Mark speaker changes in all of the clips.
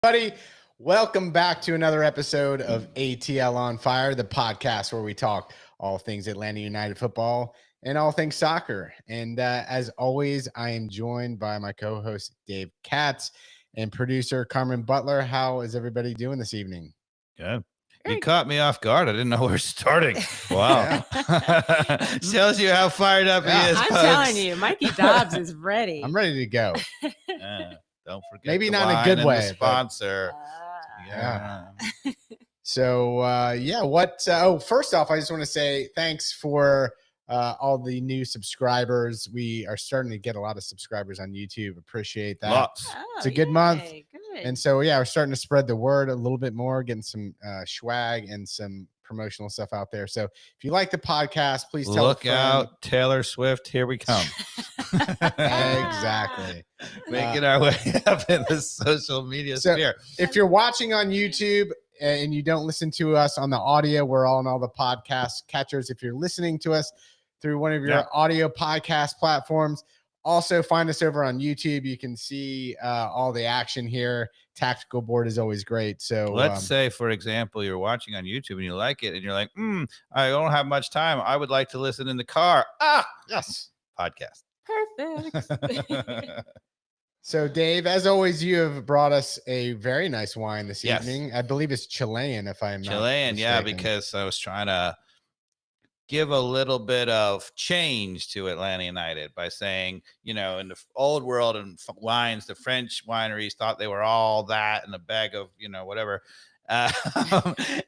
Speaker 1: Buddy, welcome back to another episode of ATL on Fire, the podcast where we talk all things Atlanta United football and all things soccer. And as always, I am joined by my co-host Dave Katz and producer Carmen Butler. How is everybody doing this evening?
Speaker 2: Good. You caught me off guard. I didn't know we were starting. Wow. Shows you how fired up he is,
Speaker 3: I'm
Speaker 2: folks.
Speaker 3: telling you, Mikey Dobbs is ready.
Speaker 1: I'm ready to go.
Speaker 2: Don't forget
Speaker 1: Maybe
Speaker 2: the
Speaker 1: not in a
Speaker 2: wine
Speaker 1: good
Speaker 2: and
Speaker 1: way,
Speaker 2: the sponsor.
Speaker 1: Yeah. So, first off, I just want to say thanks for all the new subscribers. We are starting to get a lot of subscribers on YouTube. Appreciate that.
Speaker 2: Lots.
Speaker 1: It's a good month.
Speaker 3: Good.
Speaker 1: And so, we're starting to spread the word a little bit more, getting some swag and some promotional stuff out there. So if you like the podcast, please tell
Speaker 2: Look out, Taylor Swift. Here we come.
Speaker 1: Exactly.
Speaker 2: Making our way up in the social media sphere.
Speaker 1: If you're watching on YouTube and you don't listen to us on the audio, we're all on all the podcast catchers. If you're listening to us through one of your audio podcast platforms, also find us over on YouTube. You can see all the action here. Tactical board is always great. So
Speaker 2: let's say, for example, you're watching on YouTube and you like it and you're like, I don't have much time. I would like to listen in the car.
Speaker 1: Yes.
Speaker 2: Podcast.
Speaker 3: Perfect.
Speaker 1: So, Dave, as always, you have brought us a very nice wine this evening. I believe it's Chilean, if I'm not
Speaker 2: Chilean,
Speaker 1: mistaken.
Speaker 2: because I was trying to give a little bit of change to Atlanta United by saying, in the old world and wines, the French wineries thought they were all that in a bag of, whatever.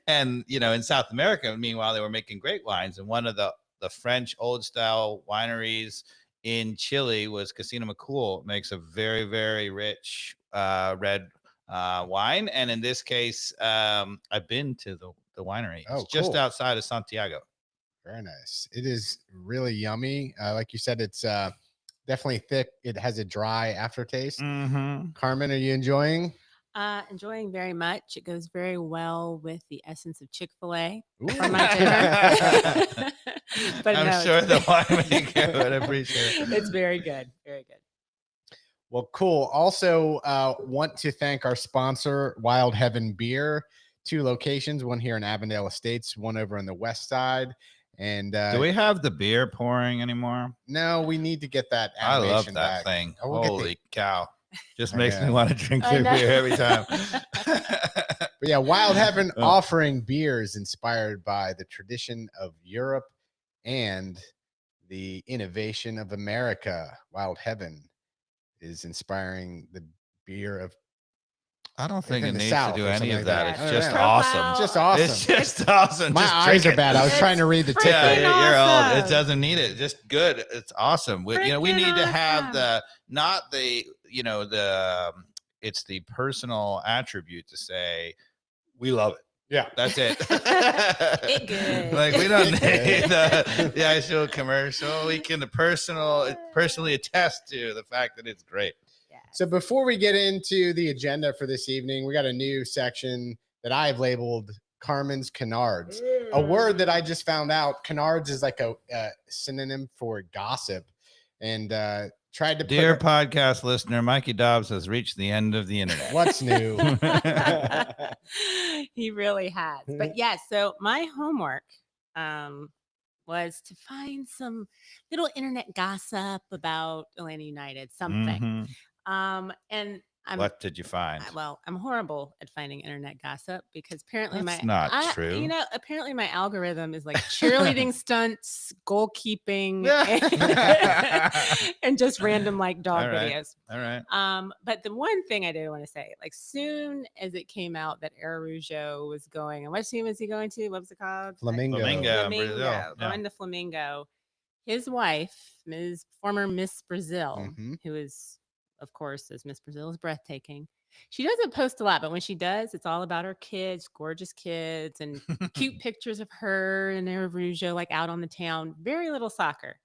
Speaker 2: And, in South America, meanwhile, they were making great wines. And one of the French old style wineries in Chile was Casino Macul. It makes a very, very rich red wine. And in this case, I've been to the winery. It's just outside of Santiago.
Speaker 1: Very nice. It is really yummy. Like you said, it's definitely thick. It has a dry aftertaste. Carmen, are you enjoying?
Speaker 3: Enjoying very much. It goes very well with the essence of Chick-fil-A
Speaker 1: for
Speaker 3: my dinner.
Speaker 2: But I'm sure the winemaker would appreciate it.
Speaker 3: It's very good. Very good.
Speaker 1: Well, cool. Also, want to thank our sponsor, Wild Heaven Beer. 2 locations, one here in Avondale Estates, one over on the west side. And
Speaker 2: do we have the beer pouring anymore?
Speaker 1: No, we need to get that.
Speaker 2: I love that
Speaker 1: back.
Speaker 2: thing. Holy cow. Just makes me want to drink their beer every time.
Speaker 1: But yeah, Wild Heaven offering beers inspired by the tradition of Europe and the innovation of America. Wild Heaven is inspiring the beer of
Speaker 2: I don't think it needs to do any of that. It's just
Speaker 1: awesome.
Speaker 2: awesome.
Speaker 1: Just awesome.
Speaker 2: It's just awesome.
Speaker 1: My
Speaker 2: just
Speaker 1: eyes are bad. I was trying to read the ticker.
Speaker 2: Yeah, you're old. It doesn't need it. Just good. It's awesome. We need to have it's the personal attribute to say we love it.
Speaker 1: Yeah,
Speaker 2: that's it.
Speaker 3: It good.
Speaker 2: Like we don't need the actual commercial. We can personally attest to the fact that it's great.
Speaker 1: So before we get into the agenda for this evening, we got a new section that I've labeled Carmen's Canards, a word that I just found out. Canards is like a synonym for gossip, and tried to.
Speaker 2: Dear podcast listener, Mikey Dobbs has reached the end of the internet.
Speaker 1: What's new?
Speaker 3: He really has. But yeah, so my homework was to find some little internet gossip about Atlanta United, something. And
Speaker 2: what did you find?
Speaker 3: Well, I'm horrible at finding internet gossip because apparently
Speaker 2: That's not true.
Speaker 3: Apparently my algorithm is like cheerleading stunts, goalkeeping, and just random like dog videos.
Speaker 2: All right.
Speaker 3: But the one thing I did want to say, like soon as it came out that Araújo was going, and what team was he going to? What was it called?
Speaker 1: Flamingo.
Speaker 2: Brazil.
Speaker 3: Going to Flamingo. His wife, former Miss Brazil, who is, of course, as Miss Brazil, is breathtaking. She doesn't post a lot, but when she does, it's all about her kids, gorgeous kids, and cute pictures of her and Araújo like out on the town. Very little soccer.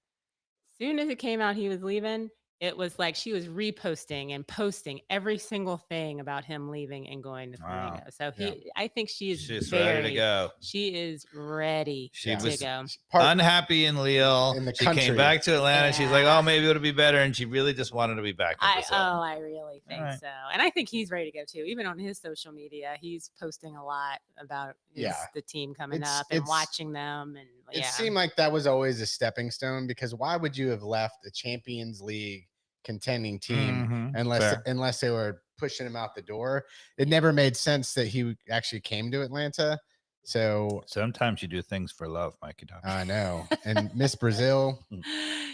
Speaker 3: Soon as it came out he was leaving, it was like she was reposting and posting every single thing about him leaving and going to Flamingo. So I think
Speaker 2: she's ready to go.
Speaker 3: She is ready
Speaker 2: She
Speaker 3: to
Speaker 2: was
Speaker 3: go.
Speaker 2: unhappy in Lille.
Speaker 1: In the
Speaker 2: she
Speaker 1: country.
Speaker 2: came back to Atlanta.
Speaker 3: Yeah.
Speaker 2: She's like, oh, maybe it'll be better. And she really just wanted to be back in Brazil.
Speaker 3: I really think so. And I think he's ready to go too. Even on his social media, he's posting a lot about the team coming up and watching them. And
Speaker 1: it seemed like that was always a stepping stone, because why would you have left the Champions League contending team unless they were pushing him out the door? It never made sense that he actually came to Atlanta. So
Speaker 2: sometimes you do things for love, Mikey.
Speaker 1: I know. And Miss Brazil,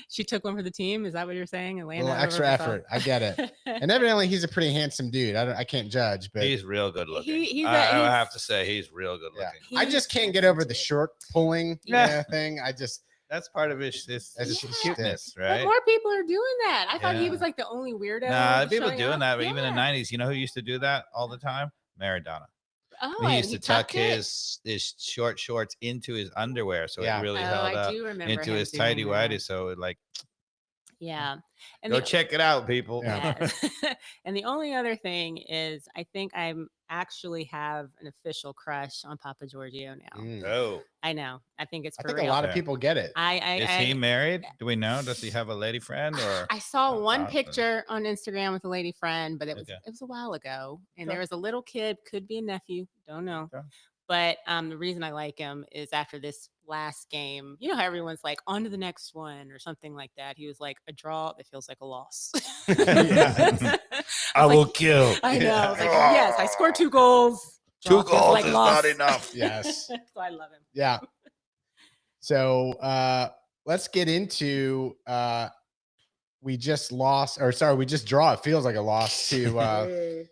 Speaker 3: she took one for the team. Is that what you're saying? Atlanta,
Speaker 1: a little extra effort. I get it. And evidently he's a pretty handsome dude. I can't judge, but
Speaker 2: he's real good looking. I have to say he's real good looking.
Speaker 1: I just can't get over the short pulling thing.
Speaker 2: That's part of his cuteness, right?
Speaker 3: But more people are doing that. I thought he was like the only weirdo.
Speaker 2: Nah, people doing that, but even in the 90s, you know who used to do that all the time? Maradona.
Speaker 3: Oh,
Speaker 2: he used to tuck his short shorts into his underwear, so it really held up into his tighty whities. So it
Speaker 3: and
Speaker 2: go check it out, people.
Speaker 3: Yeah. And the only other thing is, I think I actually have an official crush on Papa Giorgio now.
Speaker 2: Oh,
Speaker 3: I know. I think it's.
Speaker 1: I think a lot of people get it.
Speaker 2: Is he married? Do we know? Does he have a lady friend? Or
Speaker 3: I saw one picture on Instagram with a lady friend, but it was a while ago, and there was a little kid, could be a nephew, don't know. But the reason I like him is after this last game, you know how everyone's like, on to the next one or something like that. He was like, a draw that feels like a loss.
Speaker 2: I will kill.
Speaker 3: I know. I was like, yes, I scored 2 goals.
Speaker 2: 2 goals is not enough.
Speaker 1: Yes.
Speaker 3: So I love him.
Speaker 1: Yeah. So let's get into we just draw. It feels like a loss to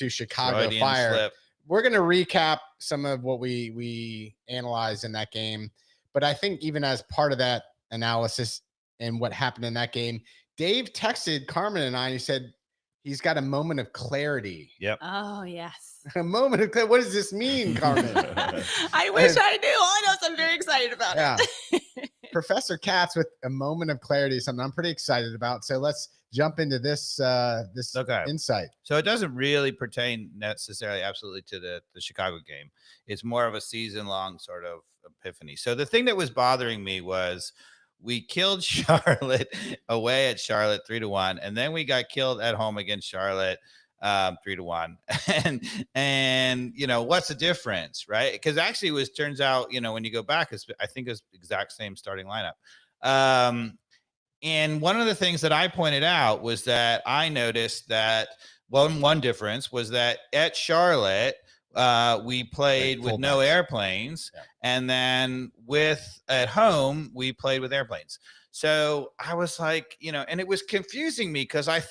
Speaker 1: Chicago
Speaker 2: Freudian
Speaker 1: Fire.
Speaker 2: slip.
Speaker 1: We're going to recap some of what we analyzed in that game. But I think even as part of that analysis and what happened in that game, Dave texted Carmen and I, and he said he's got a moment of clarity.
Speaker 2: Yep.
Speaker 3: Oh, yes.
Speaker 1: A moment of clarity. What does this mean, Carmen?
Speaker 3: I wish I knew. I know, so I'm very excited about it.
Speaker 1: Professor Katz with a moment of clarity, something I'm pretty excited about. So let's jump into this insight.
Speaker 2: So it doesn't really pertain necessarily absolutely to the Chicago game. It's more of a season-long sort of epiphany. So the thing that was bothering me was we killed Charlotte away at Charlotte 3-1, and then we got killed at home against Charlotte 3-1. And you know, what's the difference, right? Because actually it turns out, you know, when you go back, I think it's exact same starting lineup. And one of the things that I pointed out was that I noticed that one difference was that at Charlotte, we played with no airplanes, and then at home we played with airplanes. So I was like, you know, and it was confusing me because I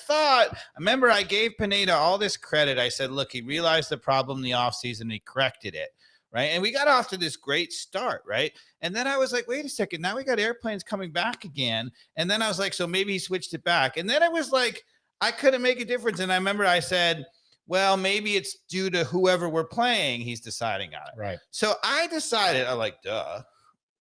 Speaker 2: remember I gave Pineda all this credit. I said, look, he realized the problem in the offseason, he corrected it. Right. And we got off to this great start. Right. And then I was like, wait a second. Now we got airplanes coming back again. And then I was like, so maybe he switched it back. And then I was like, I couldn't make a difference. And I remember I said, well, maybe it's due to whoever we're playing. He's deciding on it.
Speaker 1: Right.
Speaker 2: So I decided, I'm like, duh.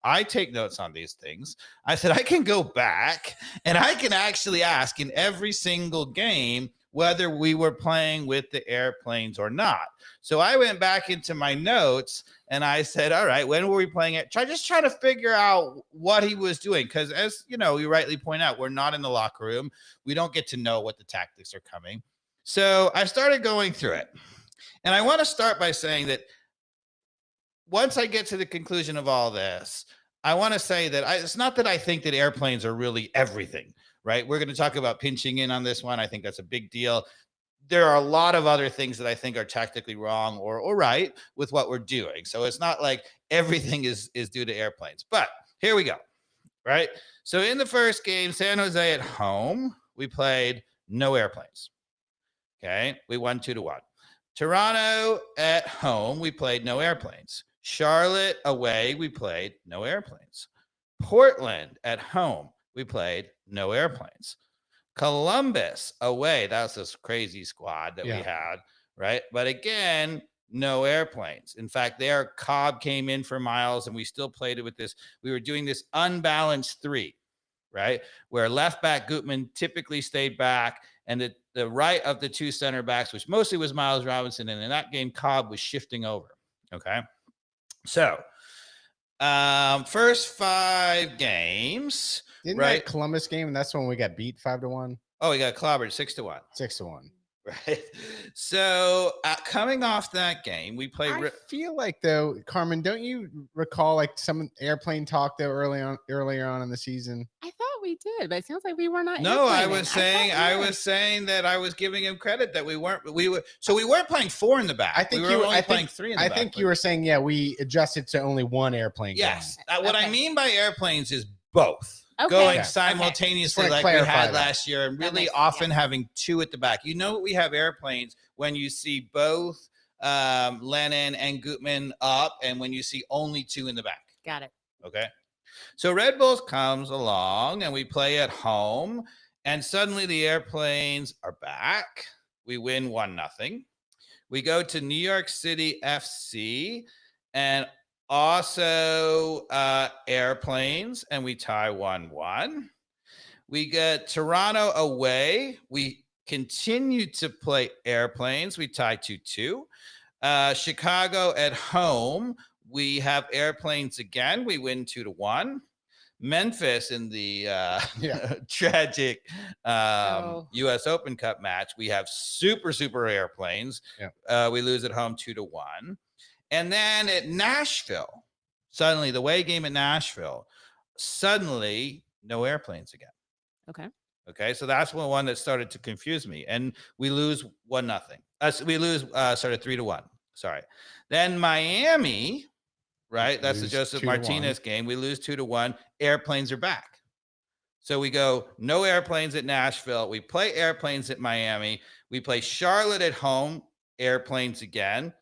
Speaker 2: I take notes on these things. I said, I can go back and I can actually ask in every single game whether we were playing with the airplanes or not. So I went back into my notes and I said, all right, when were we playing it? Just try to figure out what he was doing. Because as you know, you rightly point out, we're not in the locker room. We don't get to know what the tactics are coming. So I started going through it. And I want to start by saying that once I get to the conclusion of all this, I want to say that it's not that I think that airplanes are really everything. Right. We're going to talk about pinching in on this one. I think that's a big deal. There are a lot of other things that I think are tactically wrong or right with what we're doing. So it's not like everything is due to airplanes. But here we go. Right. So in the first game, San Jose at home, we played no airplanes. Okay. We won 2-1. Toronto at home, we played no airplanes. Charlotte away, we played no airplanes. Portland at home, we played no airplanes. Columbus away, that's this crazy squad that we had, right? But again, no airplanes. In fact, Cobb came in for Miles, and we still played it with this. We were doing this unbalanced 3, right? Where left back Gutman typically stayed back, and the right of the two center backs, which mostly was Miles Robinson, and in that game, Cobb was shifting over. Okay. So, first 5 games.
Speaker 1: Didn't
Speaker 2: right?
Speaker 1: that Columbus game, and that's when we got beat 5-1?
Speaker 2: Oh, we got clobbered 6-1.
Speaker 1: 6-1.
Speaker 2: Right. So coming off that game, we played.
Speaker 1: I feel like though, Carmen, don't you recall like some airplane talk though earlier on in the season?
Speaker 3: I thought we did, but it sounds like we were not.
Speaker 2: No, I
Speaker 3: airplaning.
Speaker 2: was saying that I was giving him credit that we weren't playing 4 in the back.
Speaker 1: I think
Speaker 2: we
Speaker 1: you
Speaker 2: were
Speaker 1: were
Speaker 2: only playing 3 in the back.
Speaker 1: I think you were saying, yeah, we adjusted to only one airplane.
Speaker 2: Yes.
Speaker 1: Going.
Speaker 2: What I mean by airplanes is both.
Speaker 3: Okay.
Speaker 2: Going
Speaker 3: Okay.
Speaker 2: simultaneously
Speaker 1: Just
Speaker 2: like
Speaker 1: wanna
Speaker 2: we
Speaker 1: clarify
Speaker 2: had
Speaker 1: that.
Speaker 2: last year, and
Speaker 3: That
Speaker 2: really
Speaker 3: makes-
Speaker 2: often
Speaker 3: yeah.
Speaker 2: having 2 at the back. You know, we have airplanes when you see both Lennon and Gutman up, and when you see only 2 in the back.
Speaker 3: Got it.
Speaker 2: Okay. So Red Bulls comes along and we play at home, and suddenly the airplanes are back. We win 1-0. We go to New York City FC and also airplanes, and we tie 1-1. We get Toronto away. We continue to play airplanes. We tie 2-2. Chicago at home. We have airplanes again. We win 2-1. Memphis in the tragic U.S. Open Cup match. We have super airplanes.
Speaker 1: Yeah.
Speaker 2: We lose at home 2-1. And then at Nashville, suddenly the away game at Nashville, suddenly no airplanes again.
Speaker 3: Okay.
Speaker 2: Okay, so that's one that started to confuse me, and we lose 1-0. We lose 3-1. Sorry. Then Miami, right? That's the Joseph
Speaker 1: 2-1.
Speaker 2: Martinez game. We lose 2-1. Airplanes are back. So we go no airplanes at Nashville. We play airplanes at Miami. We play Charlotte at home. Airplanes again.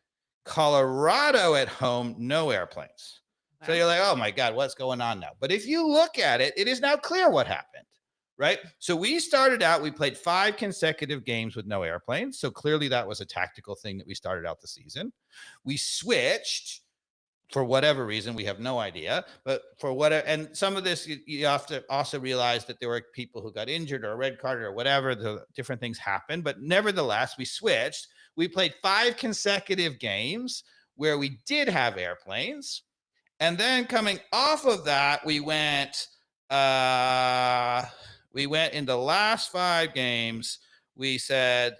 Speaker 2: Colorado at home. No airplanes. So you're like, oh my God, what's going on now? But if you look at it, it is now clear what happened. Right. So we started out, we played 5 consecutive games with no airplanes. So clearly that was a tactical thing that we started out the season. We switched for whatever reason. We have no idea. But for whatever, and some of this, you have to also realize that there were people who got injured or red carded or whatever. The different things happened. But nevertheless, we switched. We played 5 consecutive games where we did have airplanes. And then coming off of that, we went in the last 5 games, we said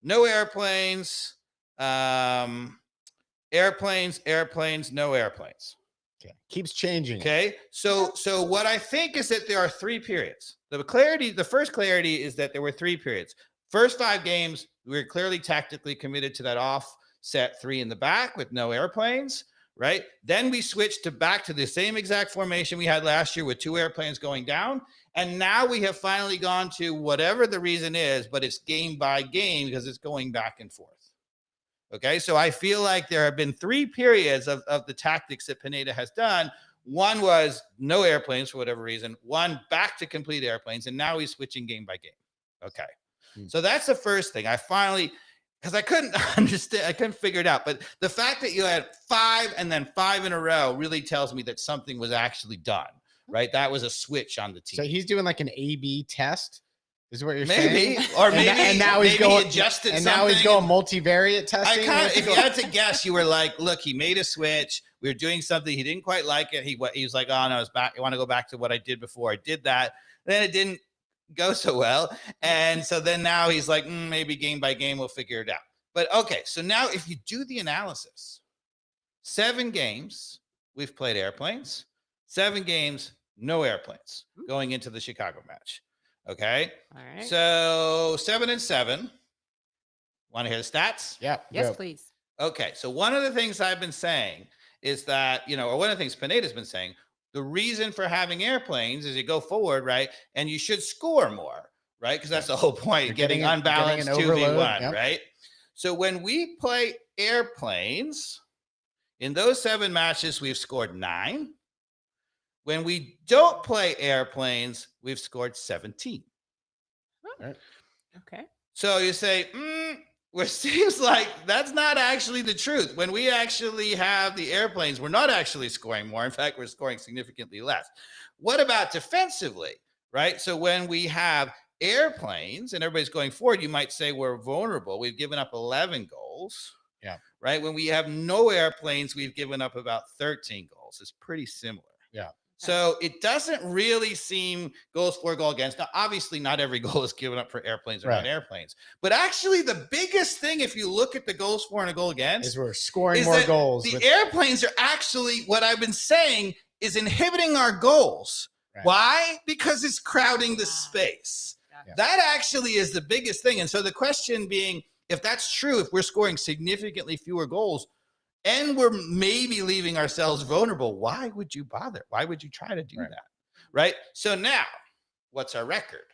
Speaker 2: no airplanes, airplanes, no airplanes.
Speaker 1: Okay. Keeps changing.
Speaker 2: Okay. So what I think is that there are 3 periods. The first clarity is that there were 3 periods. First 5 games, we were clearly tactically committed to that offset 3 in the back with no airplanes. Right. Then we switched back to the same exact formation we had last year with 2 airplanes going down. And now we have finally gone to whatever the reason is, but it's game by game because it's going back and forth. Okay. So I feel like there have been 3 periods of the tactics that Pineda has done. One was no airplanes for whatever reason. One back to complete airplanes. And now he's switching game by game. Okay. So that's the first thing. I finally, because I couldn't understand, I couldn't figure it out. But the fact that you had 5 and then 5 in a row really tells me that something was actually done, right? That was a switch on the team.
Speaker 1: So he's doing like an A/B test, is what you're
Speaker 2: maybe,
Speaker 1: saying?
Speaker 2: or maybe,
Speaker 1: and now
Speaker 2: maybe
Speaker 1: he's going,
Speaker 2: he adjusted
Speaker 1: and
Speaker 2: something.
Speaker 1: now he's going multivariate testing.
Speaker 2: If you had to guess, you were like, look, he made a switch. We were doing something. He didn't quite like it. He was like, oh, no, I want to go back to what I did before. I did that. Then it didn't go so well. And so then now he's like, maybe game by game, we'll figure it out. But okay, so now if you do the analysis, 7 games, we've played airplanes, 7 games, no airplanes going into the Chicago match. Okay.
Speaker 3: All right.
Speaker 2: So 7-7. Want to hear the stats?
Speaker 1: Yeah.
Speaker 3: Yes,
Speaker 1: go.
Speaker 3: please.
Speaker 2: Okay. So one of the things I've been saying is that, or one of the things Pineda's been saying, the reason for having airplanes is you go forward, right? And you should score more, right? Because that's the whole point,
Speaker 1: You're
Speaker 2: getting
Speaker 1: an
Speaker 2: unbalanced
Speaker 1: overload,
Speaker 2: 2v1,
Speaker 1: yep.
Speaker 2: right? So when we play airplanes, in those 7 matches, we've scored 9. When we don't play airplanes, we've scored 17.
Speaker 1: Right.
Speaker 3: Okay.
Speaker 2: So you say, it seems like that's not actually the truth. When we actually have the airplanes, we're not actually scoring more. In fact, we're scoring significantly less. What about defensively? right? So when we have airplanes and everybody's going forward, you might say we're vulnerable. We've given up 11 goals.
Speaker 1: Yeah.
Speaker 2: Right. When we have no airplanes, we've given up about 13 goals. It's pretty similar.
Speaker 1: Yeah.
Speaker 2: So it doesn't really seem goals for, goal against. Now, obviously, not every goal is given up for airplanes or not airplanes. But actually, the biggest thing, if you look at the goals for and a goal against,
Speaker 1: is we're scoring more goals.
Speaker 2: The airplanes are actually, what I've been saying, is inhibiting our goals. Right. Why? Because it's crowding the space. Yeah. That actually is the biggest thing. And so the question being, if that's true, if we're scoring significantly fewer goals and we're maybe leaving ourselves vulnerable, why would you bother? Why would you try to do that? Right. So now, what's our record?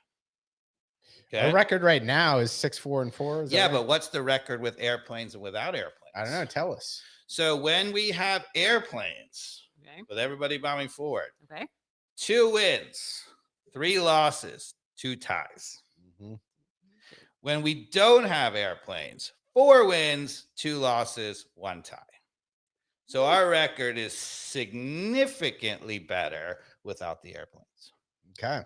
Speaker 1: Okay. Our record right now is 6-4-4.
Speaker 2: Yeah, right? But what's the record with airplanes and without airplanes?
Speaker 1: I don't know. Tell us.
Speaker 2: So when we have airplanes, with everybody bombing forward, 2 wins, 3 losses, 2 ties. Mm-hmm. When we don't have airplanes, 4 wins, 2 losses, 1 tie. So our record is significantly better without the airplanes.
Speaker 1: Okay.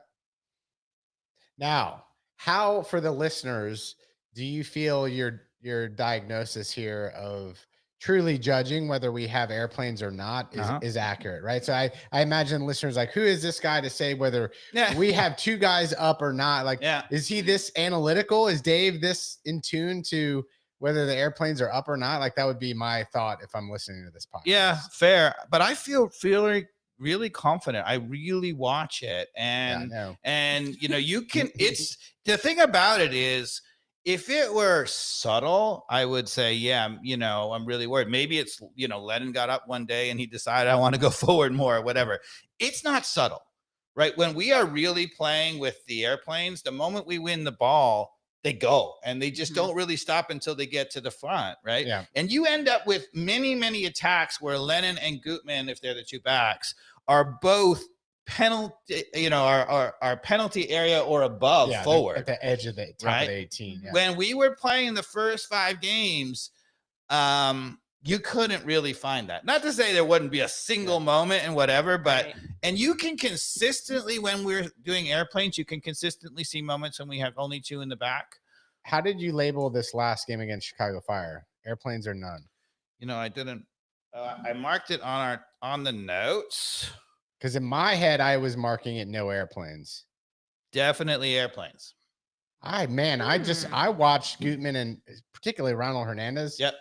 Speaker 1: Now, how, for the listeners, do you feel your diagnosis here of truly judging whether we have airplanes or not is accurate, right? So I imagine listeners like, who is this guy to say whether we have 2 guys up or not? Like, is he this analytical? Is Dave this in tune to whether the airplanes are up or not? Like, that would be my thought if I'm listening to this podcast.
Speaker 2: Yeah, fair. But I feel really confident. I really watch it. And you can, it's the thing about it is, if it were subtle, I would say, I'm really worried. Maybe it's, Lennon got up one day and he decided I want to go forward more or whatever. It's not subtle, right? When we are really playing with the airplanes, the moment we win the ball, they go and they just don't really stop until they get to the front, right? Yeah. And you end up with many, many attacks where Lennon and Gutman, if they're the 2 backs, are both penalty, our penalty area or above forward
Speaker 1: at the edge of the top of the 18.
Speaker 2: Yeah. When we were playing the first 5 games, you couldn't really find that. Not to say there wouldn't be a single moment and whatever, but and you can consistently, when we're doing airplanes, you can consistently see moments when we have only 2 in the back.
Speaker 1: How did you label this last game against Chicago Fire? Airplanes or none?
Speaker 2: I didn't. I marked it on the notes.
Speaker 1: Because in my head, I was marking it no airplanes.
Speaker 2: Definitely airplanes.
Speaker 1: I watched Gutman and particularly Ronald Hernandez.
Speaker 2: Yep.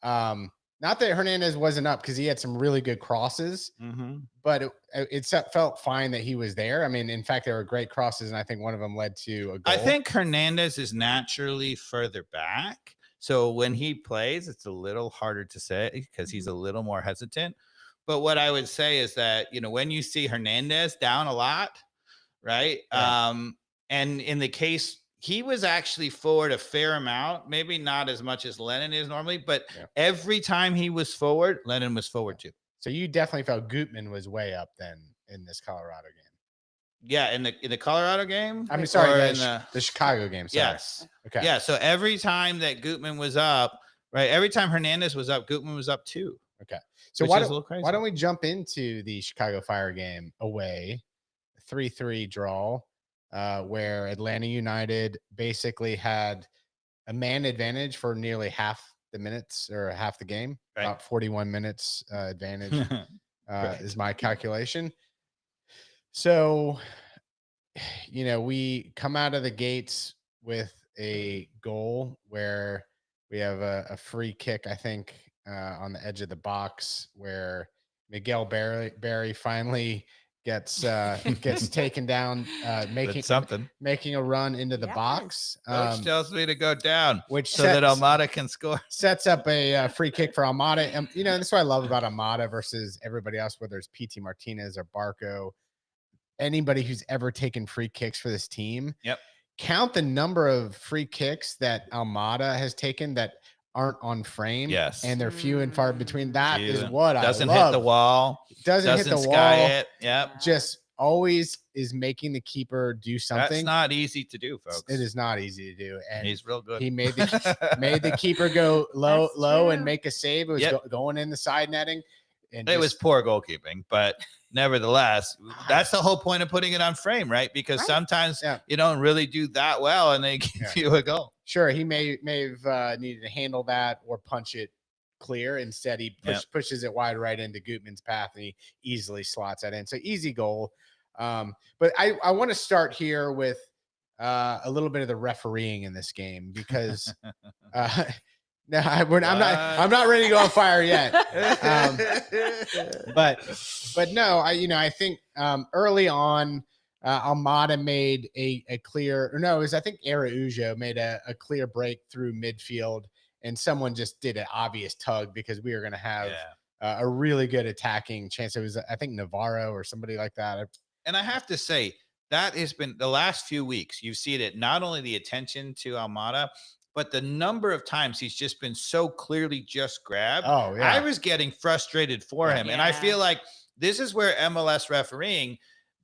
Speaker 1: Not that Hernandez wasn't up because he had some really good crosses, but it felt fine that he was there. I mean, in fact, there were great crosses, and I think one of them led to a goal.
Speaker 2: I think Hernandez is naturally further back. So when he plays, it's a little harder to say because he's a little more hesitant. But what I would say is that, when you see Hernandez down a lot, right? And in the case, he was actually forward a fair amount, maybe not as much as Lennon is normally, but every time he was forward, Lennon was forward too.
Speaker 1: So you definitely felt Gutman was way up then in this Colorado game.
Speaker 2: Yeah, in the Colorado game?
Speaker 1: I mean, sorry, the Chicago game. Sorry.
Speaker 2: Yes. Okay. Yeah, so every time that Gutman was up, right, every time Hernandez was up, Gutman was up too.
Speaker 1: Okay. So why don't we jump into the Chicago Fire game away, 3-3 draw, where Atlanta United basically had a man advantage for nearly half the minutes or half the game, about 41 minutes advantage is my calculation. So, we come out of the gates with a goal where we have a free kick, I think, on the edge of the box where Miguel Berry finally gets taken down, making a run into the box.
Speaker 2: Coach tells me to go down,
Speaker 1: which
Speaker 2: that Almada can score.
Speaker 1: Sets up a free kick for Almada. And that's what I love about Almada versus everybody else, whether it's PT Martinez or Barco. Anybody who's ever taken free kicks for this team.
Speaker 2: Yep.
Speaker 1: Count the number of free kicks that Almada has taken that aren't on frame.
Speaker 2: Yes.
Speaker 1: And they're few and far between. That is what
Speaker 2: doesn't
Speaker 1: I love.
Speaker 2: Hit the wall.
Speaker 1: Doesn't hit the
Speaker 2: sky
Speaker 1: wall.
Speaker 2: It. Yep.
Speaker 1: Just always is making the keeper do something.
Speaker 2: That's not easy to do, folks.
Speaker 1: It is not easy to do. And
Speaker 2: he's real good.
Speaker 1: He made the keeper go low and make a save. It was going in the side netting. and
Speaker 2: it was poor goalkeeping, but nevertheless, that's the whole point of putting it on frame, right? Because sometimes you don't really do that well, and they give you a goal.
Speaker 1: Sure, he may have needed to handle that or punch it clear. Instead, he pushes it wide right into Gutman's path, and he easily slots that in. So easy goal. But I want to start here with a little bit of the refereeing in this game because no, I'm not ready to go on fire yet. But no, I think early on, Almada made a clear, or no, it was I think Araujo made a clear break through midfield, and someone just did an obvious tug because we were going to have a really good attacking chance. It was I think Navarro or somebody like that.
Speaker 2: And I have to say, that has been the last few weeks. You've seen it, not only the attention to Almada, but the number of times he's just been so clearly just grabbed.
Speaker 1: Oh, yeah.
Speaker 2: I was getting frustrated for him. And I feel like this is where MLS refereeing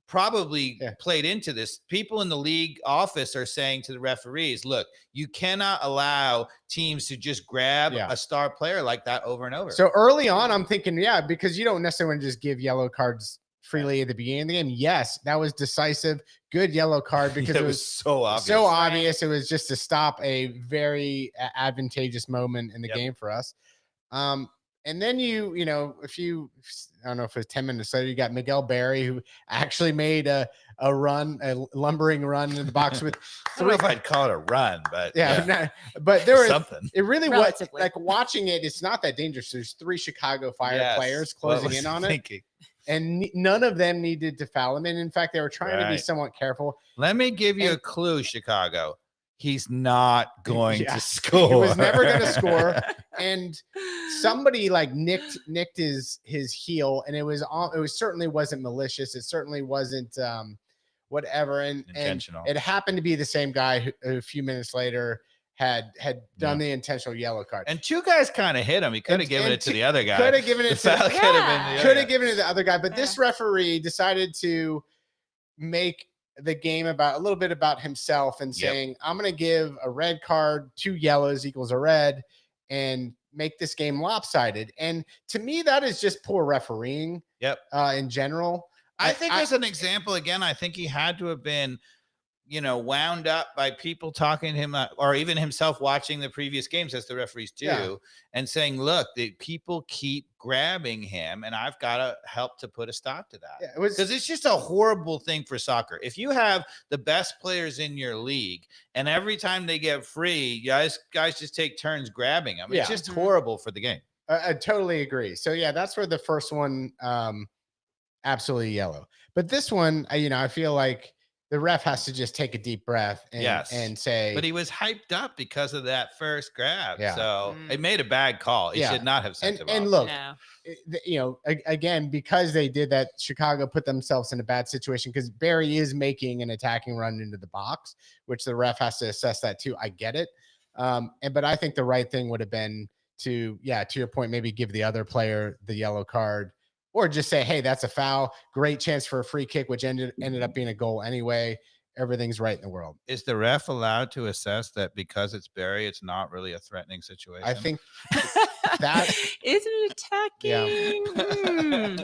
Speaker 2: probably played into this. People in the league office are saying to the referees, look, you cannot allow teams to just grab a star player like that over and over.
Speaker 1: So early on, I'm thinking, because you don't necessarily want to just give yellow cards freely at the beginning of the game. Yes, that was decisive. Good yellow card because it was
Speaker 2: so obvious.
Speaker 1: So obvious. It was just to stop a very advantageous moment in the game for us. And then I don't know if it was 10 minutes later, you got Miguel Berry, who actually made a lumbering run in the box with.
Speaker 2: I don't know if I'd call it a run, but
Speaker 1: but there was
Speaker 2: something.
Speaker 1: It really was like watching it. It's not that dangerous. There's 3 Chicago Fire players closing in on it. And none of them needed to foul him. And in fact, they were trying to be somewhat careful.
Speaker 2: Let me give you a clue, Chicago. He's not going to score.
Speaker 1: He was never going to score. And somebody like nicked his heel, and it certainly wasn't malicious. It certainly wasn't whatever. And
Speaker 2: intentional.
Speaker 1: And it happened to be the same guy who a few minutes later had done the intentional yellow card.
Speaker 2: And 2 guys kind of hit him. He could have given it to the other guy.
Speaker 1: Could have given it to the other guy. But this referee decided to make the game a little bit about himself and saying, I'm going to give a red card, 2 yellows equals a red, and make this game lopsided. And to me, that is just poor refereeing. In general.
Speaker 2: I think as an example, again, I think he had to have been wound up by people talking to him, or even himself watching the previous games, as the referees do, and saying, look, the people keep grabbing him, and I've got to help to put a stop to that. Because it's just a horrible thing for soccer. If you have the best players in your league, and every time they get free, guys just take turns grabbing them, it's just horrible for the game.
Speaker 1: I totally agree. So, that's where the first one, absolutely yellow. But this one, I feel like the ref has to just take a deep breath and say.
Speaker 2: But he was hyped up because of that first grab. So it made a bad call. He should not have sent him off.
Speaker 1: And look, again, because they did that, Chicago put themselves in a bad situation because Berry is making an attacking run into the box, which the ref has to assess that too. I get it. But I think the right thing would have been to your point, maybe give the other player the yellow card. Or just say, hey, that's a foul. Great chance for a free kick, which ended up being a goal anyway. Everything's right in the world.
Speaker 2: Is the ref allowed to assess that because it's Berry, it's not really a threatening situation?
Speaker 1: I think that
Speaker 3: isn't it attacking.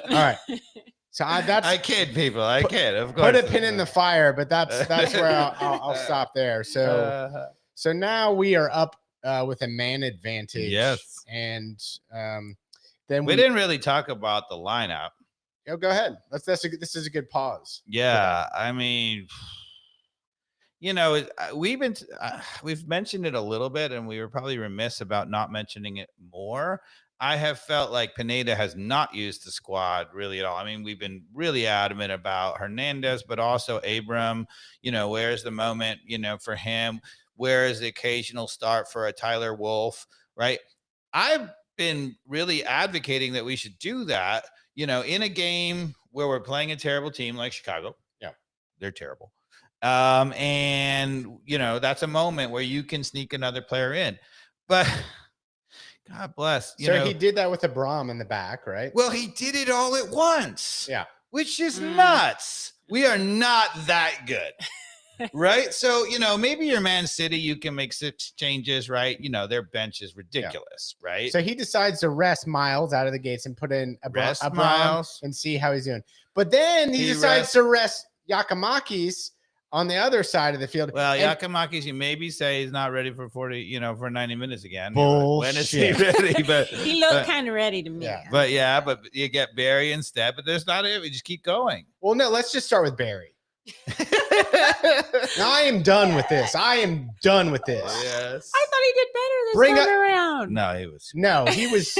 Speaker 1: All right. So
Speaker 2: I kid, people. I kid. Of course.
Speaker 1: Put a pin in the fire, but that's where I'll stop there. So now we are up with a man advantage.
Speaker 2: Yes.
Speaker 1: And then
Speaker 2: we didn't really talk about the lineup.
Speaker 1: Go ahead. This is a good pause.
Speaker 2: Yeah, I mean, we've mentioned it a little bit, and we were probably remiss about not mentioning it more. I have felt like Pineda has not used the squad really at all. I mean, we've been really adamant about Hernandez, but also Abram. Where's the moment? For him, where is the occasional start for a Tyler Wolf? Right? I've been really advocating that we should do that, in a game where we're playing a terrible team like Chicago. Yeah, they're terrible. And that's a moment where you can sneak another player in. But God bless.
Speaker 1: He did that with the Braum in the back, right?
Speaker 2: Well, he did it all at once.
Speaker 1: Yeah.
Speaker 2: Which is nuts. We are not that good. right? So, maybe your Man City, you can make 6 changes, right? Their bench is ridiculous, right?
Speaker 1: So he decides to rest Miles out of the gates and put in a
Speaker 2: Miles
Speaker 1: and see how he's doing. But then he decides to rest Giakoumakis on the other side of the field.
Speaker 2: Well, Giakoumakis, you maybe say he's not ready for 40, for 90 minutes again.
Speaker 1: Bullshit.
Speaker 2: When is he ready? But
Speaker 3: he looked kind of ready to me.
Speaker 1: Yeah.
Speaker 2: But you get Berry instead. But there's not it. We just keep going.
Speaker 1: Well, no, let's just start with Berry. I am done with this.
Speaker 2: Yes.
Speaker 3: I thought he did better this time around.
Speaker 2: No,
Speaker 1: he was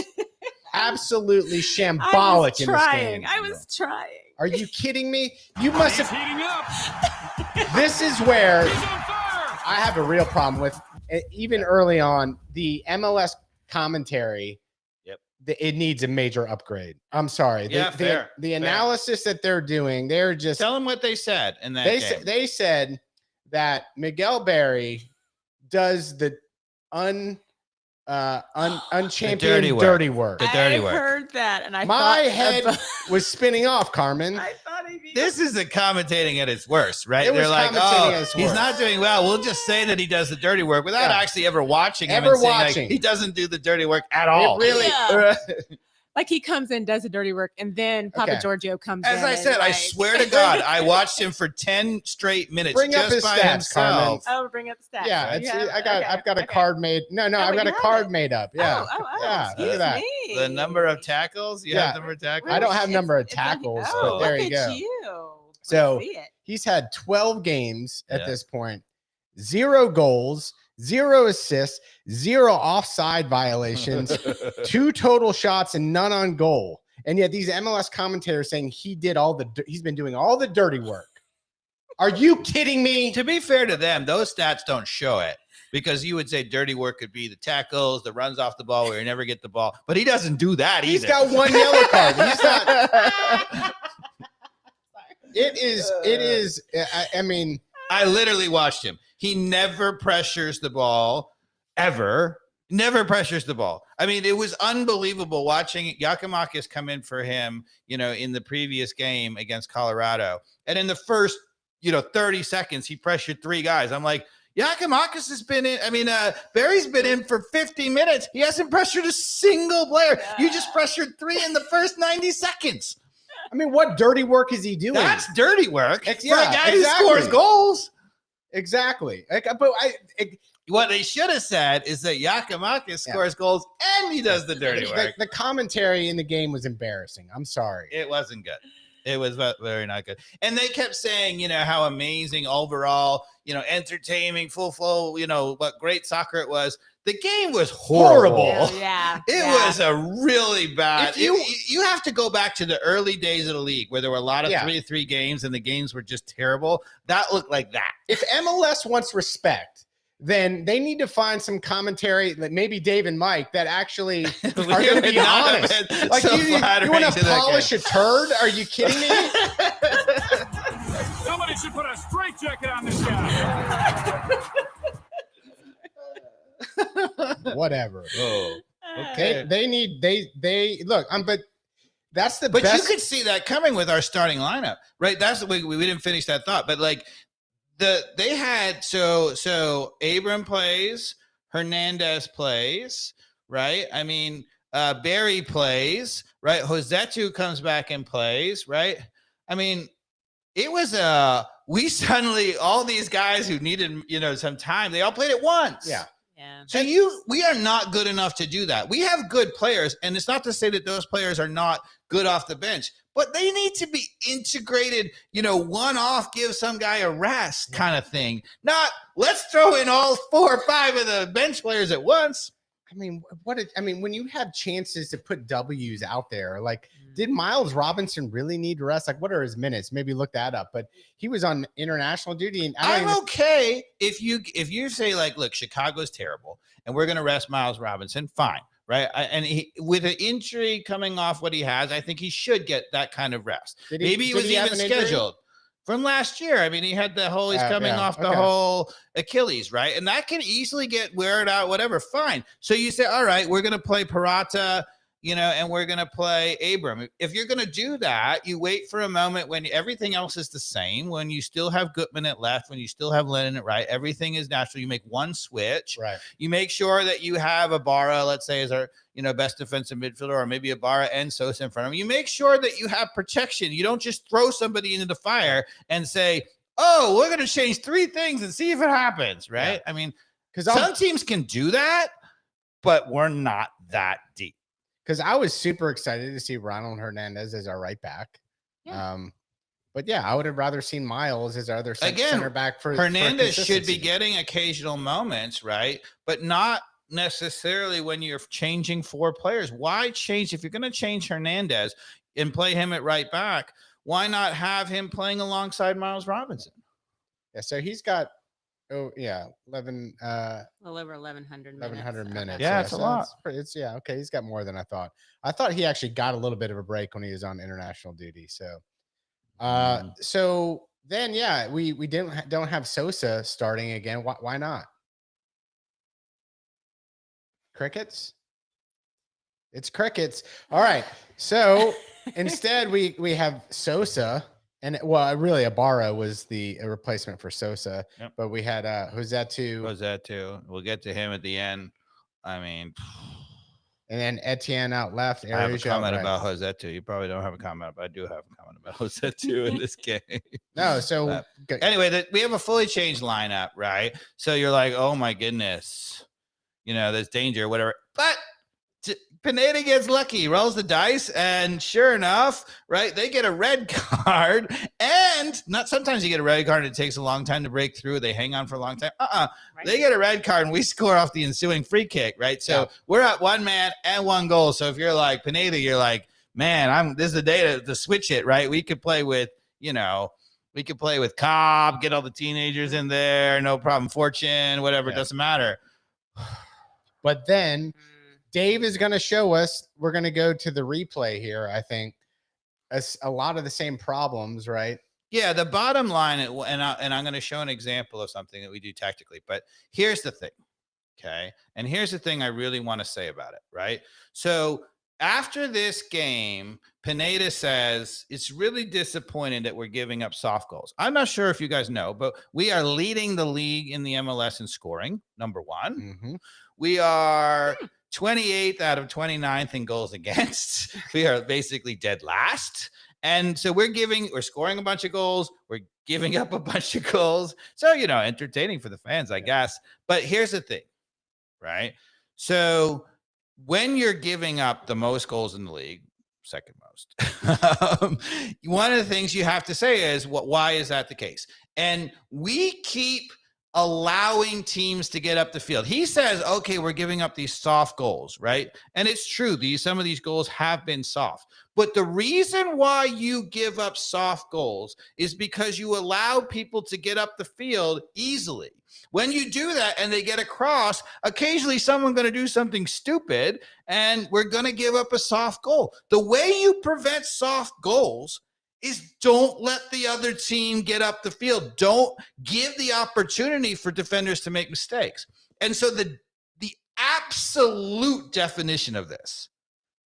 Speaker 1: absolutely shambolic in this game.
Speaker 3: I was trying.
Speaker 1: Are you kidding me? You must have.
Speaker 4: Heating up.
Speaker 1: This is where
Speaker 4: He's on fire.
Speaker 1: I have a real problem with, even early on, the MLS commentary.
Speaker 2: Yep.
Speaker 1: It needs a major upgrade. I'm sorry.
Speaker 2: Fair.
Speaker 1: The analysis that they're doing, they're just.
Speaker 2: Tell them what they said in that game.
Speaker 1: They said that Miguel Berry does the unchampioned dirty work.
Speaker 3: I heard that, and
Speaker 1: my head was spinning off, Carmen.
Speaker 3: I thought
Speaker 2: this is the commentating at its worst, right?
Speaker 1: They're like,
Speaker 2: he's not doing well. We'll just say that he does the dirty work without actually ever watching him. Saying, he doesn't do the dirty work at all.
Speaker 1: It really.
Speaker 3: Yeah. Like he comes in, does the dirty work, and then Papa Giorgio comes in.
Speaker 2: As I said, I swear to God, I watched him for 10 straight minutes.
Speaker 1: Bring up his
Speaker 2: by
Speaker 1: stats,
Speaker 2: himself.
Speaker 1: Carmen.
Speaker 3: Oh, bring up the stats.
Speaker 1: Yeah, I've got a card made. No, I've got a card made up. Yeah. Yeah. Look at that.
Speaker 2: The number of tackles. You have number of tackles.
Speaker 1: I don't have number of tackles, but there you go. So he's had 12 games at this point, 0 goals, 0 assists, 0 offside violations, 2 total shots, and none on goal. And yet these MLS commentators saying he's been doing all the dirty work. Are you kidding me?
Speaker 2: To be fair to them, those stats don't show it, because you would say dirty work could be the tackles, the runs off the ball where you never get the ball, but he doesn't do that either.
Speaker 1: He's got 1 yellow card. He's not. It is. I mean,
Speaker 2: I literally watched him. He never pressures the ball, ever. Never pressures the ball. I mean, it was unbelievable watching Giakoumakis come in for him, in the previous game against Colorado. And in the first, 30 seconds, he pressured 3 guys. I'm like, Giakoumakis has been in. I mean, Berry's been in for 50 minutes. He hasn't pressured a single player. Yeah. You just pressured 3 in the first 90 seconds.
Speaker 1: I mean, what dirty work is he doing?
Speaker 2: That's dirty work. For a guy who scores goals.
Speaker 1: Exactly.
Speaker 2: What they should have said is that Giakoumakis scores goals and he does the dirty work.
Speaker 1: The commentary in the game was embarrassing. I'm sorry.
Speaker 2: It wasn't good. It was very not good. And they kept saying, how amazing overall, entertaining, full flow, what great soccer it was. The game was horrible.
Speaker 3: Yeah.
Speaker 2: It was a really bad. You have to go back to the early days of the league where there were a lot of 3-3 games and the games were just terrible. That looked like that.
Speaker 1: If MLS wants respect, then they need to find some commentary, like maybe Dave and Mike, that actually are going to be honest. Like
Speaker 2: so
Speaker 1: you want to polish a turd? Are you kidding me?
Speaker 4: Somebody should put a straitjacket on this guy.
Speaker 1: Whatever.
Speaker 2: Oh, okay.
Speaker 1: They look. But that's the
Speaker 2: best.
Speaker 1: But
Speaker 2: you could see that coming with our starting lineup, right? That's the way we didn't finish that thought, but like. They had so Abram plays, Hernandez plays, right? I mean, Berry plays, right? Josetu comes back and plays, right? I mean, it was we suddenly all these guys who needed some time, they all played at once.
Speaker 1: Yeah.
Speaker 2: So we are not good enough to do that. We have good players, and it's not to say that those players are not good off the bench, but they need to be integrated, one off, give some guy a rest kind of thing. Not let's throw in all 4 or 5 of the bench players at once.
Speaker 1: I mean, when you have chances to put W's out there, like, did Miles Robinson really need rest? Like, what are his minutes? Maybe look that up. But he was on international duty, and
Speaker 2: okay if you say like, look, Chicago's terrible, and we're going to rest Miles Robinson. Fine, right? And with an injury coming off what he has, I think he should get that kind of rest. Maybe he was even scheduled from last year. I mean, he had the whole, he's coming off the whole Achilles, right? And that can easily get weared out, whatever. Fine. So you say, all right, we're going to play Parata and we're going to play Abram. If you're going to do that, you wait for a moment when everything else is the same, when you still have Gutman at left, when you still have Lennon at right, everything is natural. You make one switch.
Speaker 1: Right.
Speaker 2: You make sure that you have Ibarra, let's say, as our, best defensive midfielder, or maybe Ibarra and Sosa in front of him. You make sure that you have protection. You don't just throw somebody into the fire and say, oh, we're going to change 3 things and see if it happens, right?
Speaker 1: Yeah.
Speaker 2: I mean, because some teams can do that, but we're not that deep.
Speaker 1: Because I was super excited to see Ronald Hernandez as our right back.
Speaker 3: Yeah.
Speaker 1: But yeah, I would have rather seen Miles as our other center back for
Speaker 2: Hernandez
Speaker 1: for
Speaker 2: should be getting occasional moments, right? But not necessarily when you're changing 4 players. Why change? If you're going to change Hernandez and play him at right back, why not have him playing alongside Miles Robinson?
Speaker 1: Yeah, so he's got 11
Speaker 3: a little over 1,100
Speaker 1: minutes.
Speaker 2: Yeah, it's a lot.
Speaker 1: It's okay. He's got more than I thought. I thought he actually got a little bit of a break when he was on international duty. So, so then we don't have Sosa starting again. Why not? Crickets. It's crickets. All right. So instead, we have Sosa. And really, Ibarra was the replacement for Sosa, but we had Josetu.
Speaker 2: We'll get to him at the end. I mean,
Speaker 1: and then Etienne out left.
Speaker 2: I have a comment about Josetu. You probably don't have a comment, but I do have a comment about Josetu in this game.
Speaker 1: No, so
Speaker 2: anyway, we have a fully changed lineup, right? So you're like, oh my goodness, there's danger, whatever. But Pineda gets lucky, rolls the dice, and sure enough, right, they get a red card. And sometimes you get a red card and it takes a long time to break through. They hang on for a long time. Right. They get a red card and we score off the ensuing free kick, right? So we're at 1 man and 1 goal. So if you're like Pineda, you're like, man, this is the day to switch it, right? We could play with, Cobb, get all the teenagers in there, no problem. Fortune, whatever, it doesn't matter.
Speaker 1: But then Dave is going to show us, we're going to go to the replay here, I think, a lot of the same problems, right?
Speaker 2: Yeah, the bottom line, and I'm going to show an example of something that we do tactically, but here's the thing, okay? And here's the thing I really want to say about it, right? So after this game, Pineda says it's really disappointing that we're giving up soft goals. I'm not sure if you guys know, but we are leading the league in the MLS in scoring, number 1.
Speaker 1: Mm-hmm.
Speaker 2: We are 28th out of 29th in goals against. We are basically dead last. And so we're scoring a bunch of goals. We're giving up a bunch of goals. So, entertaining for the fans, I guess. But here's the thing, right? So when you're giving up the most goals in the league, second most, one of the things you have to say is, why is that the case? And we keep allowing teams to get up the field. He says, okay, we're giving up these soft goals, right? And it's true. Some of these goals have been soft. But the reason why you give up soft goals is because you allow people to get up the field easily. When you do that and they get across, occasionally someone's going to do something stupid and we're going to give up a soft goal. The way you prevent soft goals is don't let the other team get up the field. Don't give the opportunity for defenders to make mistakes. And so the absolute definition of this,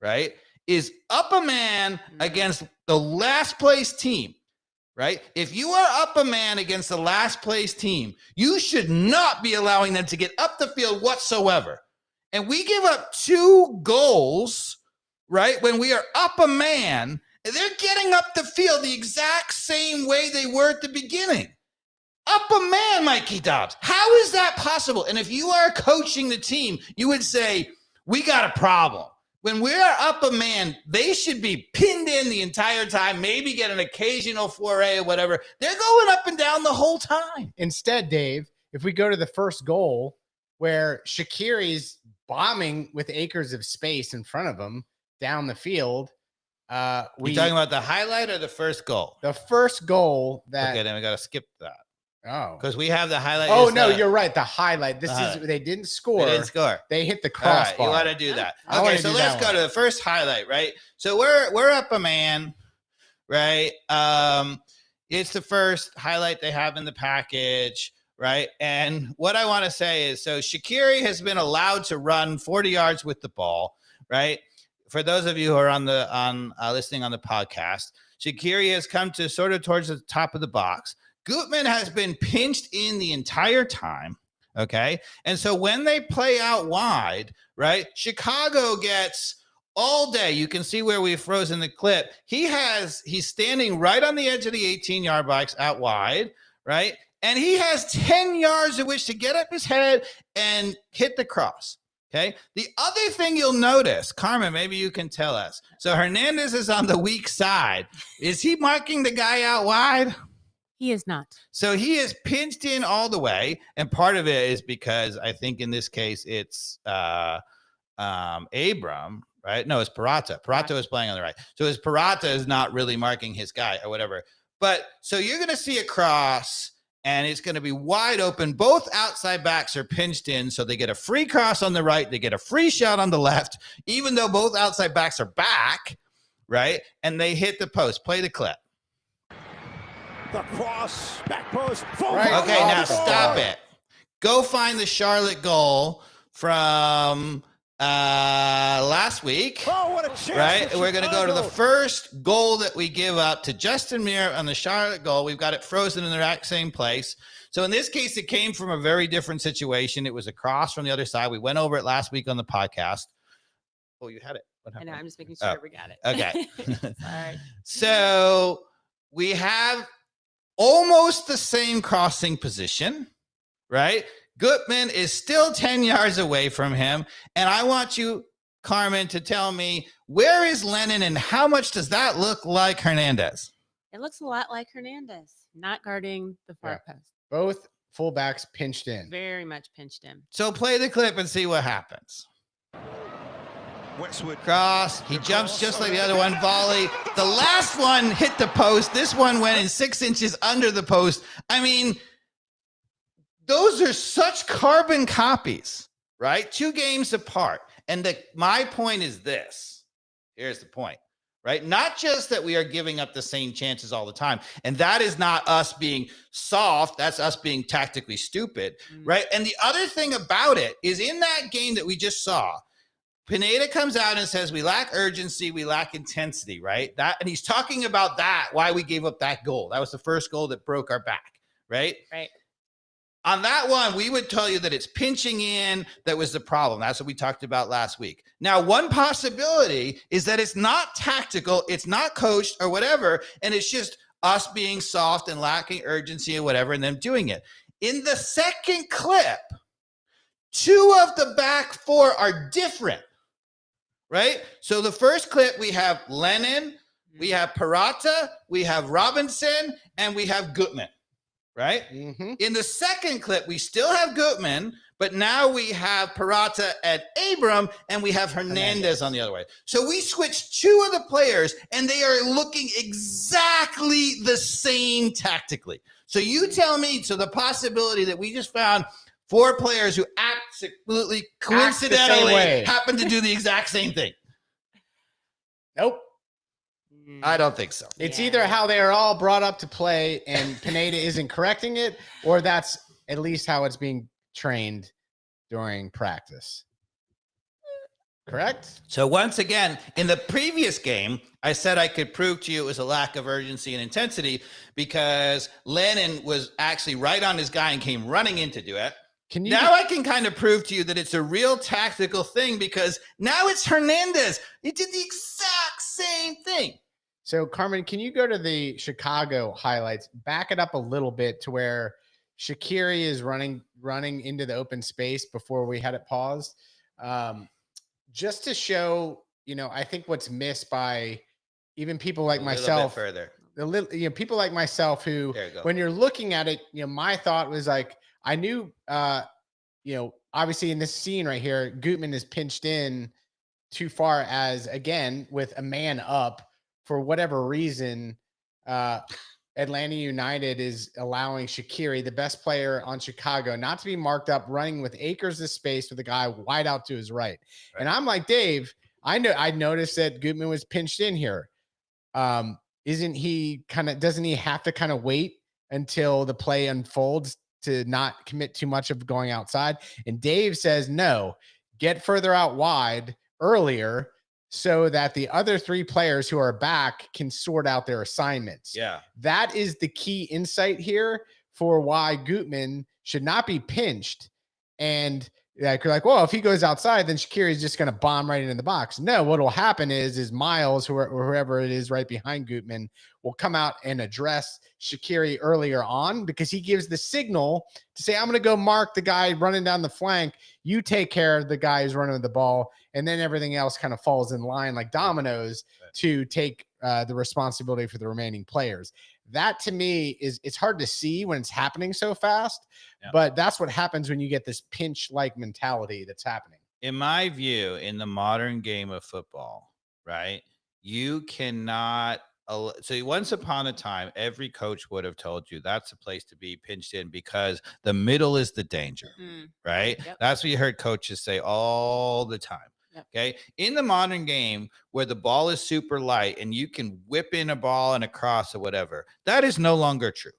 Speaker 2: right, is up a man against the last place team, right? If you are up a man against the last place team, you should not be allowing them to get up the field whatsoever. And we give up 2 goals, right, when we are up a man. They're getting up the field the exact same way they were at the beginning. Up a man, Mikey Dobbs. How is that possible? And if you are coaching the team, you would say, we got a problem. When we're up a man, they should be pinned in the entire time, maybe get an occasional foray or whatever. They're going up and down the whole time.
Speaker 1: Instead, Dave, if we go to the first goal where Shaqiri's bombing with acres of space in front of him down the field,
Speaker 2: we talking about the highlight or the first goal?
Speaker 1: The first goal that.
Speaker 2: Okay, then we got to skip that.
Speaker 1: Oh,
Speaker 2: because we have the highlight.
Speaker 1: Oh no, you're right. The highlight. They didn't score.
Speaker 2: They didn't score.
Speaker 1: They hit the crossbar.
Speaker 2: Right, you want to do that? Okay, so let's go to the first highlight. Right. So we're up a man. Right. It's the first highlight they have in the package. Right. And what I want to say is, so Shaqiri has been allowed to run 40 yards with the ball. Right. for those of you who are listening on the podcast, Shaqiri has come to sort of towards the top of the box. Gutman has been pinched in the entire time. Okay. And so when they play out wide, right, Chicago gets all day. You can see where we've frozen the clip. He's standing right on the edge of the 18-yard box out wide, right? And he has 10 yards in which to get up his head and hit the cross. Okay. The other thing you'll notice, Carmen, maybe you can tell us. So Hernandez is on the weak side. Is he marking the guy out wide?
Speaker 3: He is not.
Speaker 2: So he is pinched in all the way. And part of it is because I think in this case, it's Abram, right? No, it's Parata. Parata is playing on the right. So his Parata is not really marking his guy or whatever. But so you're going to see a cross and it's going to be wide open. Both outside backs are pinched in. So they get a free cross on the right. They get a free shot on the left, even though both outside backs are back, right? And they hit the post. Play the clip.
Speaker 4: The cross, back post.
Speaker 1: Right.
Speaker 2: Okay, now stop it. Go find the Charlotte goal from last week.
Speaker 4: Oh, what a chance.
Speaker 2: Right? We're going to go to the first goal that we give up to Justin Muir on the Charlotte goal. We've got it frozen in the exact same place. So in this case, it came from a very different situation. It was a cross from the other side. We went over it last week on the podcast. Oh, you had it. What
Speaker 3: I
Speaker 2: happened?
Speaker 3: know. I'm just making sure we got it.
Speaker 2: Okay.
Speaker 3: Sorry.
Speaker 2: So we have almost the same crossing position, right? Gutman is still 10 yards away from him. And I want you, Carmen, to tell me, where is Lennon and how much does that look like Hernandez?
Speaker 3: It looks a lot like Hernandez, not guarding the far post.
Speaker 1: Both fullbacks pinched in.
Speaker 3: Very much pinched in.
Speaker 2: So play the clip and see what happens.
Speaker 4: Westwood
Speaker 2: Cross. He jumps just like the other one. Volley. The last one hit the post. This one went in 6 inches under the post. I mean, those are such carbon copies, right? 2 games apart. And my point is this. Here's the point, right? Not just that we are giving up the same chances all the time. And that is not us being soft. That's us being tactically stupid, right? And the other thing about it is in that game that we just saw, Pineda comes out and says, we lack urgency, we lack intensity, right? And he's talking about that, why we gave up that goal. That was the first goal that broke our back, right?
Speaker 3: Right.
Speaker 2: On that one, we would tell you that it's pinching in that was the problem. That's what we talked about last week. Now, one possibility is that it's not tactical, it's not coached or whatever, and it's just us being soft and lacking urgency or whatever, and them doing it. In the second clip, 2 of the back 4 are different. Right? So the first clip, we have Lennon, we have Parata, we have Robinson, and we have Gutman. Right?
Speaker 1: Mm-hmm.
Speaker 2: In the second clip, we still have Gutman, but now we have Parata and Abram, and we have Hernandez on the other way. So we switched 2 of the players, and they are looking exactly the same tactically. So you tell me, so the possibility that we just found 4 players who absolutely coincidentally happen to do the exact same thing.
Speaker 1: Nope.
Speaker 2: I don't think so.
Speaker 1: It's either how they are all brought up to play and Pineda isn't correcting it, or that's at least how it's being trained during practice. Correct?
Speaker 2: So once again, in the previous game, I said I could prove to you it was a lack of urgency and intensity because Lennon was actually right on his guy and came running in to do it. Now I can kind of prove to you that it's a real tactical thing because now it's Hernandez. It did the exact same thing.
Speaker 1: So, Carmen, can you go to the Chicago highlights, back it up a little bit to where Shaqiri is running into the open space before we had it paused, just to show, I think what's missed by even people like myself, people like myself who, when you're looking at it, my thought was like, I knew, obviously in this scene right here, Gutman is pinched in too far as, again, with a man up for whatever reason, Atlanta United is allowing Shaqiri, the best player on Chicago, not to be marked up, running with acres of space with a guy wide out to his right. And I'm like, Dave, I noticed that Gutman was pinched in here. Doesn't he have to kind of wait until the play unfolds to not commit too much of going outside? And Dave says, no, get further out wide earlier so that the other 3 players who are back can sort out their assignments.
Speaker 2: Yeah.
Speaker 1: That is the key insight here for why Gutman should not be pinched. And you're like, well, if he goes outside, then Shaqiri is just going to bomb right into the box. No, what will happen is Miles, or whoever it is right behind Gutman, will come out and address Shaqiri earlier on, because he gives the signal to say, I'm going to go mark the guy running down the flank. You take care of the guy who's running the ball. And then everything else kind of falls in line like dominoes to take the responsibility for the remaining players. That to me it's hard to see when it's happening so fast, but that's what happens when you get this pinch-like mentality that's happening.
Speaker 2: In my view, in the modern game of football, right, you cannot. So once upon a time, every coach would have told you that's a place to be pinched in because the middle is the danger, right?
Speaker 3: Yep.
Speaker 2: That's what you heard coaches say all the time.
Speaker 3: Yep.
Speaker 2: Okay. In the modern game where the ball is super light and you can whip in a ball and a cross or whatever, that is no longer true.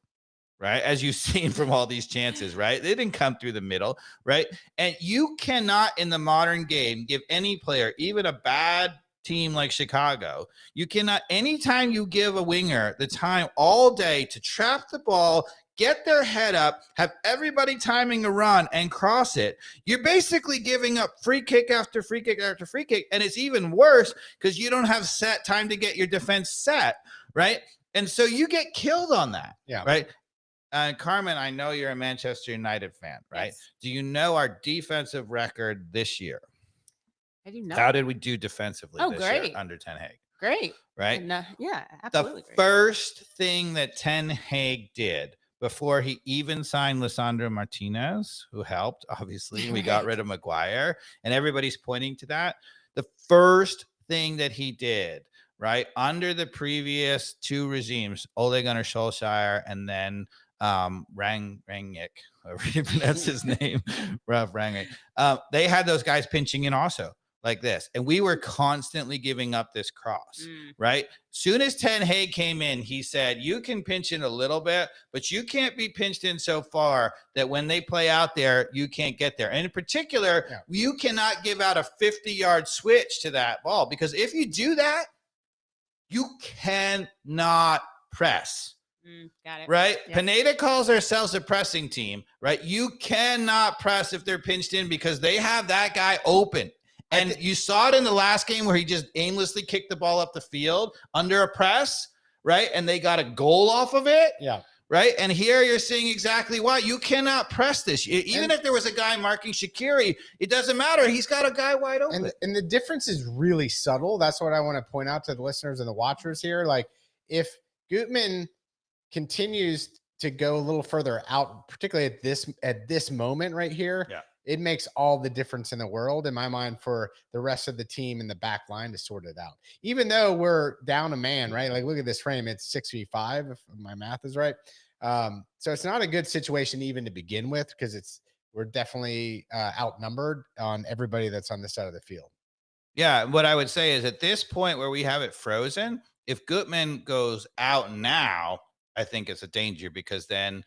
Speaker 2: Right. As you've seen from all these chances, right? They didn't come through the middle. Right. And you cannot in the modern game give any player, even a bad team like Chicago, you cannot, anytime you give a winger the time all day to trap the ball, get their head up, have everybody timing a run and cross it, you're basically giving up free kick after free kick after free kick. And it's even worse because you don't have set time to get your defense set, right? And so you get killed on that, right? Carmen, I know you're a Manchester United fan, right?
Speaker 3: Yes.
Speaker 2: Do you know our defensive record this year?
Speaker 3: I do not.
Speaker 2: How did we do defensively this
Speaker 3: great.
Speaker 2: year under Ten Hag?
Speaker 3: Great.
Speaker 2: Right?
Speaker 3: And, yeah, absolutely.
Speaker 2: The
Speaker 3: great.
Speaker 2: first thing that Ten Hag did before he even signed Lisandro Martinez, who helped, obviously, we got rid of Maguire, and everybody's pointing to that. The first thing that he did, right, under the previous 2 regimes, Ole Gunnar Solskjaer and then Rangnick, however you pronounce his name, Ralph Rangnick, they had those guys pinching in also like this. And we were constantly giving up this cross, right? Soon as Ten Hag came in, he said, you can pinch in a little bit, but you can't be pinched in so far that when they play out there, you can't get there. And in particular, you cannot give out a 50-yard switch to that ball, because if you do that, you cannot press.
Speaker 3: Got it.
Speaker 2: Right?
Speaker 3: Yep.
Speaker 2: Pineda calls ourselves a pressing team, right? You cannot press if they're pinched in because they have that guy open. And you saw it in the last game where he just aimlessly kicked the ball up the field under a press, right? And they got a goal off of it.
Speaker 1: Yeah.
Speaker 2: Right. And here you're seeing exactly why you cannot press this. Even if there was a guy marking Shaqiri, it doesn't matter. He's got a guy wide open.
Speaker 1: And the difference is really subtle. That's what I want to point out to the listeners and the watchers here. Like, if Gutman continues to go a little further out, particularly at this moment right here, it makes all the difference in the world in my mind for the rest of the team in the back line to sort it out. Even though we're down a man, right? Like, look at this frame. It's 6v5, if my math is right. So it's not a good situation even to begin with, because we're definitely outnumbered on everybody that's on this side of the field.
Speaker 2: Yeah. What I would say is at this point where we have it frozen, if Gutman goes out now, I think it's a danger, because then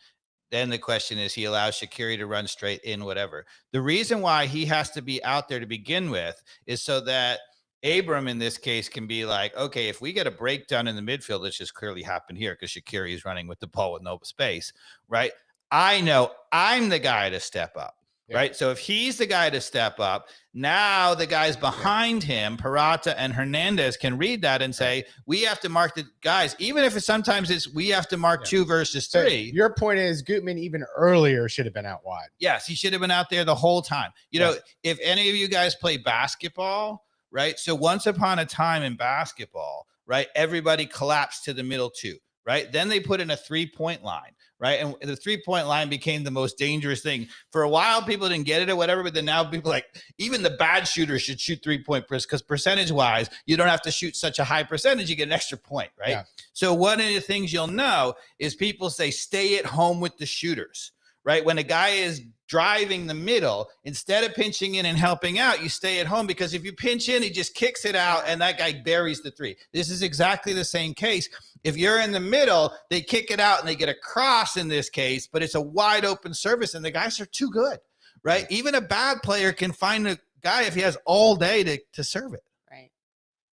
Speaker 2: the question is, he allows Shaqiri to run straight in, whatever. The reason why he has to be out there to begin with is so that Abram in this case can be like, okay, if we get a breakdown in the midfield, which has clearly happened here because Shaqiri is running with the ball with no space, right? I know I'm the guy to step up. Right. So if he's the guy to step up, now the guys behind him, Parata and Hernandez, can read that and say, we have to mark the guys, even if sometimes we have to mark 2 versus 3. So
Speaker 1: your point is Gutman even earlier should have been out wide.
Speaker 2: Yes, he should have been out there the whole time. You know, if any of you guys play basketball, right? So once upon a time in basketball, right, everybody collapsed to the middle 2. Right. Then they put in a 3-point line. Right. And the 3-point line became the most dangerous thing. For a while, people didn't get it or whatever. But then now people like, even the bad shooters should shoot 3-point because percentage wise, you don't have to shoot such a high percentage. You get an extra point. Right. Yeah. So one of the things you'll know is people say, stay at home with the shooters. Right. When a guy is driving the middle, instead of pinching in and helping out, you stay at home, because if you pinch in, he just kicks it out and that guy buries the 3. This is exactly the same case. If you're in the middle, they kick it out and they get a cross in this case, but it's a wide open service and the guys are too good, right? Even a bad player can find a guy if he has all day to serve it.
Speaker 3: Right.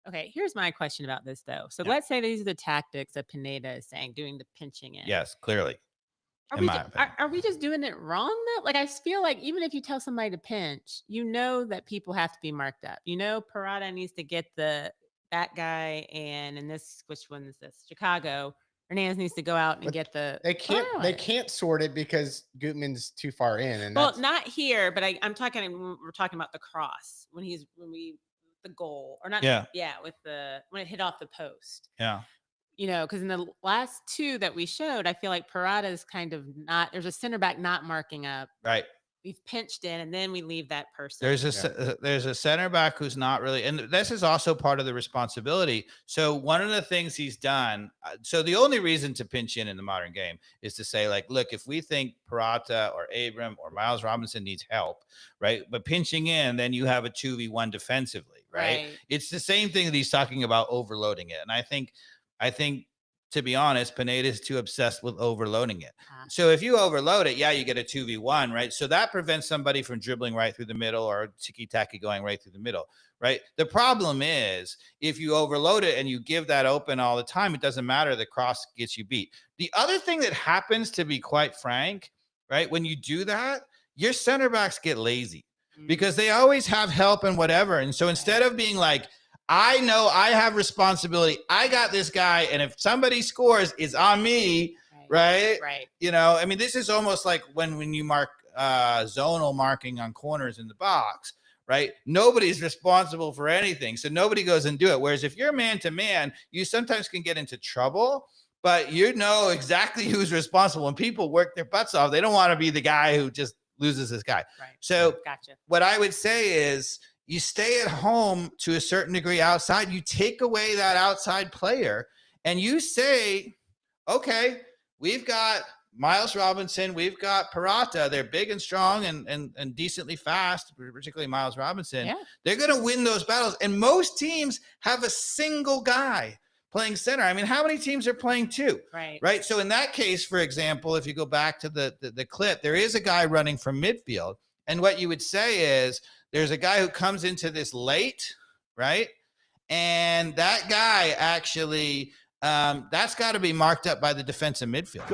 Speaker 3: Okay, here's my question about this though. So
Speaker 2: Yeah.
Speaker 3: let's say these are the tactics that Pineda is saying, doing the pinching in.
Speaker 2: Yes, clearly.
Speaker 3: Are
Speaker 2: In
Speaker 3: we,
Speaker 2: my
Speaker 3: ju-
Speaker 2: opinion.
Speaker 3: are we just doing it wrong though? Like I feel like even if you tell somebody to pinch, you know that people have to be marked up. You know, Parada needs to get that guy, and in this, which one is this? Chicago. Hernandez needs to go out and
Speaker 1: But
Speaker 3: get the.
Speaker 1: They
Speaker 3: Violet.
Speaker 1: can't sort it because Gutman's too far in, and
Speaker 3: Well,
Speaker 1: that's
Speaker 3: not here, but I'm talking. We're talking about the cross when the goal or not.
Speaker 2: Yeah.
Speaker 3: With when it hit off the post.
Speaker 2: Yeah.
Speaker 3: You know, because in the last two that we showed, I feel like Parada is kind of not. There's a center back not marking up.
Speaker 2: Right.
Speaker 3: We've pinched in, and then we leave that person.
Speaker 2: There's a center back who's not really, and this is also part of the responsibility. So one of the things he's done, so the only reason to pinch in the modern game is to say, like, look, if we think Parata or Abram or Miles Robinson needs help, right? But pinching in, then you have a 2v1 defensively, right? It's the same thing that he's talking about, overloading it. And I think, to be honest, Pineda is too obsessed with overloading it. So if you overload it, you get a 2v1, right? So that prevents somebody from dribbling right through the middle or tiki-taki going right through the middle, right? The problem is if you overload it and you give that open all the time, it doesn't matter. The cross gets you beat. The other thing that happens, to be quite frank, right, when you do that, your center backs get lazy because they always have help and whatever. And so instead of being like, I know I have responsibility. I got this guy. And if somebody scores, it's on me. Right. You know, I mean, this is almost like when you mark zonal marking on corners in the box, right? Nobody's responsible for anything. So nobody goes and do it. Whereas if you're man to man, you sometimes can get into trouble, but you know exactly who's responsible. When people work their butts off, they don't want to be the guy who just loses his guy. So what I would say is, you stay at home to a certain degree outside. You take away that outside player and you say, okay, we've got Miles Robinson, we've got Parata. They're big and strong and decently fast, particularly Miles Robinson. Yeah. They're going to win those battles. And most teams have a single guy playing center. I mean, how many teams are playing two? Right. So in that case, for example, if you go back to the clip, there is a guy running from midfield. And what you would say is, there's a guy who comes into this late, right? And that guy actually, that's got to be marked up by the defensive midfield.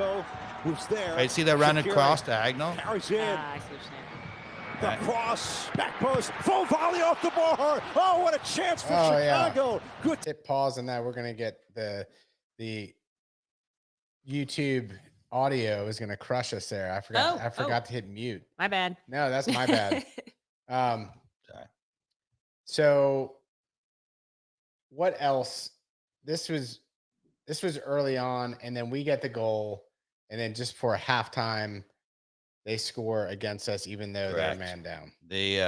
Speaker 5: Who's there?
Speaker 2: Right, see that run across diagonal?
Speaker 5: Carries in. The cross, back post, full volley off the bar. Oh, what a chance for Chicago.
Speaker 1: Good. Hit pause on that. We're going to get the YouTube audio is going to crush us there. I forgot to hit mute.
Speaker 3: My bad.
Speaker 1: No, that's my bad. So what else? This was early on, and then we get the goal, and then just for a halftime, they score against us, even though they're a man down.
Speaker 2: The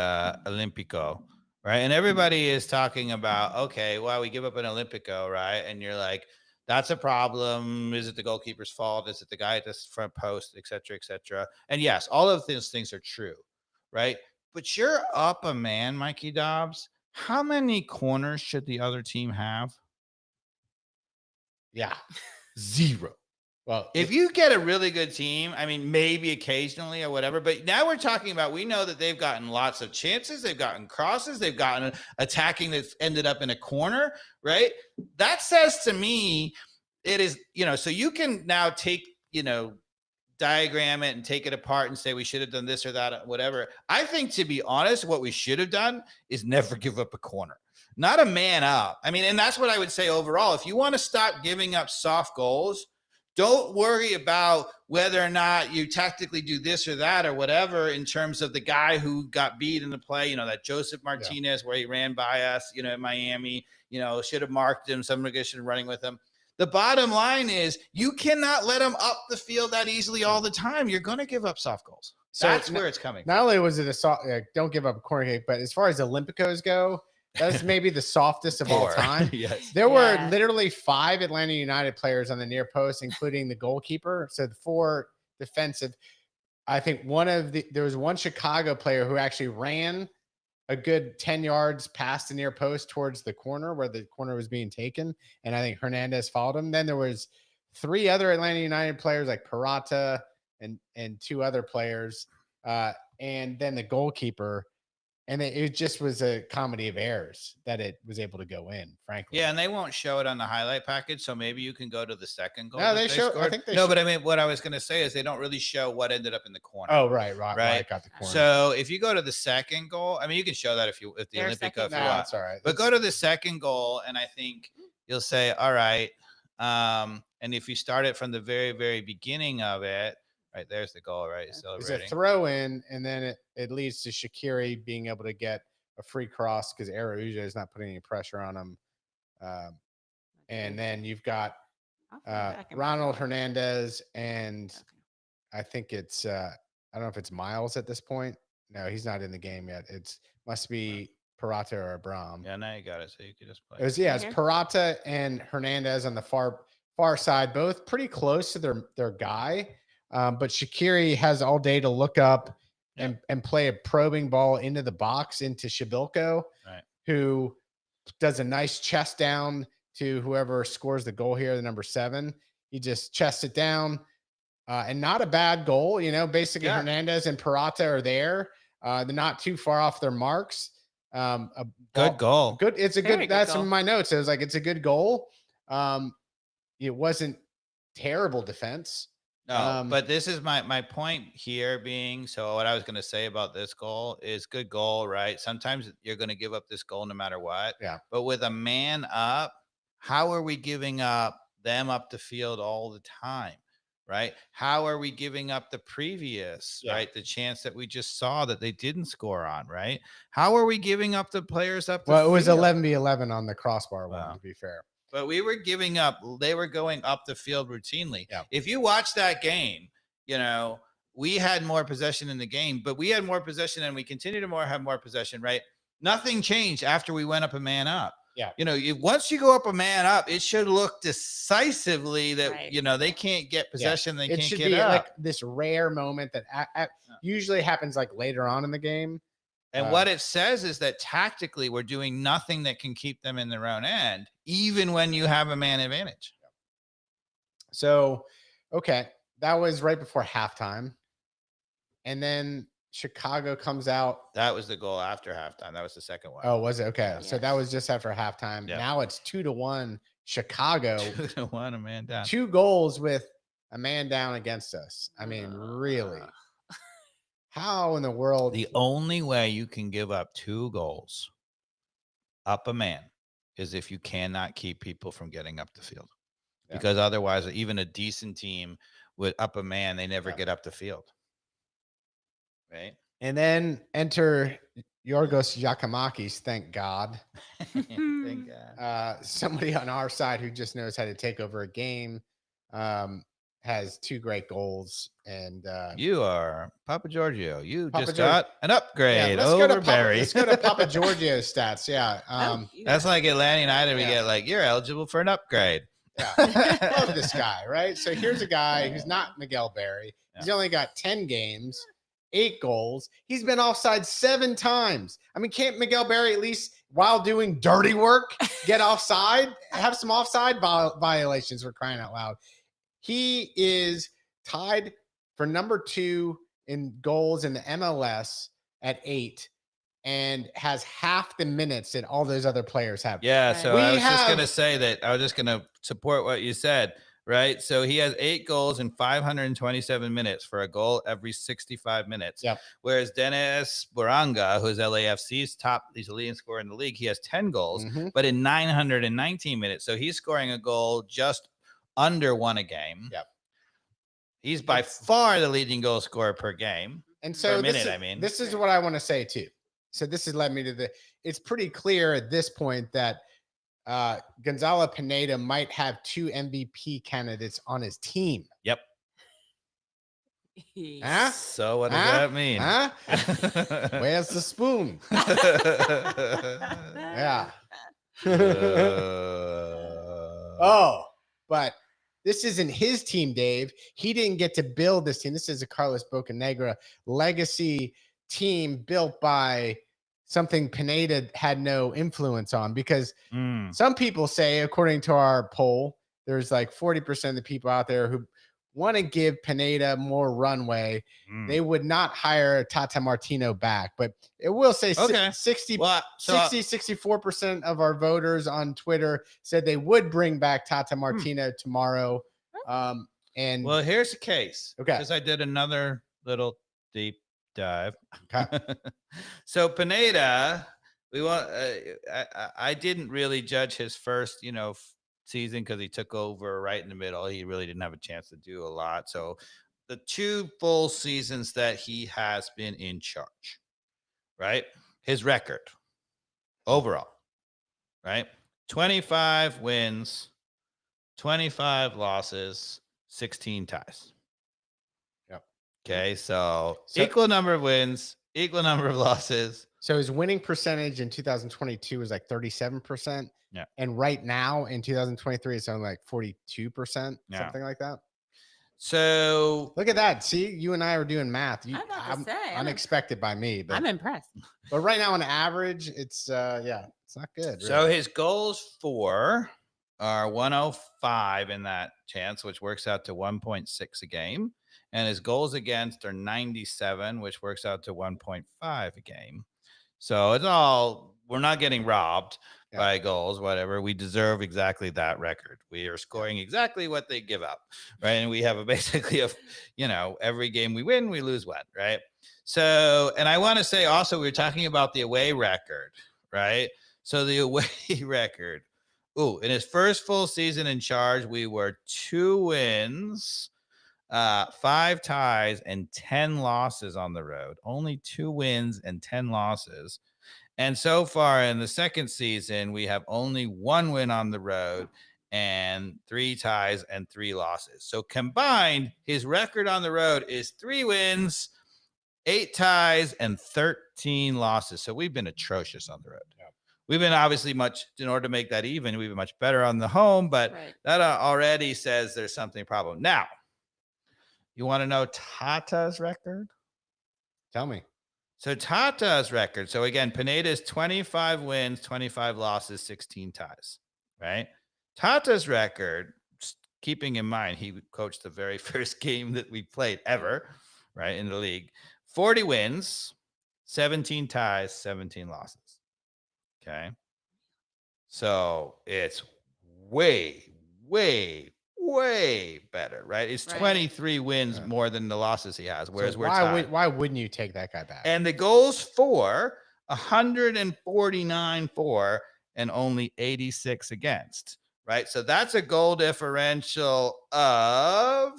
Speaker 2: Olympico, right? And everybody is talking about, okay, well, we give up an Olympico, right? And you're like, that's a problem. Is it the goalkeeper's fault? Is it the guy at the front post, et cetera, et cetera? And yes, all of those things are true, right? But you're up a man, Mikey Dobbs. How many corners should the other team have?
Speaker 1: Yeah.
Speaker 2: 0. Well, if you get a really good team, I mean, maybe occasionally or whatever, but now we're talking about, we know that they've gotten lots of chances. They've gotten crosses. They've gotten attacking that's ended up in a corner, right? That says to me, it is, so you can now take, diagram it and take it apart and say we should have done this or that, whatever. I think, to be honest, what we should have done is never give up a corner, not a man up. I mean, and that's what I would say overall. If you want to stop giving up soft goals, don't worry about whether or not you tactically do this or that or whatever in terms of the guy who got beat in the play, that Joseph Martinez where he ran by us, at Miami, should have marked him. Somebody should have running with him. The bottom line is you cannot let them up the field that easily all the time. You're going to give up soft goals. So that's where it's coming from.
Speaker 1: Not only was it a soft, don't give up a corner kick, but as far as Olympicos go, that's maybe the softest of all time.
Speaker 2: Yes.
Speaker 1: There were literally 5 Atlanta United players on the near post, including the goalkeeper. So the 4 defensive. I think there was one Chicago player who actually ran a good 10 yards past the near post towards the corner where the corner was being taken. And I think Hernandez followed him. Then there was 3 other Atlanta United players like Parata and 2 other players. And then the goalkeeper. And it just was a comedy of errors that it was able to go in, frankly.
Speaker 2: Yeah, and they won't show it on the highlight package, so maybe you can go to the second goal.
Speaker 1: No,
Speaker 2: that
Speaker 1: they show.
Speaker 2: scored.
Speaker 1: I think they
Speaker 2: no,
Speaker 1: show.
Speaker 2: but I mean, what I was going to say is they don't really show what ended up in the corner.
Speaker 1: Oh, right. Got the corner.
Speaker 2: So if you go to the second goal, I mean, you can show that if the Olympic if you want.
Speaker 1: That's all right.
Speaker 2: But go to the second goal, and I think you'll say, all right. And if you start it from the very, very beginning of it, right there's the goal, right?
Speaker 1: It's a throw in, and then it leads to Shaqiri being able to get a free cross because Araujo is not putting any pressure on him. And then you've got Ronald Hernandez, and I think it's I don't know if it's Miles at this point. No, he's not in the game yet. Must be Parata or Abram.
Speaker 2: Yeah, now you got it, so you can just play.
Speaker 1: It's Parata and Hernandez on the far side, both pretty close to their guy. But Shaqiri has all day to look up and play a probing ball into the box into Shabilko,
Speaker 2: right,
Speaker 1: who does a nice chest down to whoever scores the goal here, the number 7. He just chests it down, and not a bad goal. Basically Hernandez and Parata are there. They're not too far off their marks.
Speaker 2: Good goal.
Speaker 1: Good. It's a good. That's
Speaker 3: goal.
Speaker 1: in my notes. It was like it's a good goal. It wasn't terrible defense.
Speaker 2: No, but this is my point here being, so what I was going to say about this goal is good goal, right? Sometimes you're going to give up this goal no matter what.
Speaker 1: Yeah.
Speaker 2: But with a man up, how are we giving up them up the field all the time, right? How are we giving up the previous, right? The chance that we just saw that they didn't score on, right? How are we giving up the players up the field?
Speaker 1: Well, it was 11v11 on the crossbar one, to be fair.
Speaker 2: But we were giving up. They were going up the field routinely.
Speaker 1: Yeah.
Speaker 2: If you watch that game, we had more possession in the game, but we had more possession and we continue to have more possession, right? Nothing changed after we went up a man up.
Speaker 1: Yeah.
Speaker 2: Once you go up a man up, it should look decisively that, they can't get possession. They can't get up.
Speaker 1: Like this rare moment that usually happens like later on in the game.
Speaker 2: And what it says is that tactically we're doing nothing that can keep them in their own end, even when you have a man advantage.
Speaker 1: So, okay, that was right before halftime. And then Chicago comes out.
Speaker 2: That was the goal after halftime. That was the second one.
Speaker 1: Oh, was it? Okay. Yeah. So that was just after halftime.
Speaker 2: Yeah.
Speaker 1: Now it's 2-1 Chicago.
Speaker 2: 2-1, a man down.
Speaker 1: 2 goals with a man down against us. I mean, really? How in the world?
Speaker 2: The only way you can give up 2 goals up a man is if you cannot keep people from getting up the field. Yeah. Because otherwise, even a decent team with up a man, they never get up the field. Right?
Speaker 1: And then enter Yorgos Giacomakis, thank God.
Speaker 2: Thank God.
Speaker 1: Somebody on our side who just knows how to take over a game. Has 2 great goals, and
Speaker 2: you are Papa Giorgio. You just got an upgrade over Berry.
Speaker 1: Let's go to Papa Giorgio's stats. Yeah,
Speaker 2: that's like Atlanta United. We get like you're eligible for an upgrade.
Speaker 1: Yeah, love this guy, right? So here's a guy who's not Miguel Berry. He's only got 10 games, 8 goals. He's been offside 7 times. I mean, can't Miguel Berry at least while doing dirty work get offside? Have some offside violations for crying out loud. He is tied for number 2 in goals in the MLS at 8 and has half the minutes that all those other players have.
Speaker 2: Yeah, so I was just going to say that I was just going to support what you said, right? So he has 8 goals in 527 minutes for a goal every 65 minutes.
Speaker 1: Yep.
Speaker 2: Whereas Dennis Boranga, who's LAFC's he's the leading scorer in the league, he has 10 goals, but in 919 minutes. So he's scoring a goal just under 1 a game.
Speaker 1: Yep.
Speaker 2: He's by far the leading goal scorer per game.
Speaker 1: And so this is what I want to say too. So this has led me to it's pretty clear at this point that Gonzalo Pineda might have 2 MVP candidates on his team.
Speaker 2: Yep.
Speaker 1: Huh?
Speaker 2: So what does that mean?
Speaker 1: Huh? Where's the spoon? Yeah. But this isn't his team, Dave. He didn't get to build this team. This is a Carlos Bocanegra legacy team built by something Pineda had no influence on, because some people say, according to our poll, there's like 40% of the people out there who want to give Pineda more runway, they would not hire Tata Martino back. But it will say 64% of our voters on Twitter said they would bring back Tata Martino tomorrow. And
Speaker 2: well, here's the case.
Speaker 1: Okay.
Speaker 2: Because I did another little deep dive.
Speaker 1: Okay.
Speaker 2: So Pineda, I didn't really judge his first, season because he took over right in the middle. He really didn't have a chance to do a lot. So the 2 full seasons that he has been in charge, right? His record overall, right? 25 wins, 25 losses, 16 ties.
Speaker 1: Yep.
Speaker 2: Okay, so equal number of wins, equal number of losses.
Speaker 1: So his winning percentage in 2022 was like 37%.
Speaker 2: Yeah.
Speaker 1: And right now in 2023, it's only like 42%,
Speaker 2: Yeah.
Speaker 1: something like that.
Speaker 2: So
Speaker 1: look at that. See, you and I were doing math. Unexpected by me, but
Speaker 3: I'm impressed.
Speaker 1: But right now on average, it's it's not good. Really.
Speaker 2: So his goals for are 105 in that chance, which works out to 1.6 a game. And his goals against are 97, which works out to 1.5 a game. So it's all, we're not getting robbed by goals, whatever. We deserve exactly that record. We are scoring exactly what they give up, right? And we have basically every game we win, we lose one, right? So, and I want to say also, we were talking about the away record, right? So the away record, in his first full season in charge, we were 2 wins, 5 ties, and 10 losses on the road. Only 2 wins and 10 losses. And so far in the second season, we have only 1 win on the road and 3 ties and 3 losses. So combined, his record on the road is 3 wins, 8 ties, and 13 losses. So we've been atrocious on the road. Yeah. We've been obviously in order to make that even, we've been much better on the home, but that already says there's something problem. Now, you want to know Tata's record?
Speaker 1: Tell me.
Speaker 2: So Tata's record. So again, Pineda's 25 wins, 25 losses, 16 ties, right? Tata's record, keeping in mind, he coached the very first game that we played ever, right, in the league. 40 wins, 17 ties, 17 losses. Okay. So it's way, way, way better, right? It's 23 wins more than the losses he has. Whereas
Speaker 1: why wouldn't you take that guy back?
Speaker 2: And the goals for 149 for and only 86 against, right? So that's a goal differential of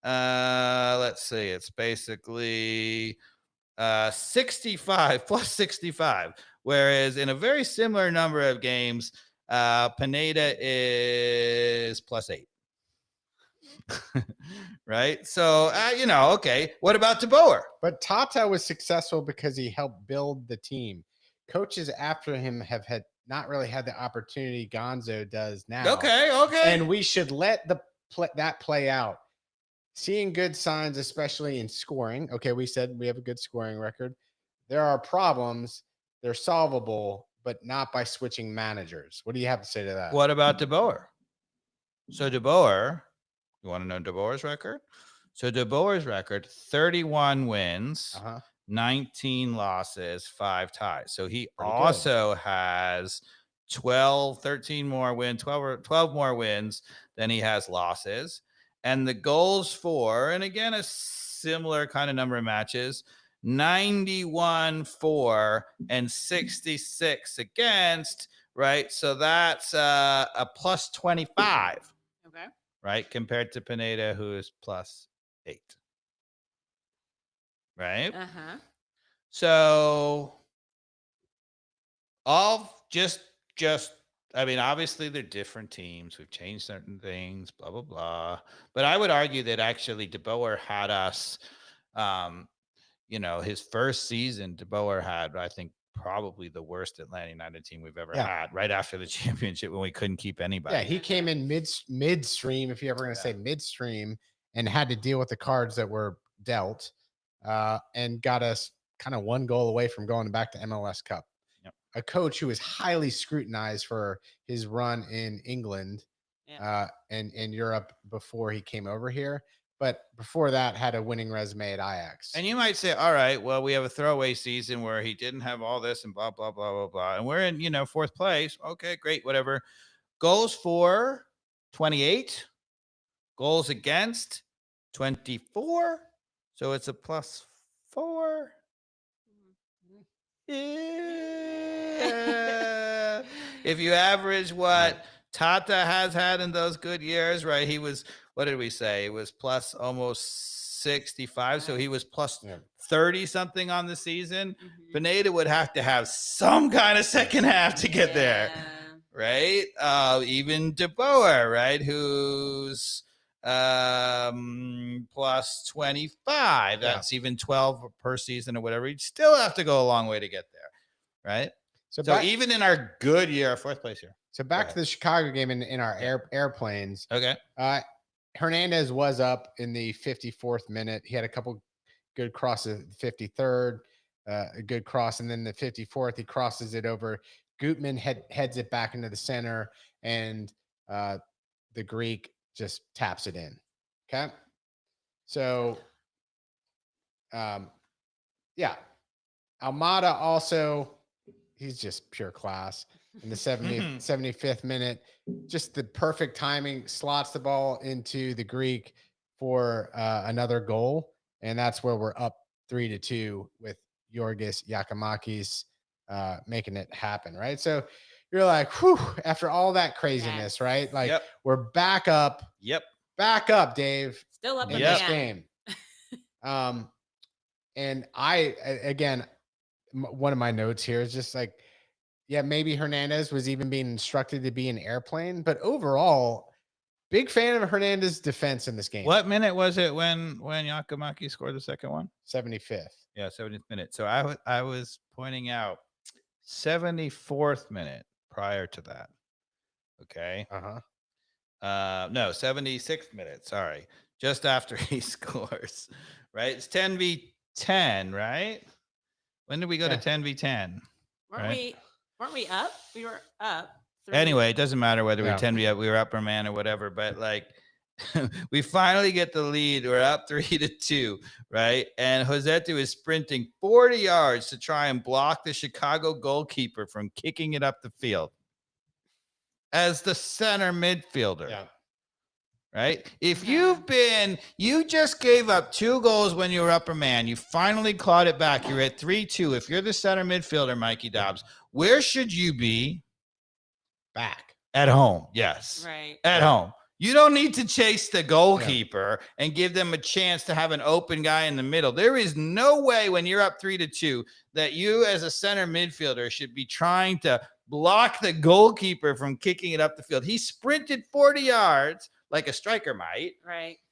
Speaker 2: let's see, it's basically 65 plus 65. Whereas in a very similar number of games, Pineda is plus 8. Right. So, okay. What about DeBoer?
Speaker 1: But Tata was successful because he helped build the team. Coaches after him have not really had the opportunity Gonzo does now.
Speaker 2: Okay.
Speaker 1: And we should let that play out. Seeing good signs, especially in scoring. Okay, we said we have a good scoring record. There are problems. They're solvable, but not by switching managers. What do you have to say to that?
Speaker 2: What about DeBoer? So DeBoer, you want to know DeBoer's record? So DeBoer's record, 31 wins, 19 losses, 5 ties. So he also has 13 more wins, 12 more wins than he has losses. And the goals for, and again, a similar kind of number of matches, 91 for and 66 against, right? So that's a plus 25.
Speaker 3: Okay.
Speaker 2: Right? Compared to Pineda, who is plus 8. Right?
Speaker 3: Uh-huh.
Speaker 2: So I mean, obviously they're different teams. We've changed certain things, blah, blah, blah. But I would argue that actually DeBoer had us, his first season, DeBoer had, I think, probably the worst Atlanta United team we've ever had right after the championship when we couldn't keep anybody.
Speaker 1: Yeah, he came in midstream, if you're ever going to say midstream, and had to deal with the cards that were dealt and got us kind of 1 goal away from going back to MLS Cup.
Speaker 2: Yep.
Speaker 1: A coach who was highly scrutinized for his run in England and in Europe before he came over here. but before that had a winning resume at Ajax.
Speaker 2: And you might say, all right, well, we have a throwaway season where he didn't have all this and blah, blah, blah, blah, blah. And we're in, fourth place. Okay, great, whatever. Goals for 28. Goals against 24. So it's a +4. Yeah. If you average what Tata has had in those good years, right? He was, what did we say? It was plus almost 65. So he was plus 30 something on the season. Pineda would have to have some kind of second half to get there, right? Even De Boer, right? Who's plus 25. That's even 12 per season or whatever. You'd still have to go a long way to get there, right? So even in our good year, fourth place here.
Speaker 1: So back to the Chicago game in our airplanes.
Speaker 2: Okay.
Speaker 1: Hernandez was up in the 54th minute. He had a couple good crosses, 53rd, a good cross, and then the 54th, he crosses it over. Gutman heads it back into the center, and the Greek just taps it in. Okay. So, Almada also, he's just pure class in the 75th minute. Just the perfect timing, slots the ball into the Greek for another goal. And that's where we're up 3-2 with Yorgos Giacomakis making it happen. Right. So you're like, whew, after all that craziness, right? Like we're back up. Back up, Dave.
Speaker 3: Still up
Speaker 1: in this game. And again, one of my notes here is just like, maybe Hernandez was even being instructed to be an airplane, but overall, big fan of Hernandez's defense in this game.
Speaker 2: What minute was it when Giacomakis scored the second one?
Speaker 1: 75th.
Speaker 2: Yeah, 70th minute. So I was pointing out 74th minute prior to that. Okay. No, 76th minute. Sorry. Just after he scores, right? It's 10v10, right? When did we go to 10v10?
Speaker 3: Weren't we up? We were up.
Speaker 2: Anyway, it doesn't matter whether we were 10v up, we were upper man or whatever, but like we finally get the lead. We're up 3-2, right? And Josetu is sprinting 40 yards to try and block the Chicago goalkeeper from kicking it up the field as the center midfielder. Right? If you just gave up 2 goals when you were upper man, you finally clawed it back. You're at 3-2. If you're the center midfielder, Mikey Dobbs, where should you be?
Speaker 1: Back.
Speaker 2: At home. Yes.
Speaker 3: Right.
Speaker 2: At home. You don't need to chase the goalkeeper and give them a chance to have an open guy in the middle. There is no way when you're up 3-2 that you as a center midfielder should be trying to block the goalkeeper from kicking it up the field. He sprinted 40 yards like a striker might,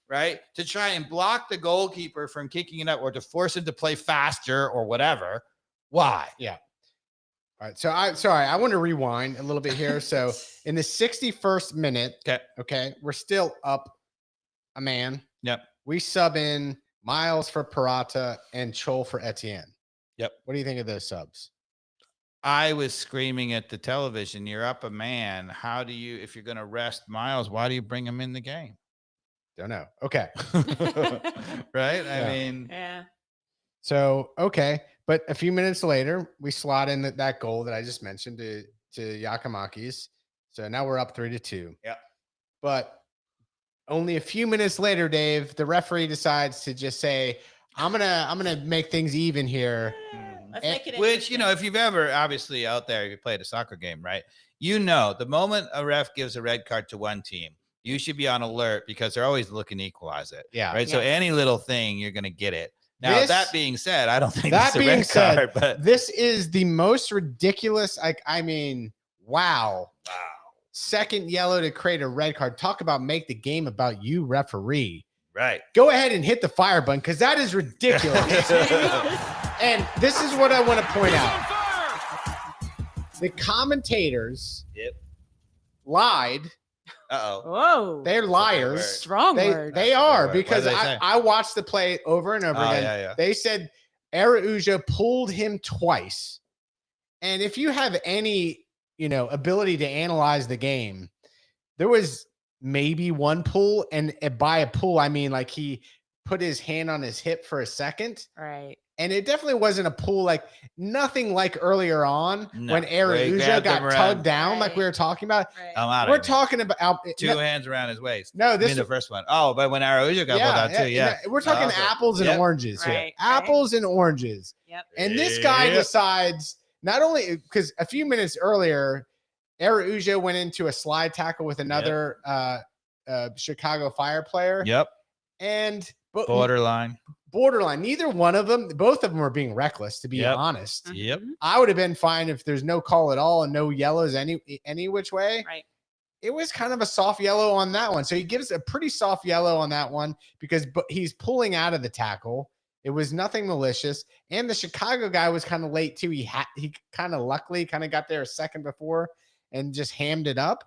Speaker 2: right? To try and block the goalkeeper from kicking it up or to force him to play faster or whatever. Why?
Speaker 1: Yeah. All right. So I want to rewind a little bit here. So in the 61st minute, okay, we're still up a man.
Speaker 2: Yep.
Speaker 1: We sub in Miles for Parata and Chol for Etienne.
Speaker 2: Yep.
Speaker 1: What do you think of those subs?
Speaker 2: I was screaming at the television, you're up a man. How do you, if you're going to rest Miles, why do you bring him in the game?
Speaker 1: Don't know. Okay.
Speaker 2: Right? I mean.
Speaker 3: Yeah.
Speaker 1: So, okay. But a few minutes later, we slot in that goal that I just mentioned to Giacomakis. So now we're up 3-2.
Speaker 2: Yeah.
Speaker 1: But only a few minutes later, Dave, the referee decides to just say, I'm gonna make things even here.
Speaker 3: Let's make it
Speaker 2: which, if you've ever obviously out there, you played a soccer game, right? The moment a ref gives a red card to one team, you should be on alert because they're always looking to equalize it.
Speaker 1: Yeah.
Speaker 2: Right.
Speaker 3: Yes.
Speaker 2: So any little thing, you're going to get it. Now, that being said, I don't think
Speaker 1: that
Speaker 2: that's a
Speaker 1: being
Speaker 2: red
Speaker 1: said,
Speaker 2: card, but
Speaker 1: this is the most ridiculous. Wow. Second yellow to create a red card. Talk about make the game about you, referee.
Speaker 2: Right.
Speaker 1: Go ahead and hit the fire button because that is ridiculous. And this is what I want to point out. The commentators lied.
Speaker 2: Uh-oh.
Speaker 3: Whoa.
Speaker 1: They're liars.
Speaker 3: Strong word.
Speaker 1: They are
Speaker 2: word.
Speaker 1: because
Speaker 2: What did they say?
Speaker 1: I watched the play over and over again.
Speaker 2: Yeah.
Speaker 1: They said Araujo pulled him twice. And if you have any, ability to analyze the game, there was maybe one pull, and by a pull, I mean like he put his hand on his hip for a second.
Speaker 3: Right.
Speaker 1: And it definitely wasn't a pull, like nothing like earlier on when Araujo got tugged down, like we were talking about.
Speaker 3: Right.
Speaker 1: We're talking about
Speaker 2: two hands around his waist.
Speaker 1: No, this
Speaker 2: is the first one. Oh, but when Araujo got pulled out too, yeah.
Speaker 1: We're talking apples and oranges here.
Speaker 3: Right.
Speaker 1: Apples and oranges.
Speaker 3: Yep.
Speaker 1: And this guy decides not only because a few minutes earlier, Araujo went into a slide tackle with another Chicago Fire player.
Speaker 2: Yep.
Speaker 1: And
Speaker 2: borderline.
Speaker 1: Neither one of them, both of them were being reckless, to be honest.
Speaker 2: Yep.
Speaker 1: I would have been fine if there's no call at all and no yellows any which way.
Speaker 3: Right.
Speaker 1: It was kind of a soft yellow on that one. So he gives a pretty soft yellow on that one because he's pulling out of the tackle. It was nothing malicious. And the Chicago guy was kind of late too. He kind of luckily kind of got there a second before and just hammed it up.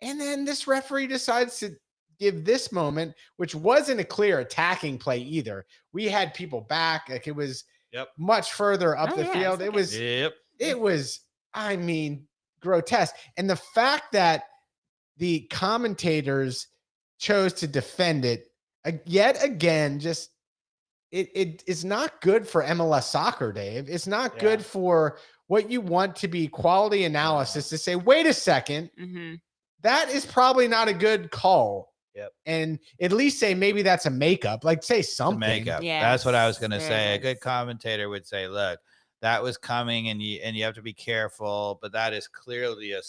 Speaker 1: And then this referee decides to give this moment, which wasn't a clear attacking play either. We had people back. Like it was much further up the field. It was, I mean, grotesque. And the fact that the commentators chose to defend it yet again, just it is not good for MLS soccer, Dave. It's not good for what you want to be quality analysis to say, wait a second, that is probably not a good call.
Speaker 2: Yep.
Speaker 1: And at least say maybe that's a makeup. Like say something.
Speaker 2: Makeup.
Speaker 3: Yes.
Speaker 2: That's what I was going to say. A good commentator would say, look, that was coming and you have to be careful, but that is clearly a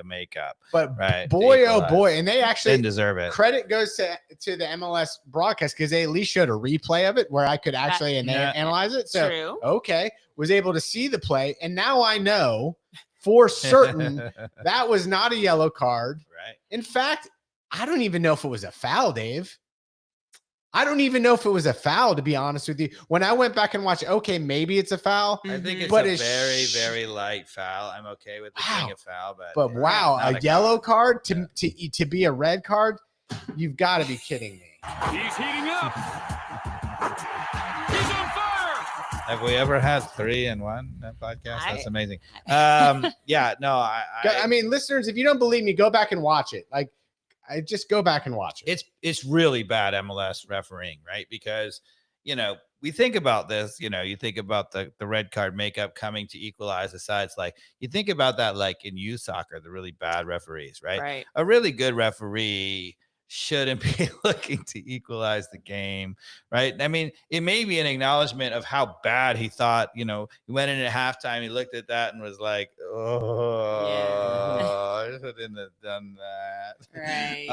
Speaker 2: makeup.
Speaker 1: But
Speaker 2: right,
Speaker 1: boy, oh boy. And they actually
Speaker 2: didn't deserve it.
Speaker 1: Credit goes to the MLS broadcast because they at least showed a replay of it where I could actually analyze it. So, okay, was able to see the play. And now I know for certain that was not a yellow card.
Speaker 2: Right.
Speaker 1: In fact, I don't even know if it was a foul, Dave. I don't even know if it was a foul, to be honest with you. When I went back and watched, okay, maybe it's a foul.
Speaker 2: I think it's a very, very light foul. I'm okay with it being a foul, but
Speaker 1: wow, a yellow card to be a red card? You've got to be kidding me.
Speaker 4: He's heating up. He's on fire.
Speaker 2: Have we ever had 3 in one podcast? That's amazing. I
Speaker 1: mean, listeners, if you don't believe me, go back and watch it. Like, I just go back and watch it.
Speaker 2: It's really bad MLS refereeing, right? Because, we think about this, you think about the red card makeup coming to equalize the sides. Like you think about that, like in youth soccer, the really bad referees, right?
Speaker 3: Right.
Speaker 2: A really good referee shouldn't be looking to equalize the game, right? I mean, it may be an acknowledgement of how bad he thought, he went in at halftime, he looked at that and was like, I shouldn't have done that.
Speaker 3: Right.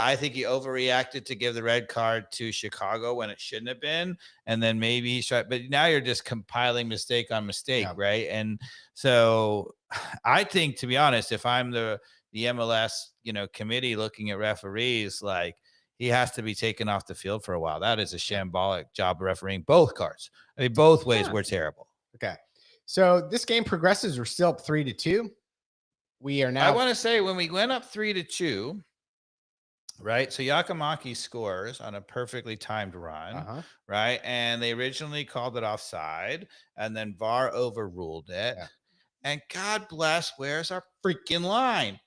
Speaker 2: I think he overreacted to give the red card to Chicago when it shouldn't have been. And then maybe he's trying, but now you're just compiling mistake on mistake, right? And so I think, to be honest, if I'm the MLS, committee looking at referees, like he has to be taken off the field for a while. That is a shambolic job of refereeing both cards. I mean, both ways were terrible.
Speaker 1: Okay. So this game progresses. We're still up 3-2. We are now.
Speaker 2: I want to say when we went up 3-2, right? So Yakamaki scores on a perfectly timed run, right? And they originally called it offside, and then VAR overruled it. Yeah. And God bless, where's our freaking line?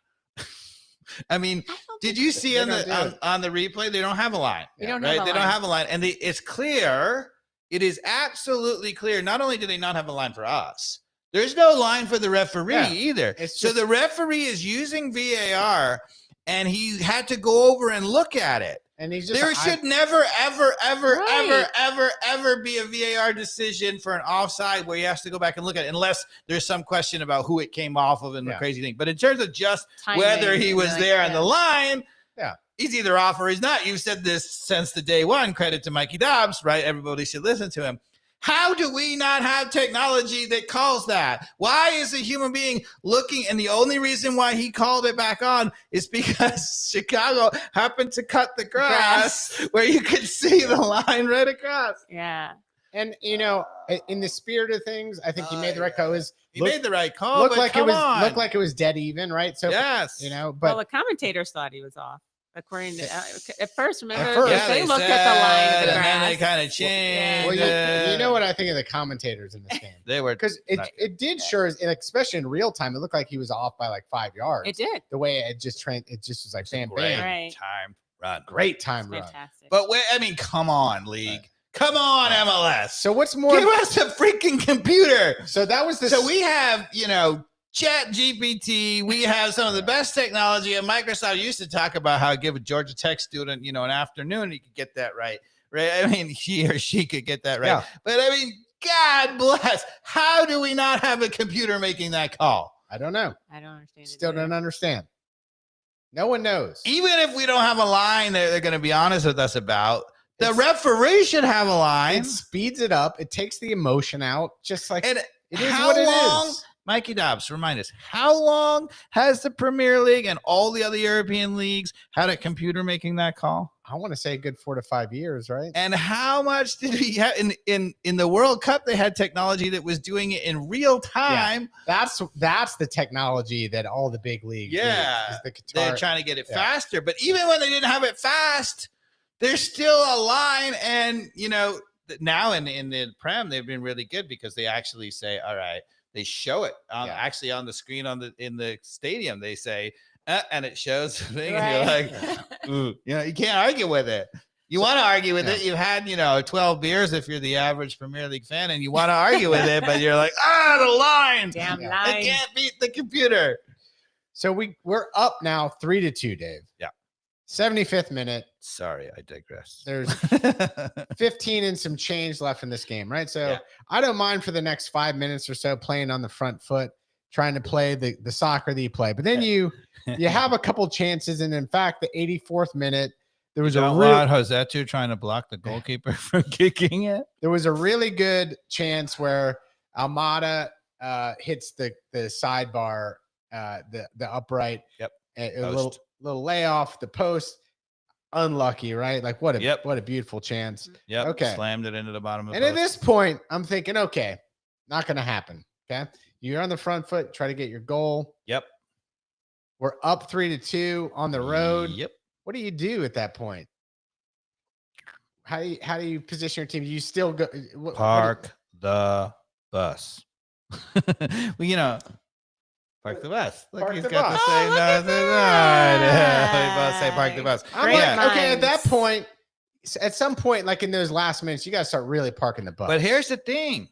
Speaker 2: I mean, did you see on the replay? They don't have a line. They don't have a line. And it's clear. It is absolutely clear. Not only do they not have a line for us, there's no line for the referee either. So the referee is using VAR, and he had to go over and look at it.
Speaker 1: And
Speaker 2: there should never, ever be a VAR decision for an offside where he has to go back and look at it, unless there's some question about who it came off of and the crazy thing. But in terms of just whether he was there on the line, he's either off or he's not. You've said this since the day one. Credit to Mikey Dobbs, right? Everybody should listen to him. How do we not have technology that calls that? Why is a human being looking? And the only reason why he called it back on is because Chicago happened to cut the grass where you could see the line right across.
Speaker 3: Yeah.
Speaker 1: And, in the spirit of things, I think he made the right call.
Speaker 2: He made the right call.
Speaker 1: Looked like it was dead even, right? So,
Speaker 2: yes.
Speaker 1: but
Speaker 3: the commentators thought he was off. According to at first, remember
Speaker 1: Yeah,
Speaker 3: they looked at the line of the
Speaker 2: and then they
Speaker 3: grass.
Speaker 2: kind of changed.
Speaker 1: Well, you know what I think of the commentators in this game?
Speaker 2: They were
Speaker 1: Because it did sure, especially in real time, it looked like he was off by like 5 yards.
Speaker 3: It did.
Speaker 1: The way it just was like bam,
Speaker 2: great
Speaker 1: bam.
Speaker 3: Right.
Speaker 2: time run.
Speaker 1: Great time
Speaker 3: It's
Speaker 1: run.
Speaker 3: fantastic.
Speaker 2: But I mean, come on, league. Come on, MLS.
Speaker 1: So what's more?
Speaker 2: Give us a freaking computer.
Speaker 1: So that was the.
Speaker 2: So we have, Chat GPT. We have some of the best technology. And Microsoft used to talk about how give a Georgia Tech student, an afternoon, he could get that right. I mean, he or she could get that right.
Speaker 1: Yeah.
Speaker 2: But I mean, God bless. How do we not have a computer making that call?
Speaker 1: I don't know.
Speaker 3: I don't understand.
Speaker 1: Still don't understand. No one knows.
Speaker 2: Even if we don't have a line that they're going to be honest with us about, the referee should have a line.
Speaker 1: It speeds it up. It takes the emotion out. Just like
Speaker 2: And
Speaker 1: it is
Speaker 2: how
Speaker 1: what it
Speaker 2: long,
Speaker 1: is.
Speaker 2: Mikey Dobbs, remind us, how long has the Premier League and all the other European leagues had a computer making that call?
Speaker 1: I want to say a good 4 to 5 years, right?
Speaker 2: And how much did we have in the World Cup? They had technology that was doing it in real time.
Speaker 1: That's the technology that all the big leagues.
Speaker 2: Yeah.
Speaker 1: use, is the Qatar.
Speaker 2: They're trying to get it faster. But even when they didn't have it fast, there's still a line. And, now in the Prem, they've been really good because they actually say, all right, they show it actually on the screen in the stadium. They say, and it shows the thing, and you're like, ooh, you can't argue with it. You want to argue with it. You've had, 12 beers if you're the average Premier League fan, and you want to argue with it, but you're like, the line.
Speaker 3: Damn
Speaker 1: Yeah.
Speaker 3: line.
Speaker 2: I can't beat the computer.
Speaker 1: So we're up now 3-2, Dave.
Speaker 2: Yeah.
Speaker 1: 75th minute.
Speaker 2: Sorry, I digress.
Speaker 1: There's 15 and some change left in this game, right? So
Speaker 2: Yeah.
Speaker 1: I don't mind for the next 5 minutes or so playing on the front foot, trying to play the soccer that you play. But then you have a couple chances, and in fact, the 84th minute, there was
Speaker 2: Josetu trying to block the goalkeeper from kicking it.
Speaker 1: There was a really good chance where Almada hits the sidebar, the upright.
Speaker 2: Yep.
Speaker 1: A little layoff the post. Unlucky, right? Like what a beautiful chance.
Speaker 2: Yep.
Speaker 1: Okay.
Speaker 2: Slammed it into the bottom of the
Speaker 1: And at
Speaker 2: post.
Speaker 1: this point, I'm thinking, okay, not going to happen. Okay. You're on the front foot, try to get your goal.
Speaker 2: Yep.
Speaker 1: We're up 3-2 on the road.
Speaker 2: Yep.
Speaker 1: What do you do at that point? How do you position your team? Do you still go
Speaker 2: Park the bus. Well, park the bus. Look,
Speaker 1: Park
Speaker 2: he's
Speaker 1: the
Speaker 2: got
Speaker 1: bus.
Speaker 2: to say nothing right. We both say park the bus.
Speaker 1: I'm
Speaker 3: Great
Speaker 1: like, okay, at that
Speaker 3: minds.
Speaker 1: point, at some point, like in those last minutes, you got to start really parking the bus.
Speaker 2: But here's the thing.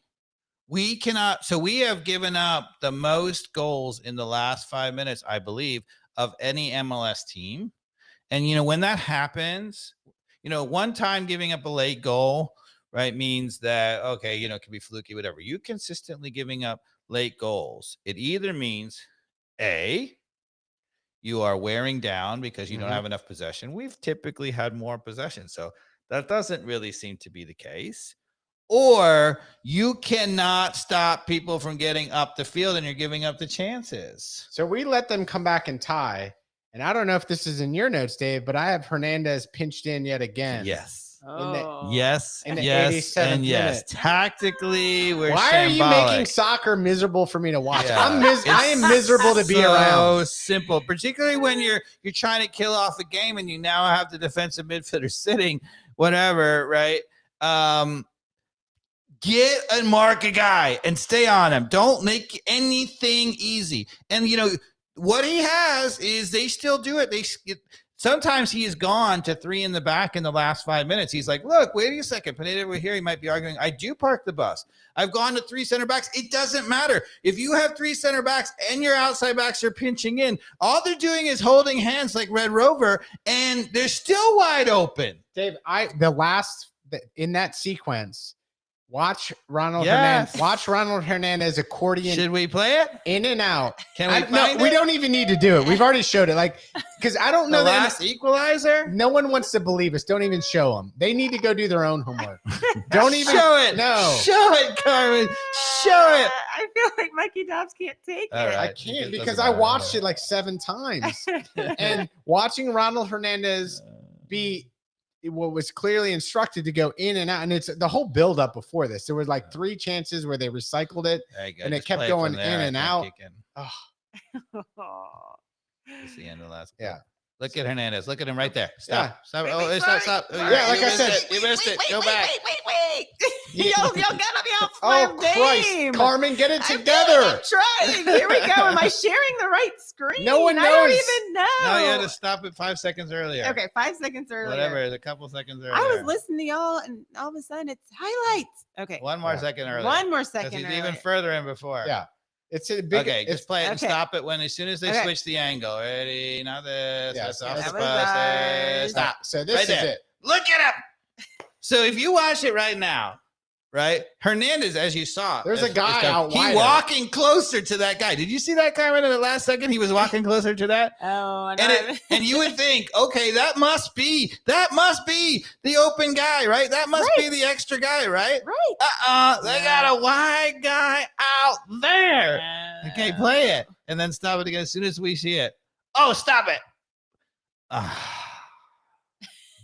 Speaker 2: We cannot. So we have given up the most goals in the last 5 minutes, I believe, of any MLS team. And, when that happens, one time giving up a late goal, right, means that, okay, it can be fluky, whatever. You consistently giving up late goals. It either means, A, you are wearing down because you don't have enough possession. We've typically had more possession. So that doesn't really seem to be the case. Or you cannot stop people from getting up the field and you're giving up the chances.
Speaker 1: So we let them come back and tie. And I don't know if this is in your notes, Dave, but I have Hernandez pinched in yet again.
Speaker 2: Yes.
Speaker 3: Oh.
Speaker 2: Yes.
Speaker 1: In the
Speaker 2: Yes.
Speaker 1: 87th
Speaker 2: And yes.
Speaker 1: minute.
Speaker 2: Tactically, we're
Speaker 1: Why are you
Speaker 2: shambolic.
Speaker 1: making soccer miserable for me to watch?
Speaker 2: Yeah.
Speaker 1: I am miserable to be
Speaker 2: so
Speaker 1: around.
Speaker 2: simple, particularly when you're trying to kill off a game and you now have the defensive midfielder sitting, whatever, right? Get and mark a guy and stay on him. Don't make anything easy. And what he has is they still do it. Sometimes he has gone to 3 in the back in the last 5 minutes. He's like, look, wait a second. Pineda over here, he might be arguing. I do park the bus. I've gone to 3 center backs. It doesn't matter. If you have 3 center backs and your outside backs are pinching in, all they're doing is holding hands like Red Rover, and they're still wide open.
Speaker 1: Dave, in that sequence, watch Ronald Hernandez accordion
Speaker 2: Should we play it?
Speaker 1: in and out.
Speaker 2: Can we find
Speaker 1: we
Speaker 2: it?
Speaker 1: don't even need to do it. We've already showed it. Like, because I don't know
Speaker 2: The
Speaker 1: that
Speaker 2: last equalizer?
Speaker 1: no one wants to believe us. Don't even show them. They need to go do their own homework. Don't even
Speaker 2: show it.
Speaker 1: No,
Speaker 2: Show it, Carmen. Show it.
Speaker 3: I feel like Mikey Dobbs can't take
Speaker 2: All
Speaker 3: it.
Speaker 2: right.
Speaker 1: I can't
Speaker 2: It
Speaker 1: because
Speaker 2: doesn't
Speaker 1: I
Speaker 2: matter.
Speaker 1: watched it like 7 times. And watching Ronald Hernandez be what was clearly instructed to go in and out, and it's the whole build up before this. There was like 3 chances where they recycled it.
Speaker 2: There you go.
Speaker 1: And it
Speaker 2: Just
Speaker 1: kept
Speaker 2: play
Speaker 1: going
Speaker 2: from
Speaker 1: in and
Speaker 2: I
Speaker 1: out.
Speaker 2: think you can.
Speaker 1: Oh,
Speaker 2: It's the end of the last.
Speaker 1: Yeah.
Speaker 2: Look at Hernandez. Look at him right there. Stop.
Speaker 1: Yeah.
Speaker 2: Stop.
Speaker 3: Wait,
Speaker 2: Stop.
Speaker 1: Yeah, like I said.
Speaker 2: You missed it. Go back.
Speaker 3: Wait. Y'all gotta be off my
Speaker 1: Oh, Christ.
Speaker 3: name.
Speaker 1: Carmen, get it
Speaker 3: I'm
Speaker 1: together.
Speaker 3: trying. Here we go. Am I sharing the right screen?
Speaker 1: No one
Speaker 3: I don't
Speaker 1: knows.
Speaker 3: even know.
Speaker 2: No, you had to stop it 5 seconds earlier.
Speaker 3: Okay, 5 seconds earlier.
Speaker 2: Whatever. A couple seconds earlier.
Speaker 3: I was listening to y'all, and all of a sudden it's highlights. Okay.
Speaker 2: One more second earlier.
Speaker 3: One more
Speaker 2: 'Cause
Speaker 3: second
Speaker 2: he's
Speaker 3: earlier.
Speaker 2: even further in before.
Speaker 1: Yeah. It's a big.
Speaker 2: Okay, just play it and
Speaker 3: okay.
Speaker 2: stop it as soon as they
Speaker 3: Okay.
Speaker 2: switch the angle. Ready? Now this.
Speaker 1: Yeah,
Speaker 2: That's
Speaker 1: so
Speaker 2: off
Speaker 1: that
Speaker 2: the
Speaker 3: was
Speaker 2: bus.
Speaker 3: ours.
Speaker 2: Stop.
Speaker 1: So this
Speaker 2: Right
Speaker 1: is
Speaker 2: there.
Speaker 1: it.
Speaker 2: Look at him. So if you watch it right now, right? Hernandez, as you saw,
Speaker 1: There's a guy out
Speaker 2: He
Speaker 1: wider.
Speaker 2: walking closer to that guy. Did you see that guy right in the last second? He was walking closer to that.
Speaker 3: Oh,
Speaker 2: And you would think, okay, that must be the open guy, right? That must be the extra guy, right?
Speaker 3: right.
Speaker 2: They got a wide guy out there. Okay, play it and then stop it again as soon as we see it. Oh, stop it.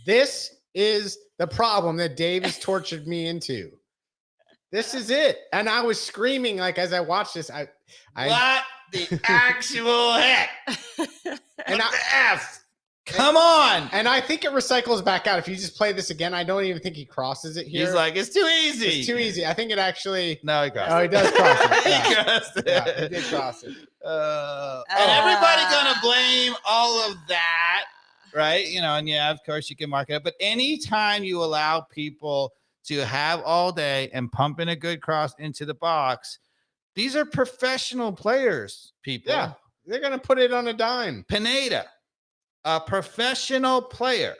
Speaker 1: This is the problem that Dave has tortured me into. This is it. And I was screaming like as I watched this. I
Speaker 2: What the actual heck?
Speaker 1: and
Speaker 2: What
Speaker 1: I,
Speaker 2: the F? Come on.
Speaker 1: and I think it recycles back out. If you just play this again, I don't even think he crosses it here.
Speaker 2: He's like, it's too easy.
Speaker 1: It's too easy. I think it actually.
Speaker 2: No, he crossed
Speaker 1: Oh, he does cross it.
Speaker 2: He
Speaker 1: Yeah.
Speaker 2: crossed it.
Speaker 1: Yeah, he did cross it.
Speaker 2: And everybody gonna blame all of that, right? You know, and yeah, of course you can mark it up. But anytime you allow people to have all day and pump in a good cross into the box, these are professional players, people.
Speaker 1: Yeah, they're gonna put it on a dime.
Speaker 2: Pineda, a professional player,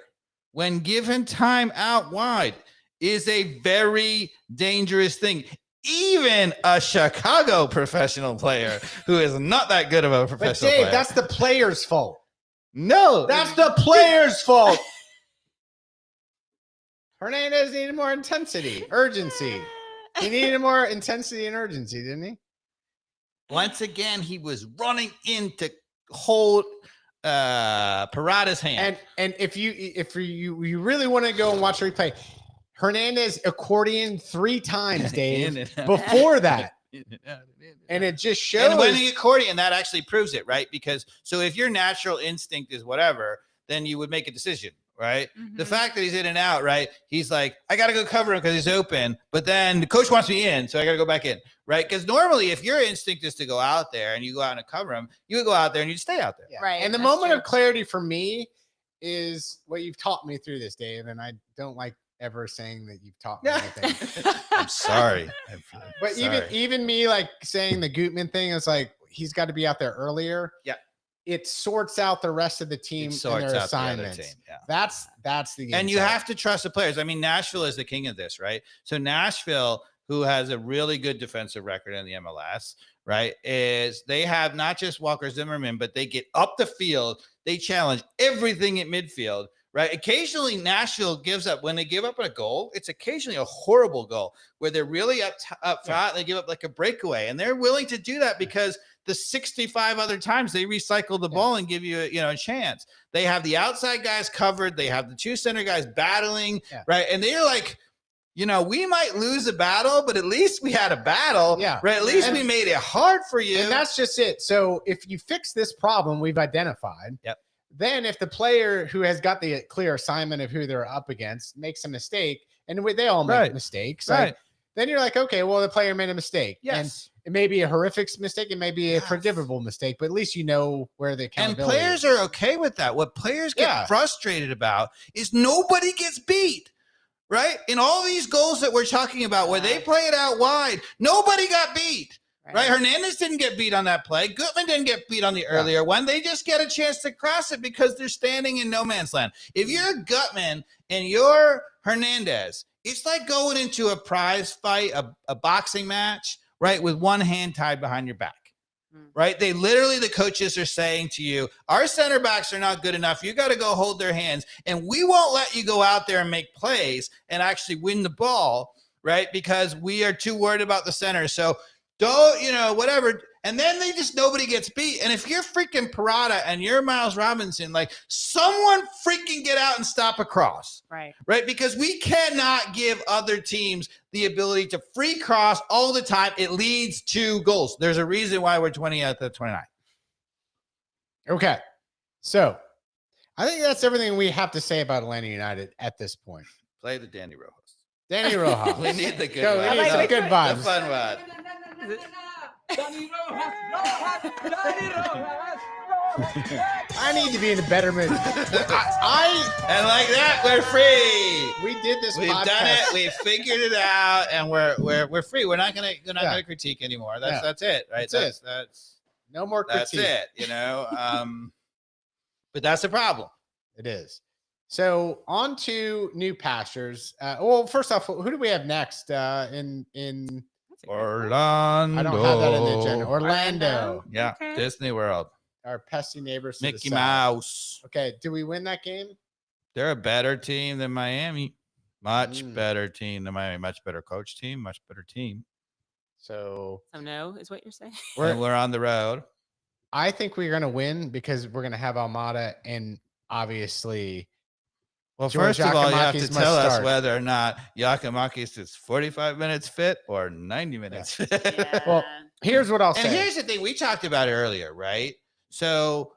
Speaker 2: when given time out wide, is a very dangerous thing. Even a Chicago professional player who is not that good of a
Speaker 1: But
Speaker 2: professional
Speaker 1: Dave,
Speaker 2: player.
Speaker 1: that's the player's fault.
Speaker 2: No,
Speaker 1: That's the player's fault. Hernandez needed more intensity, urgency. He needed more intensity and urgency, didn't he?
Speaker 2: once again he was running in to hold Parada's hand.
Speaker 1: And if you really want to go and watch the replay, Hernandez accordion 3 times, Dave, before that. And it just shows.
Speaker 2: And when the accordion, that actually proves it, right? Because so if your natural instinct is whatever, then you would make a decision, right?
Speaker 3: Mm-hmm.
Speaker 2: The fact that he's in and out, right? He's like, I got to go cover him because he's open, but then the coach wants me in, so I got to go back in, right? Because normally if your instinct is to go out there and you go out and cover him, you would go out there and you stay out there.
Speaker 1: Yeah.
Speaker 3: Right,
Speaker 1: And the
Speaker 3: that's
Speaker 1: moment
Speaker 3: true.
Speaker 1: of clarity for me is what you've taught me through this, Dave. And I don't like ever saying that you've taught me anything.
Speaker 2: I'm sorry.
Speaker 1: But even me like saying the Gutman thing is like he's got to be out there earlier.
Speaker 2: Yeah.
Speaker 1: It sorts out the rest of the team and their assignments.
Speaker 2: Yeah.
Speaker 1: That's the
Speaker 2: And you have to trust the players. I mean, Nashville is the king of this, right? So Nashville, who has a really good defensive record in the MLS, right, is they have not just Walker Zimmerman, but they get up the field. They challenge everything at midfield, right? Occasionally, Nashville gives up. When they give up a goal, it's occasionally a horrible goal where they're really up front. They give up like a breakaway, and they're willing to do that because the 65 other times they recycle the ball and give you a chance. They have the outside guys covered. They have the 2 center guys battling, right? And they're like, we might lose a battle, but at least we had a battle, right? At least we made it hard for you.
Speaker 1: And that's just it. So if you fix this problem we've identified, then if the player who has got the clear assignment of who they're up against makes a mistake, and they all make mistakes, right? Then you're like, okay, well, the player made a mistake.
Speaker 2: Yes.
Speaker 1: And it may be a horrific mistake. It may be a forgivable mistake, but at least you know where the accountability
Speaker 2: And players are okay with that. What players get frustrated about is nobody gets beat, right? In all these goals that we're talking about where they play it out wide, nobody got beat, right? Hernandez didn't get beat on that play. Gutman didn't get beat on the earlier one. They just get a chance to cross it because they're standing in no man's land. If you're Gutman and you're Hernandez, it's like going into a prize fight, a boxing match, right, with one hand tied behind your back, right? They literally, the coaches are saying to you, our center backs are not good enough. You got to go hold their hands, and we won't let you go out there and make plays and actually win the ball, right, because we are too worried about the center. So don't, whatever. And then nobody gets beat. And if you're freaking Parada and you're Miles Robinson, like someone freaking get out and stop a cross.
Speaker 3: Right.
Speaker 2: Right. Because we cannot give other teams the ability to free cross all the time. It leads to goals. There's a reason why we're 20 out of 29.
Speaker 1: Okay. So I think that's everything we have to say about Atlanta United at this point.
Speaker 2: Play the Danny Rojas.
Speaker 1: Danny Rojas.
Speaker 2: We need the good
Speaker 1: Go,
Speaker 2: vibes.
Speaker 1: we need some good vibes.
Speaker 2: The fun one.
Speaker 1: I need to be in a better mood.
Speaker 2: And like that, we're free.
Speaker 1: We did this.
Speaker 2: We've
Speaker 1: podcast.
Speaker 2: done it. We've figured it out, and we're free. We're not gonna critique anymore. That's it, right? That's
Speaker 1: no more critique.
Speaker 2: That's it. But that's the problem.
Speaker 1: It is. So on to new pastures. Well, first off, who do we have next? In
Speaker 2: Orlando.
Speaker 1: I don't have that in the agenda. Orlando.
Speaker 2: Yeah,
Speaker 3: Okay.
Speaker 2: Disney World.
Speaker 1: Our pesky neighbors. to the
Speaker 2: Mickey
Speaker 1: south.
Speaker 2: Mouse.
Speaker 1: Okay, do we win that game?
Speaker 2: They're a better team than Miami. Much
Speaker 1: Mm.
Speaker 2: better team than Miami. Much better coach team. Much better team.
Speaker 1: So
Speaker 3: So no is what you're saying.
Speaker 2: We're on the road.
Speaker 1: I think we're going to win because we're going to have Almada and obviously.
Speaker 2: Well,
Speaker 1: George
Speaker 2: first of all, you have
Speaker 1: Giacomakis
Speaker 2: to
Speaker 1: must
Speaker 2: tell us
Speaker 1: start.
Speaker 2: whether or not Giacomakis is 45 minutes fit or 90 minutes fit.
Speaker 3: Yeah.
Speaker 1: Well, here's what I'll
Speaker 2: And
Speaker 1: say.
Speaker 2: here's the thing we talked about earlier, right? So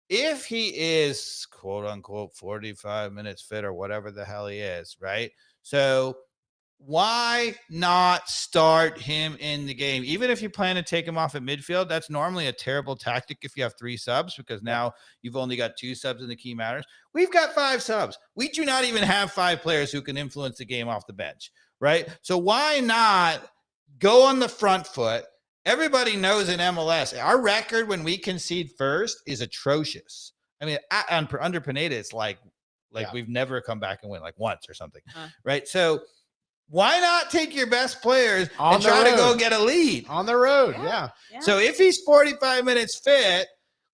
Speaker 2: if he is quote unquote 45 minutes fit or whatever the hell he is, right? So why not start him in the game? Even if you plan to take him off at midfield, that's normally a terrible tactic if you have 3 subs, because now you've only got 2 subs in the key matters. We've got 5 subs. We do not even have 5 players who can influence the game off the bench, right? So why not go on the front foot? Everybody knows in MLS, our record when we concede first is atrocious. I mean, under Pineda, it's like we've never come back and win like once or something, right? So why not take your best players and try to go get a lead
Speaker 1: on the road? Yeah.
Speaker 2: So if he's 45 minutes fit,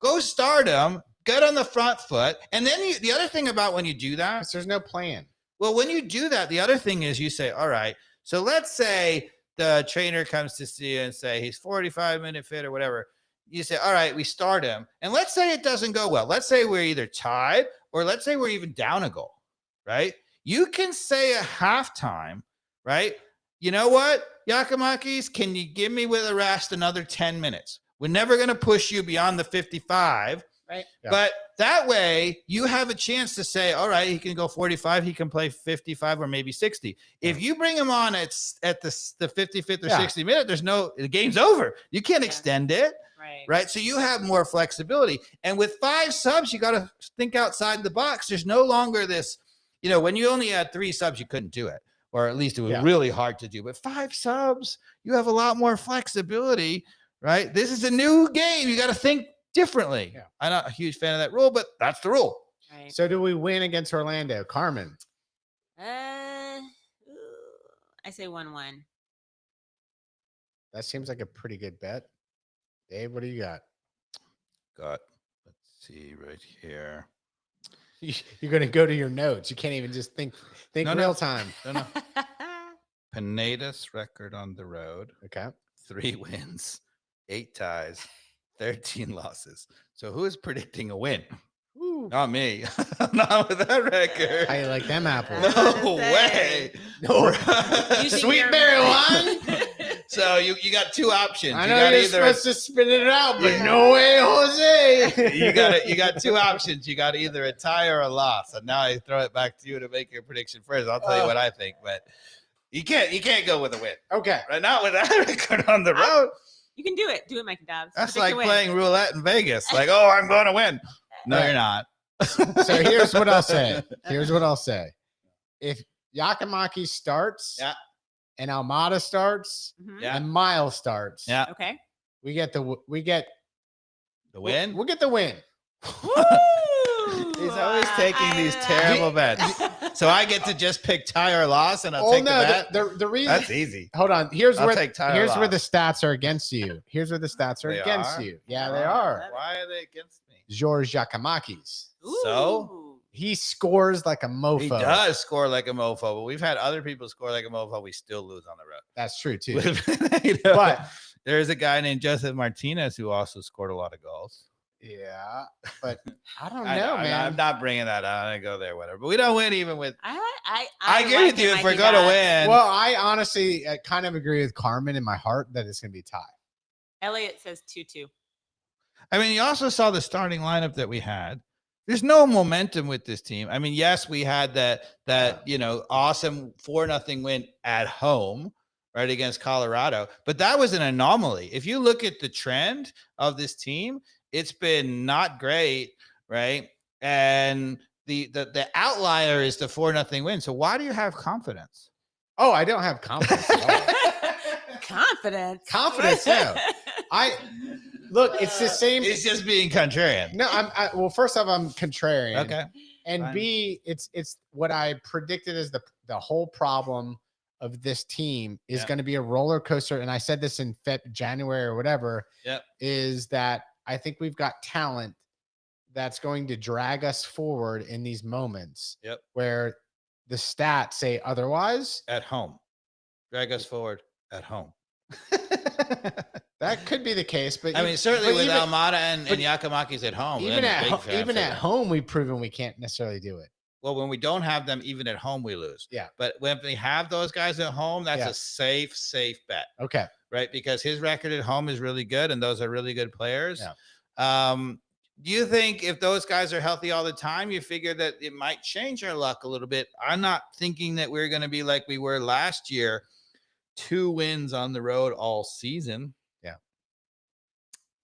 Speaker 2: go start him, get on the front foot. And then the other thing about when you do that,
Speaker 1: There's no plan.
Speaker 2: well, when you do that, the other thing is you say, all right, so let's say the trainer comes to see you and say he's 45-minute fit or whatever. You say, all right, we start him. And let's say it doesn't go well. Let's say we're either tied or let's say we're even down a goal, right? You can say at halftime, right? You know what, Giacomakis, can you give me with a rest another 10 minutes? We're never going to push you beyond the 55.
Speaker 3: Right.
Speaker 1: Yeah.
Speaker 2: But that way you have a chance to say, all right, he can go 45, he can play 55 or maybe 60. If you bring him on at the 55th or 60th minute, the game's over. You can't extend it. Right. So you have more flexibility. And with 5 subs, you got to think outside the box. There's no longer this, when you only had 3 subs, you couldn't do it. Or at least it was really hard to do. But 5 subs, you have a lot more flexibility, right? This is a new game. You got to think differently. Yeah. I'm not a huge fan of that rule, but that's the rule.
Speaker 3: Right.
Speaker 1: So do we win against Orlando? Carmen?
Speaker 3: I say 1-1.
Speaker 1: That seems like a pretty good bet. Dave, what do you got?
Speaker 2: Let's see right here.
Speaker 1: You're going to go to your notes. You can't even just think real time.
Speaker 2: No. Pineda's record on the road.
Speaker 1: Okay.
Speaker 2: 3 wins, 8 ties, 13 losses. So who is predicting a win?
Speaker 1: Ooh.
Speaker 2: Not me. Not with that record.
Speaker 1: How you like them apples?
Speaker 2: No way.
Speaker 1: No.
Speaker 3: Sweet
Speaker 1: berry wine.
Speaker 2: So you got 2 options.
Speaker 1: I know you're supposed to spit it out, but no way, Jose.
Speaker 2: You got 2 options. You got either a tie or a loss. And now I throw it back to you to make your prediction first. I'll tell you what I think, but you can't go with a win.
Speaker 1: Okay.
Speaker 2: Right now with that record on the road.
Speaker 3: You can do it. Do it, Mike Dobbs.
Speaker 2: That's like playing roulette in Vegas. Like, oh, I'm going to win. No, you're not.
Speaker 1: So here's what I'll say. If Giacomakis starts, and Almada starts, and Miles starts,
Speaker 3: okay,
Speaker 1: we get the
Speaker 2: win.
Speaker 1: We'll get the win.
Speaker 2: He's always taking these terrible bets. So I get to just pick tie or loss, and I'll take the bet.
Speaker 1: The reason
Speaker 2: that's easy.
Speaker 1: Hold on. Here's where the
Speaker 2: stats
Speaker 1: are against you. Here's where the stats are against you. Yeah, they are.
Speaker 2: Why are they against me?
Speaker 1: George Giacomakis.
Speaker 2: So
Speaker 1: he scores like a mofo.
Speaker 2: He does score like a mofo, but we've had other people score like a mofo. We still lose on the road.
Speaker 1: That's true too.
Speaker 2: But there's a guy named Joseph Martinez who also scored a lot of goals.
Speaker 1: Yeah, but I don't know, man.
Speaker 2: I'm not bringing that out. I go there, whatever. But we don't win even with.
Speaker 3: I
Speaker 2: agree with you if we're going to win.
Speaker 1: Well, I honestly kind of agree with Carmen in my heart that it's going to be a tie.
Speaker 3: Elliot says 2-2.
Speaker 2: I mean, you also saw the starting lineup that we had. There's no momentum with this team. I mean, yes, we had that awesome 4-0 win at home, right, against Colorado, but that was an anomaly. If you look at the trend of this team, it's been not great, right? And the outlier is the 4-0 win. So why do you have confidence?
Speaker 1: Oh, I don't have confidence at all.
Speaker 3: Confidence.
Speaker 1: No. Look, it's the same.
Speaker 2: It's just being contrarian.
Speaker 1: No, well, first off, I'm contrarian.
Speaker 2: Okay.
Speaker 1: And
Speaker 2: Fine.
Speaker 1: B, it's what I predicted is the whole problem of this team is going to be a roller coaster. And I said this in January or whatever.
Speaker 2: Yep.
Speaker 1: Is that I think we've got talent that's going to drag us forward in these moments.
Speaker 2: Yep.
Speaker 1: Where the stats say otherwise.
Speaker 2: At home. Drag us forward at home.
Speaker 1: That could be the case, but
Speaker 2: I mean, certainly with Almada and Yakimakis at home.
Speaker 1: Even at home, we've proven we can't necessarily do it.
Speaker 2: Well, when we don't have them, even at home, we lose.
Speaker 1: Yeah.
Speaker 2: But when we have those guys at home, that's a safe bet.
Speaker 1: Okay.
Speaker 2: Right? Because his record at home is really good, and those are really good players.
Speaker 1: Yeah.
Speaker 2: Do you think if those guys are healthy all the time, you figure that it might change our luck a little bit? I'm not thinking that we're going to be like we were last year, 2 wins on the road all season.
Speaker 1: Yeah.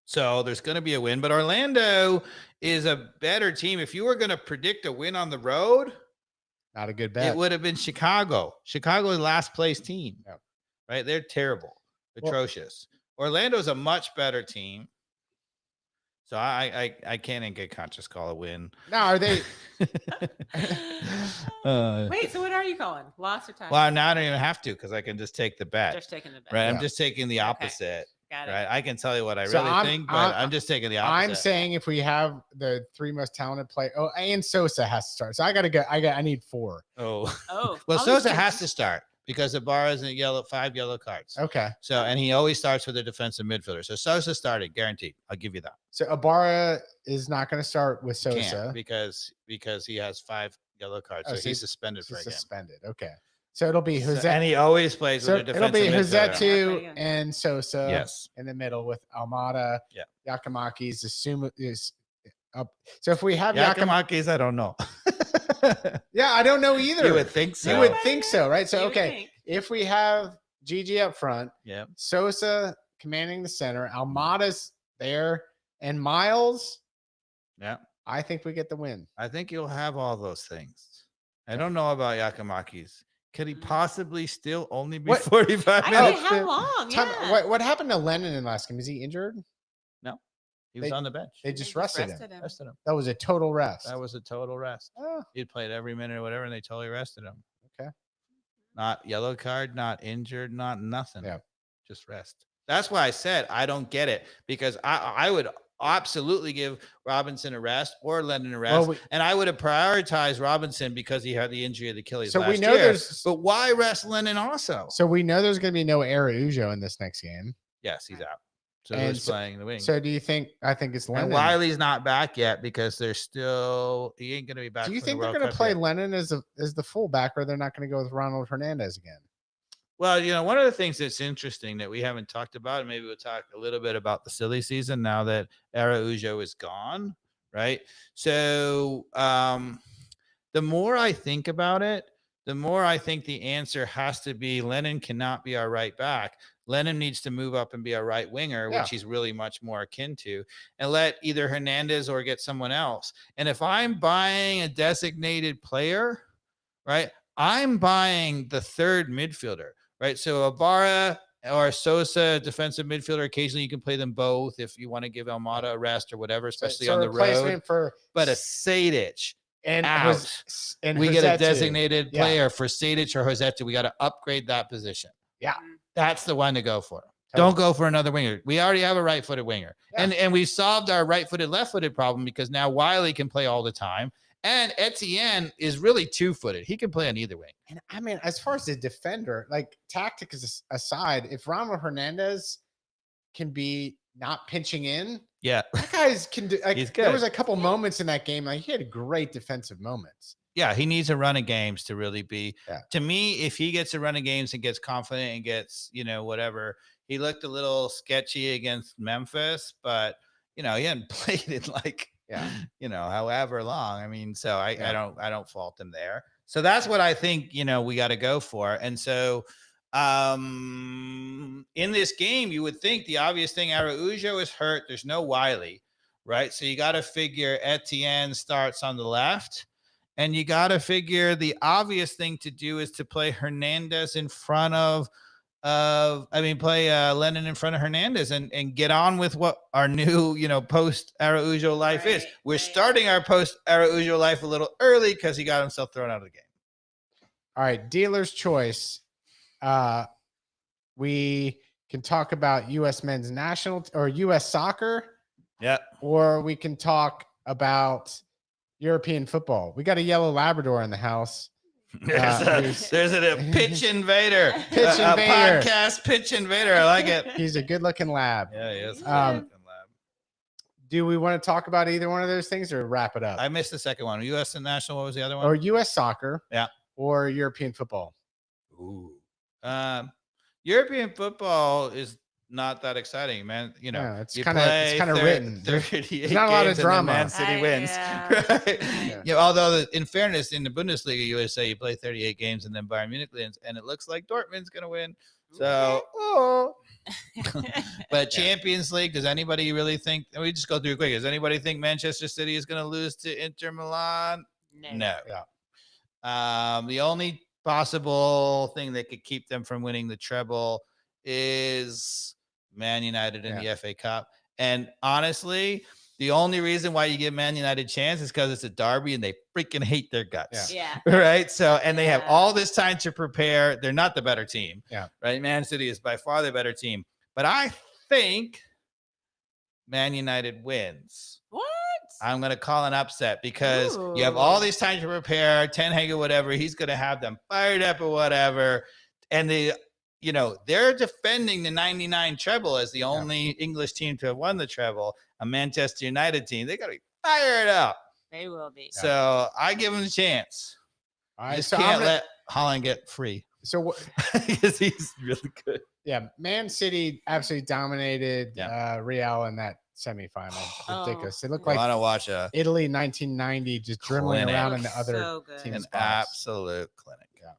Speaker 2: So there's going to be a win, but Orlando is a better team. If you were going to predict a win on the road,
Speaker 1: not a good bet.
Speaker 2: It would have been Chicago. Chicago is last place team.
Speaker 1: Yeah.
Speaker 2: Right? They're terrible, atrocious. Orlando's a much better team. So I can't in good conscience call a win.
Speaker 1: No, are they?
Speaker 3: Wait, so what are you calling? Loss or tie?
Speaker 2: Well, now I don't even have to because I can just take the bet.
Speaker 3: Just taking the bet.
Speaker 2: Right. I'm just taking the opposite.
Speaker 3: Got it.
Speaker 2: Right. I can tell you what I really think, but I'm just taking the opposite.
Speaker 1: I'm saying if we have the 3 most talented players, and Sosa has to start. So I gotta go. I need 4.
Speaker 3: Oh.
Speaker 2: Well, Sosa has to start because Ibarra's in 5 yellow cards.
Speaker 1: Okay.
Speaker 2: So, and he always starts with a defensive midfielder. So Sosa started, guaranteed. I'll give you that.
Speaker 1: So Ibarra is not going to start with Sosa
Speaker 2: because he has 5 yellow cards. So he's suspended for a game.
Speaker 1: Suspended. Okay. So it'll be Jose.
Speaker 2: And he always plays with a defensive midfielder.
Speaker 1: It'll be Josetu and Sosa.
Speaker 2: Yes.
Speaker 1: In the middle with Almada.
Speaker 2: Yeah.
Speaker 1: Yakimakis is up. So if we have
Speaker 2: Yakimakis, I don't know.
Speaker 1: Yeah, I don't know either.
Speaker 2: You would think so.
Speaker 1: You would think so, right? So okay, if we have Gigi up front, Sosa commanding the center, Almada's there, and Miles, I think we get the win.
Speaker 2: I think you'll have all those things. I don't know about Yakimakis. Could he possibly still only be 45 minutes?
Speaker 3: How long?
Speaker 1: What happened to Lennon in last game? Is he injured?
Speaker 2: No. He was on the bench.
Speaker 1: They just rested him.
Speaker 2: Rested him.
Speaker 1: That was a total rest.
Speaker 2: That was a total rest.
Speaker 1: Oh.
Speaker 2: He'd played every minute or whatever, and they totally rested him.
Speaker 1: Okay.
Speaker 2: Not yellow card, not injured, not nothing.
Speaker 1: Yeah.
Speaker 2: Just rest. That's why I said I don't get it, because I would absolutely give Robinson a rest or Lennon a rest. And I would have prioritized Robinson because he had the injury of the Achilles
Speaker 1: so
Speaker 2: last
Speaker 1: we know
Speaker 2: year. But why rest Lennon also?
Speaker 1: So we know there's going to be no Araujo in this next game.
Speaker 2: Yes, he's out. So who's playing the wing?
Speaker 1: So do you think? I think it's Lennon.
Speaker 2: And Wiley's not back yet because he ain't going to be back.
Speaker 1: Do you think they're going to play Lennon as the fullback, or they're not going to go with Ronald Hernandez again?
Speaker 2: Well, one of the things that's interesting that we haven't talked about, and maybe we'll talk a little bit about the silly season now that Araujo is gone, right? So the more I think about it, the more I think the answer has to be Lennon cannot be our right back. Lennon needs to move up and be our right winger, which he's really much more akin to, and let either Hernandez or get someone else. And if I'm buying a designated player, right, I'm buying the third midfielder, right? So Ibarra or Sosa, defensive midfielder, occasionally you can play them both if you want to give Almada a rest or whatever, especially on the road. But a Sadic. And we get a designated player for Sadic or Josetu. We got to upgrade that position.
Speaker 1: Yeah.
Speaker 2: That's the one to go for. Don't go for another winger. We already have a right-footed winger. Yeah. And we solved our right-footed, left-footed problem because now Wiley can play all the time. And Etienne is really 2-footed. He can play on either wing.
Speaker 1: And I mean, as far as the defender, like tactics aside, if Ronald Hernandez can be not pinching in, that guy's can do. Like, he's good. There was a couple moments in that game, like he had great defensive moments.
Speaker 2: Yeah, he needs a run of games to really be. To me, if he gets a run of games and gets confident and gets, whatever, he looked a little sketchy against Memphis, but he hadn't played in like however long. I mean, so I don't fault them there. So that's what I think, we got to go for. And so in this game, you would think the obvious thing, Araujo is hurt. There's no Wiley, right? So you got to figure Etienne starts on the left. And you got to figure the obvious thing to do is to play Hernandez in front of play Lennon in front of Hernandez and get on with what our new, post Araujo life is. We're starting our post Araujo life a little early because he got himself thrown out of the game.
Speaker 1: All right, dealer's choice. We can talk about U.S. men's national or U.S. soccer.
Speaker 2: Yeah.
Speaker 1: Or we can talk about European football. We got a yellow Labrador in the house.
Speaker 2: There's a pitch invader.
Speaker 1: Pitch invader.
Speaker 2: A podcast pitch invader. I like it.
Speaker 1: He's a good-looking lab.
Speaker 2: Yeah, he is.
Speaker 1: Do we want to talk about either one of those things or wrap it up?
Speaker 2: I missed the second one. U.S. and national. What was the other one?
Speaker 1: Or U.S. soccer.
Speaker 2: Yeah.
Speaker 1: Or European football.
Speaker 2: Ooh. European football is not that exciting, man.
Speaker 1: It's kind of written. There's not a lot of drama.
Speaker 2: Man City wins. Right?
Speaker 1: Yeah.
Speaker 2: Although, in fairness, in the Bundesliga USA, you play 38 games and then Bayern Munich wins, and it looks like Dortmund's going to win. So, but Champions League, does anybody really think? We just go through it quick. Does anybody think Manchester City is going to lose to Inter Milan? No. Yeah. The only possible thing that could keep them from winning the treble is Man United in the FA Cup. And honestly, the only reason why you give Man United a chance is because it's a derby and they freaking hate their guts.
Speaker 3: Yeah.
Speaker 2: Right. So, and they have all this time to prepare. They're not the better team.
Speaker 1: Yeah.
Speaker 2: Right. Man City is by far the better team. But I think Man United wins.
Speaker 3: What?
Speaker 2: I'm going to call an upset because you have all these time to prepare. Ten Hag or whatever. He's going to have them fired up or whatever. And they're defending the 99 treble as the only English team to have won the treble. A Manchester United team. They got to be fired up.
Speaker 3: They will be.
Speaker 2: So I give them a chance. I just can't let Haaland get free.
Speaker 1: So
Speaker 2: because he's really good.
Speaker 1: Yeah, Man City absolutely dominated Real in that semifinal. Ridiculous. It looked like
Speaker 2: I want to watch
Speaker 1: Italy 1990 just dribbling around in the other team's
Speaker 2: an absolute clinic.
Speaker 1: Yeah.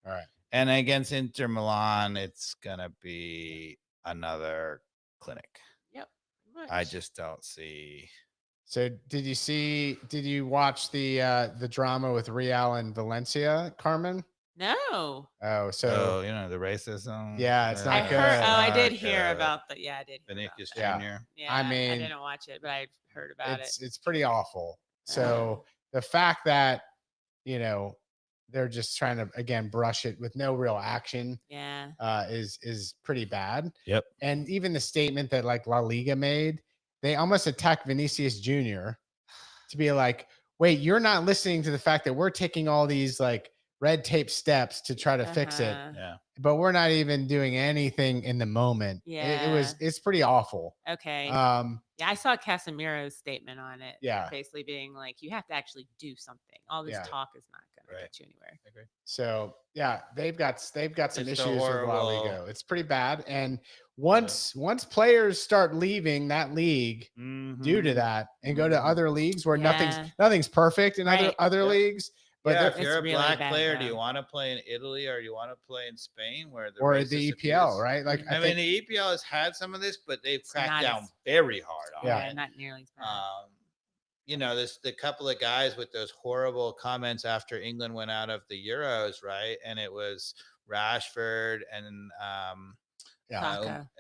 Speaker 1: All right.
Speaker 2: And against Inter Milan, it's gonna be another clinic.
Speaker 3: Yep.
Speaker 2: I just don't see.
Speaker 1: So did you watch the drama with Real and Valencia, Carmen?
Speaker 3: No.
Speaker 1: Oh, so
Speaker 2: the racism.
Speaker 1: Yeah, it's not good.
Speaker 3: I did hear about that. Yeah, I did.
Speaker 2: Vinicius Jr.
Speaker 3: Yeah,
Speaker 1: I mean,
Speaker 3: I didn't watch it, but I heard about it.
Speaker 1: It's pretty awful. So the fact that they're just trying to again brush it with no real action.
Speaker 3: Yeah.
Speaker 1: Is pretty bad.
Speaker 2: Yep.
Speaker 1: And even the statement that like La Liga made, they almost attacked Vinicius Jr. to be like, wait, you're not listening to the fact that we're taking all these like red tape steps to try to fix it.
Speaker 2: Yeah.
Speaker 1: But we're not even doing anything in the moment.
Speaker 3: Yeah.
Speaker 1: It's pretty awful.
Speaker 3: Okay. Yeah, I saw Casemiro's statement on it.
Speaker 1: Yeah.
Speaker 3: Basically being like, you have to actually do something. All this talk is not going to get you anywhere.
Speaker 2: I agree.
Speaker 1: So yeah, they've got some issues with La Liga. It's pretty bad. And once players start leaving that league due to that and go to other leagues where nothing's perfect in other leagues. But
Speaker 2: if you're a black player, do you want to play in Italy or do you want to play in Spain where
Speaker 1: the EPL, right? Like
Speaker 2: I mean, the EPL has had some of this, but they've cracked down very hard on it.
Speaker 3: Yeah, not nearly as bad.
Speaker 2: There's the couple of guys with those horrible comments after England went out of the Euros, right? And it was Rashford and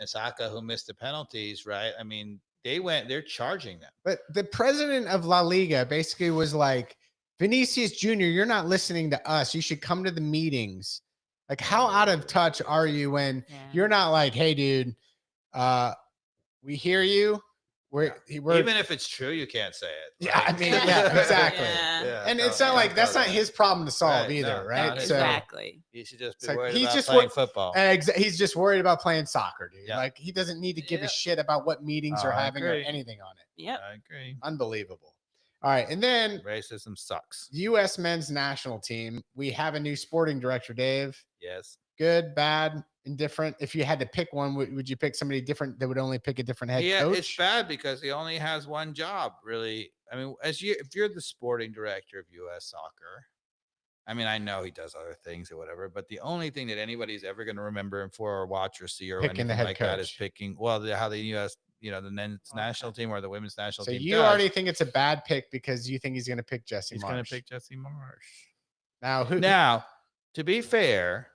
Speaker 2: Saka who missed the penalties, right? I mean, they're charging them.
Speaker 1: But the president of La Liga basically was like, Vinicius Jr., you're not listening to us. You should come to the meetings. Like, how out of touch are you when you're not like, hey, dude, we hear you. We're
Speaker 2: even if it's true, you can't say it.
Speaker 1: Yeah, I mean, exactly. And it's not like that's not his problem to solve either, right?
Speaker 3: So exactly.
Speaker 2: He should just be worried about playing football.
Speaker 1: He's just worried about playing soccer, dude. Yeah. Like he doesn't need to give a shit about what meetings are having or anything on it.
Speaker 3: Yeah,
Speaker 2: I agree.
Speaker 1: Unbelievable. All right, and then
Speaker 2: racism sucks.
Speaker 1: U.S. men's national team. We have a new sporting director, Dave.
Speaker 2: Yes.
Speaker 1: Good, bad, indifferent? If you had to pick one, would you pick somebody different that would only pick a different head coach?
Speaker 2: It's bad because he only has one job, really. I mean, if you're the sporting director of U.S. Soccer, I mean, I know he does other things or whatever, but the only thing that anybody's ever going to remember him for or watch or see or
Speaker 1: Picking
Speaker 2: anything like that is picking, how the U.S., the men's national team or the women's national team. So
Speaker 1: you already think it's a bad pick because you think he's going to pick Jesse Marsh.
Speaker 2: He's going to pick Jesse Marsh.
Speaker 1: Now,
Speaker 2: to be fair,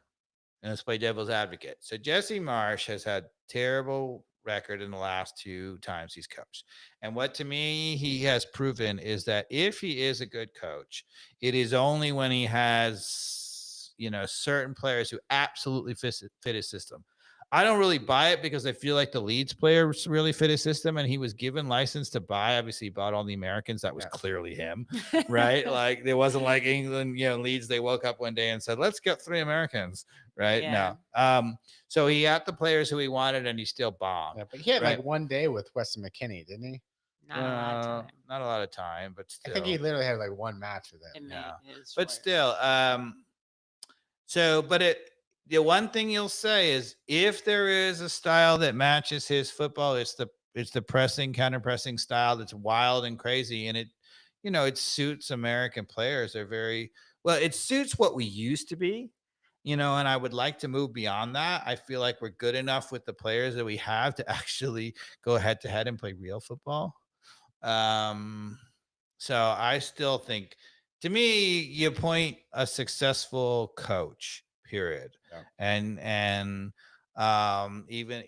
Speaker 2: and let's play devil's advocate. So Jesse Marsh has had terrible record in the last 2 times he's coached. And what to me he has proven is that if he is a good coach, it is only when he has, certain players who absolutely fit his system. I don't really buy it because I feel like the Leeds players really fit his system and he was given license to buy. Obviously, he bought all the Americans. That was clearly him, right? Like, it wasn't like England, Leeds, they woke up one day and said, let's get 3 Americans, right?
Speaker 3: Yeah.
Speaker 2: No. So he had the players who he wanted and he still bombed.
Speaker 1: Yeah, but he had like one day with Weston McKennie, didn't he?
Speaker 2: Not a lot of time, but still.
Speaker 1: I think he literally had like one match with him.
Speaker 2: But still, the one thing you'll say is if there is a style that matches his football, it's the pressing, counter-pressing style that's wild and crazy. And it suits American players. They're it suits what we used to be, and I would like to move beyond that. I feel like we're good enough with the players that we have to actually go head to head and play real football. So I still think, to me, you appoint a successful coach, period.
Speaker 1: Yeah.
Speaker 2: And even,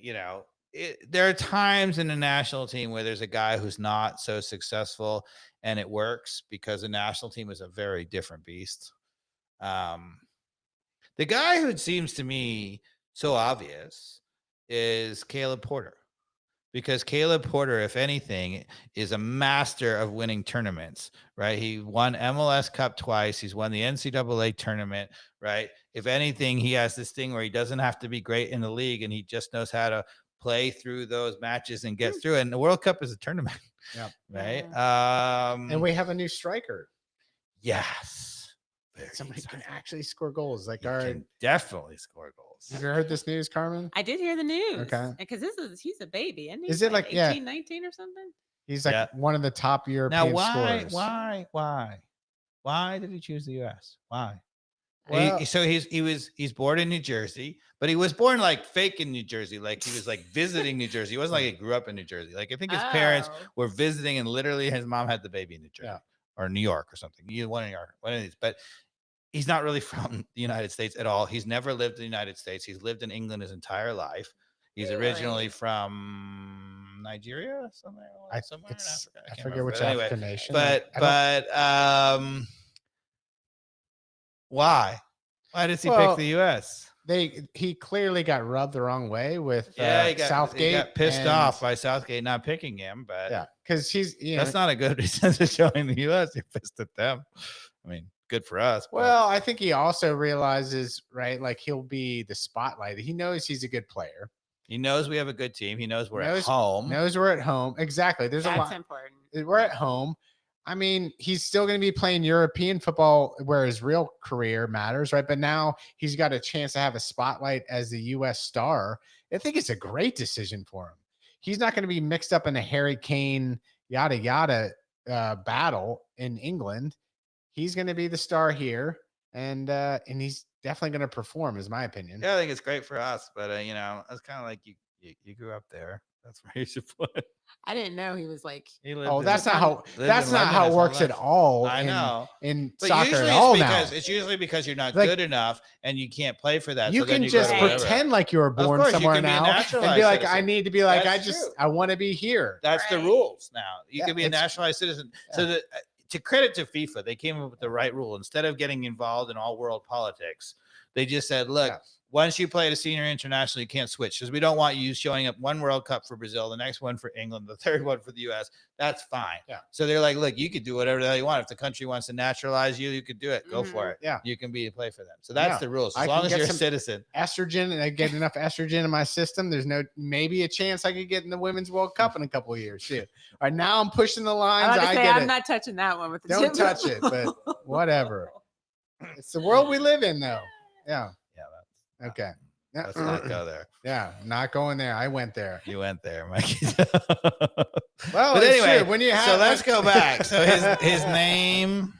Speaker 2: there are times in the national team where there's a guy who's not so successful and it works because the national team is a very different beast. The guy who seems to me so obvious is Caleb Porter. Because Caleb Porter, if anything, is a master of winning tournaments, right? He won MLS Cup twice. He's won the NCAA tournament, right? If anything, he has this thing where he doesn't have to be great in the league and he just knows how to play through those matches and get through it. And the World Cup is a tournament, right?
Speaker 1: And we have a new striker.
Speaker 2: Yes.
Speaker 1: Somebody can actually score goals. Like,
Speaker 2: can definitely score goals.
Speaker 1: Have you heard this news, Carmen?
Speaker 3: I did hear the news.
Speaker 1: Okay.
Speaker 3: Because he's a baby, isn't he?
Speaker 1: Is it like
Speaker 3: 18, 19 or something?
Speaker 1: He's like one of the top European scorers.
Speaker 2: Why did he choose the U.S.? Why?
Speaker 1: Well,
Speaker 2: he's born in New Jersey, but he was born like fake in New Jersey. Like he was like visiting New Jersey. He wasn't like he grew up in New Jersey. Like I think his parents were visiting and literally his mom had the baby in New Jersey or New York or something. One of these, but he's not really from the United States at all. He's never lived in the United States. He's lived in England his entire life. He's originally from Nigeria, somewhere in Africa.
Speaker 1: I forget which African nation.
Speaker 2: But why? Why does he pick the U.S.?
Speaker 1: He clearly got rubbed the wrong way with Southgate.
Speaker 2: He got pissed off by Southgate not picking him, but
Speaker 1: because
Speaker 2: that's not a good reason to join the U.S. You're pissed at them. I mean, good for us.
Speaker 1: Well, I think he also realizes, right? Like he'll be the spotlight. He knows he's a good player.
Speaker 2: He knows we have a good team. He knows we're at home.
Speaker 1: Knows we're at home. Exactly. That's
Speaker 3: important.
Speaker 1: We're at home. I mean, he's still going to be playing European football where his real career matters, right? But now he's got a chance to have a spotlight as the U.S. star. I think it's a great decision for him. He's not going to be mixed up in a Harry Kane, yada, yada battle in England. He's going to be the star here, and he's definitely going to perform, is my opinion.
Speaker 2: Yeah, I think it's great for us, but it's kind of like you grew up there. That's where you should play.
Speaker 3: I didn't know he was like.
Speaker 1: That's not how it works at all.
Speaker 2: I know
Speaker 1: in soccer at all now.
Speaker 2: It's usually because you're not good enough and you can't play for that.
Speaker 1: You can just pretend like you were born somewhere now and be like, I need to be like, I want to be here.
Speaker 2: That's the rules now. You can be a naturalized citizen. So to credit to FIFA, they came up with the right rule. Instead of getting involved in all world politics, they just said, look, once you play at a senior international, you can't switch because we don't want you showing up one World Cup for Brazil, the next one for England, the third one for the U.S. That's fine.
Speaker 1: Yeah.
Speaker 2: So they're like, look, you could do whatever the hell you want. If the country wants to naturalize you, you could do it. Go for it.
Speaker 1: Yeah.
Speaker 2: You can play for them. So that's the rules. As long as you're a citizen.
Speaker 1: Estrogen, and I get enough estrogen in my system, there's maybe a chance I could get in the Women's World Cup in a couple of years too. All right, now I'm pushing the lines.
Speaker 3: I'm not touching that one with the
Speaker 1: Don't touch it, but whatever. It's the world we live in, though. Yeah.
Speaker 2: Yeah.
Speaker 1: Okay.
Speaker 2: Let's not go there.
Speaker 1: Yeah, not going there. I went there.
Speaker 2: You went there, Mikey.
Speaker 1: Well,
Speaker 2: but anyway,
Speaker 1: true. When you have,
Speaker 2: so let's go back. So his name.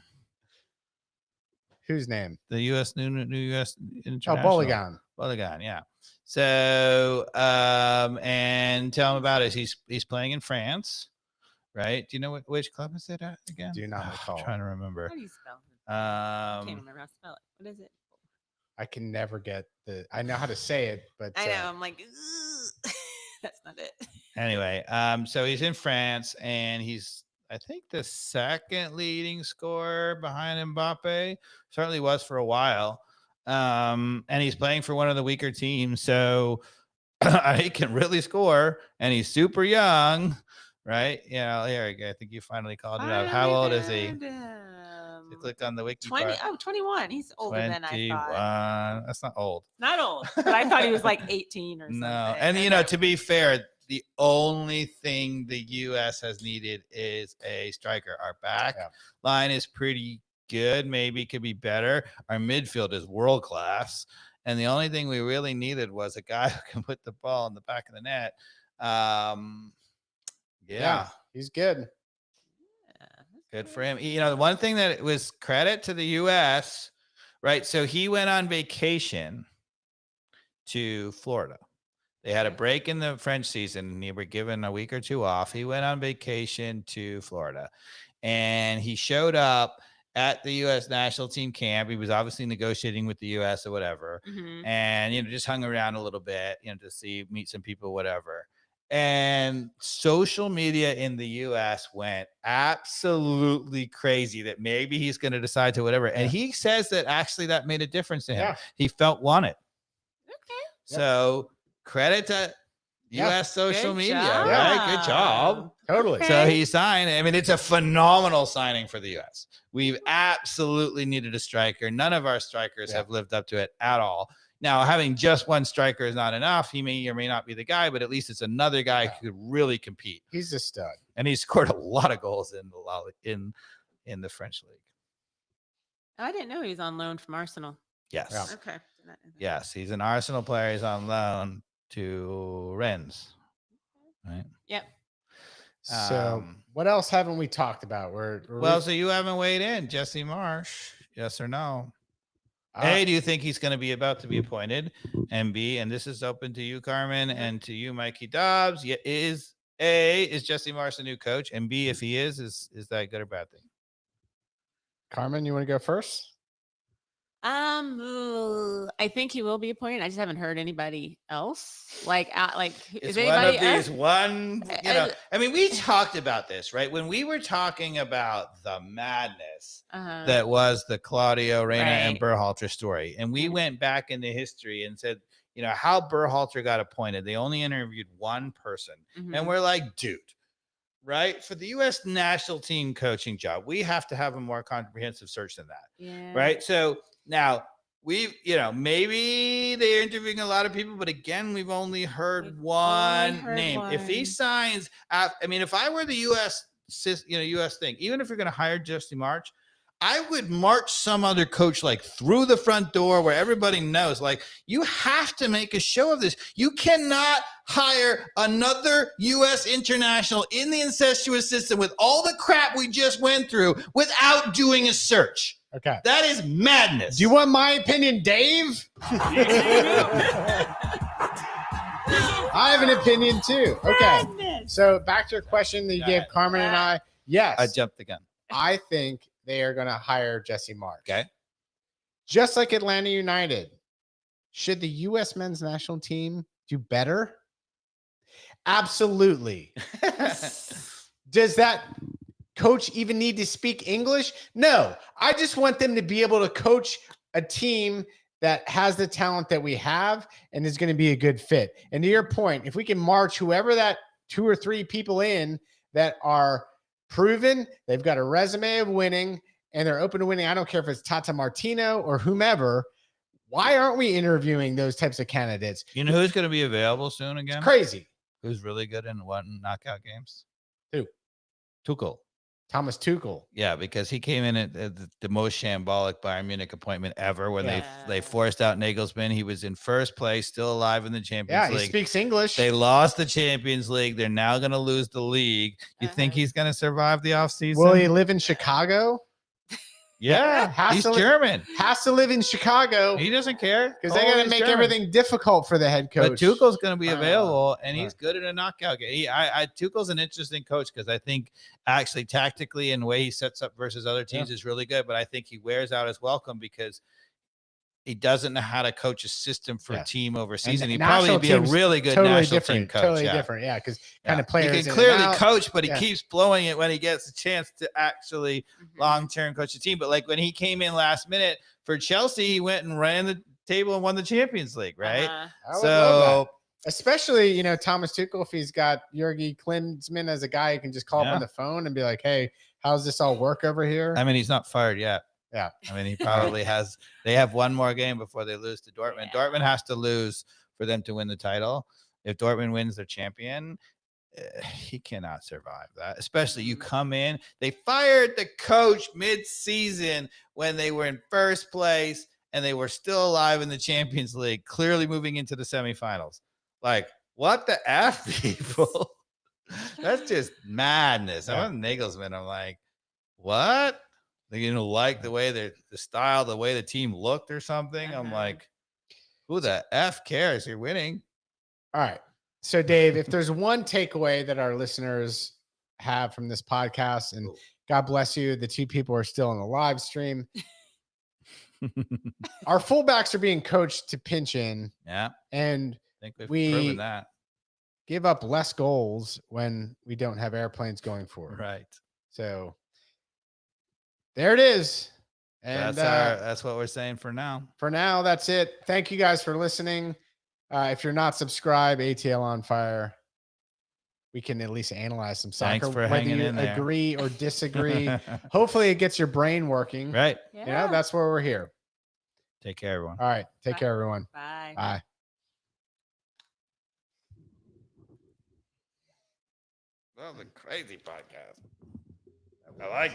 Speaker 1: Whose name?
Speaker 2: The U.S. new U.S. international.
Speaker 1: Boligan.
Speaker 2: Boligan, yeah. So, and tell him about it. He's playing in France, right? Do you know which club is it at again?
Speaker 1: Do not recall.
Speaker 2: I'm trying to remember.
Speaker 3: How do you spell it? I can't remember how to spell it. What is it?
Speaker 1: I can never get I know how to say it, but
Speaker 3: I know. I'm like, that's not it.
Speaker 2: Anyway, so he's in France, and he's, I think, the second leading scorer behind Mbappe. Certainly was for a while. And he's playing for one of the weaker teams, so he can really score, and he's super young, right? Yeah, there we go. I think you finally called it out. How old is he? You click on the wiki.
Speaker 3: 21. He's older than I thought.
Speaker 2: That's not old.
Speaker 3: Not old, but I thought he was like 18 or something.
Speaker 2: No, and to be fair, the only thing the U.S. has needed is a striker. Our back line is pretty good, maybe could be better. Our midfield is world class, and the only thing we really needed was a guy who can put the ball in the back of the net. Yeah,
Speaker 1: he's good.
Speaker 2: Good for him. The one thing that was credit to the U.S., right? So he went on vacation to Florida. They had a break in the French season, and they were given a week or two off. He went on vacation to Florida, and he showed up at the U.S. national team camp. He was obviously negotiating with the U.S. or whatever, and just hung around a little bit, to meet some people, whatever. And social media in the U.S. went absolutely crazy that maybe he's going to decide to whatever. And he says that actually that made a difference to him.
Speaker 1: Yeah.
Speaker 2: He felt wanted.
Speaker 3: Okay.
Speaker 2: So credit to U.S. social media,
Speaker 3: job.
Speaker 2: right? Good job.
Speaker 1: Totally.
Speaker 3: Okay.
Speaker 2: So he signed. I mean, it's a phenomenal signing for the U.S. We've absolutely needed a striker. None of our strikers have lived up to it at all. Now, having just one striker is not enough. He may or may not be the guy, but at least it's another guy who could really compete.
Speaker 1: He's a stud.
Speaker 2: And he scored a lot of goals in the French league.
Speaker 3: I didn't know he was on loan from Arsenal.
Speaker 2: Yes.
Speaker 1: Yeah.
Speaker 3: Okay.
Speaker 2: Yes, he's an Arsenal player. He's on loan to Rennes. Right?
Speaker 3: Yep.
Speaker 1: So what else haven't we talked about?
Speaker 2: So you haven't weighed in. Jesse Marsh, yes or no? A, do you think he's going to be about to be appointed? And B, and this is open to you, Carmen, and to you, Mikey Dobbs. Is Jesse Marsh the new coach? And B, if he is that a good or bad thing?
Speaker 1: Carmen, you want to go first?
Speaker 3: I think he will be appointed. I just haven't heard anybody else.
Speaker 2: It's
Speaker 3: is anybody
Speaker 2: one of these I mean, we talked about this, right? When we were talking about the madness that was the Claudio Reyna and Berhalter story, and we went back into history and said, how Berhalter got appointed. They only interviewed one person, and we're like, dude. Right? For the U.S. national team coaching job, we have to have a more comprehensive search than that.
Speaker 3: Yeah.
Speaker 2: Right? So now we've, maybe they're interviewing a lot of people, but again, we've only heard one name. If he signs, if I were the U.S. U.S. thing, even if you're going to hire Jesse Marsh, I would march some other coach through the front door where everybody knows, you have to make a show of this. You cannot hire another U.S. international in the incestuous system with all the crap we just went through without doing a search.
Speaker 1: Okay.
Speaker 2: That is madness.
Speaker 1: Do you want my opinion, Dave? I have an opinion too. Okay. So back to your question that you gave Carmen and I. Yes.
Speaker 2: I jumped the gun.
Speaker 1: I think they are going to hire Jesse Marsh.
Speaker 2: Okay.
Speaker 1: Just like Atlanta United. Should the U.S. men's national team do better? Absolutely. Does that coach even need to speak English? No. I just want them to be able to coach a team that has the talent that we have and is going to be a good fit. And to your point, if we can march whoever that 2 or 3 people in that are proven, they've got a resume of winning, and they're open to winning. I don't care if it's Tata Martino or whomever. Why aren't we interviewing those types of candidates?
Speaker 2: You know who's going to be available soon again?
Speaker 1: It's crazy.
Speaker 2: Who's really good in knockout games?
Speaker 1: Who?
Speaker 2: Tuchel.
Speaker 1: Thomas Tuchel.
Speaker 2: Yeah, because he came in at the most shambolic Bayern Munich appointment ever when they forced out Nagelsmann. He was in first place, still alive in the Champions League.
Speaker 1: Yeah, he speaks English.
Speaker 2: They lost the Champions League. They're now going to lose the league. You think he's going to survive the offseason?
Speaker 1: Will he live in Chicago?
Speaker 2: Yeah, he's German.
Speaker 1: Has to live in Chicago.
Speaker 2: He doesn't care
Speaker 1: because they got to make everything difficult for the head coach.
Speaker 2: But Tuchel's going to be available, and he's good at a knockout game. Tuchel's an interesting coach because I think actually tactically and the way he sets up versus other teams is really good. But I think he wears out his welcome because he doesn't know how to coach a system for a team over season. He'd probably be a really good national team coach.
Speaker 1: Totally different, because kind of players.
Speaker 2: He can clearly coach, but he keeps blowing it when he gets a chance to actually long-term coach the team. But like when he came in last minute for Chelsea, he went and ran the table and won the Champions League, right? So
Speaker 1: especially, Thomas Tuchel, if he's got Jurgen Klinsmann as a guy who can just call up on the phone and be like, hey, how's this all work over here?
Speaker 2: I mean, he's not fired yet.
Speaker 1: Yeah.
Speaker 2: I mean, he probably has. They have one more game before they lose to Dortmund. Yeah. Dortmund has to lose for them to win the title. If Dortmund wins their champion, he cannot survive that. Especially you come in. They fired the coach mid-season when they were in first place and they were still alive in the Champions League, clearly moving into the semifinals. Like, what the F, people? That's just madness.
Speaker 1: Yeah.
Speaker 2: I'm Nagelsmann. I'm like, what? Like the way the style, the way the team looked or something. I'm like, who the F cares? You're winning.
Speaker 1: All right. So, Dave, if there's one takeaway that our listeners have from this podcast, and God bless you, the two people are still on the live stream. Our fullbacks are being coached to pinch in.
Speaker 2: Yeah.
Speaker 1: And
Speaker 2: I think we've proven that.
Speaker 1: Give up less goals when we don't have airplanes going forward.
Speaker 2: Right.
Speaker 1: So there it is. And
Speaker 2: that's what we're saying for now.
Speaker 1: For now, that's it. Thank you guys for listening. If you're not subscribed, ATL on Fire. We can at least analyze some soccer.
Speaker 2: Thanks for hanging in there.
Speaker 1: Agree or disagree. Hopefully it gets your brain working.
Speaker 2: Right.
Speaker 3: Yeah.
Speaker 1: That's where we're here.
Speaker 2: Take care, everyone.
Speaker 1: All right. Take care, everyone.
Speaker 3: Bye.
Speaker 1: Bye.
Speaker 2: That was a crazy podcast. I like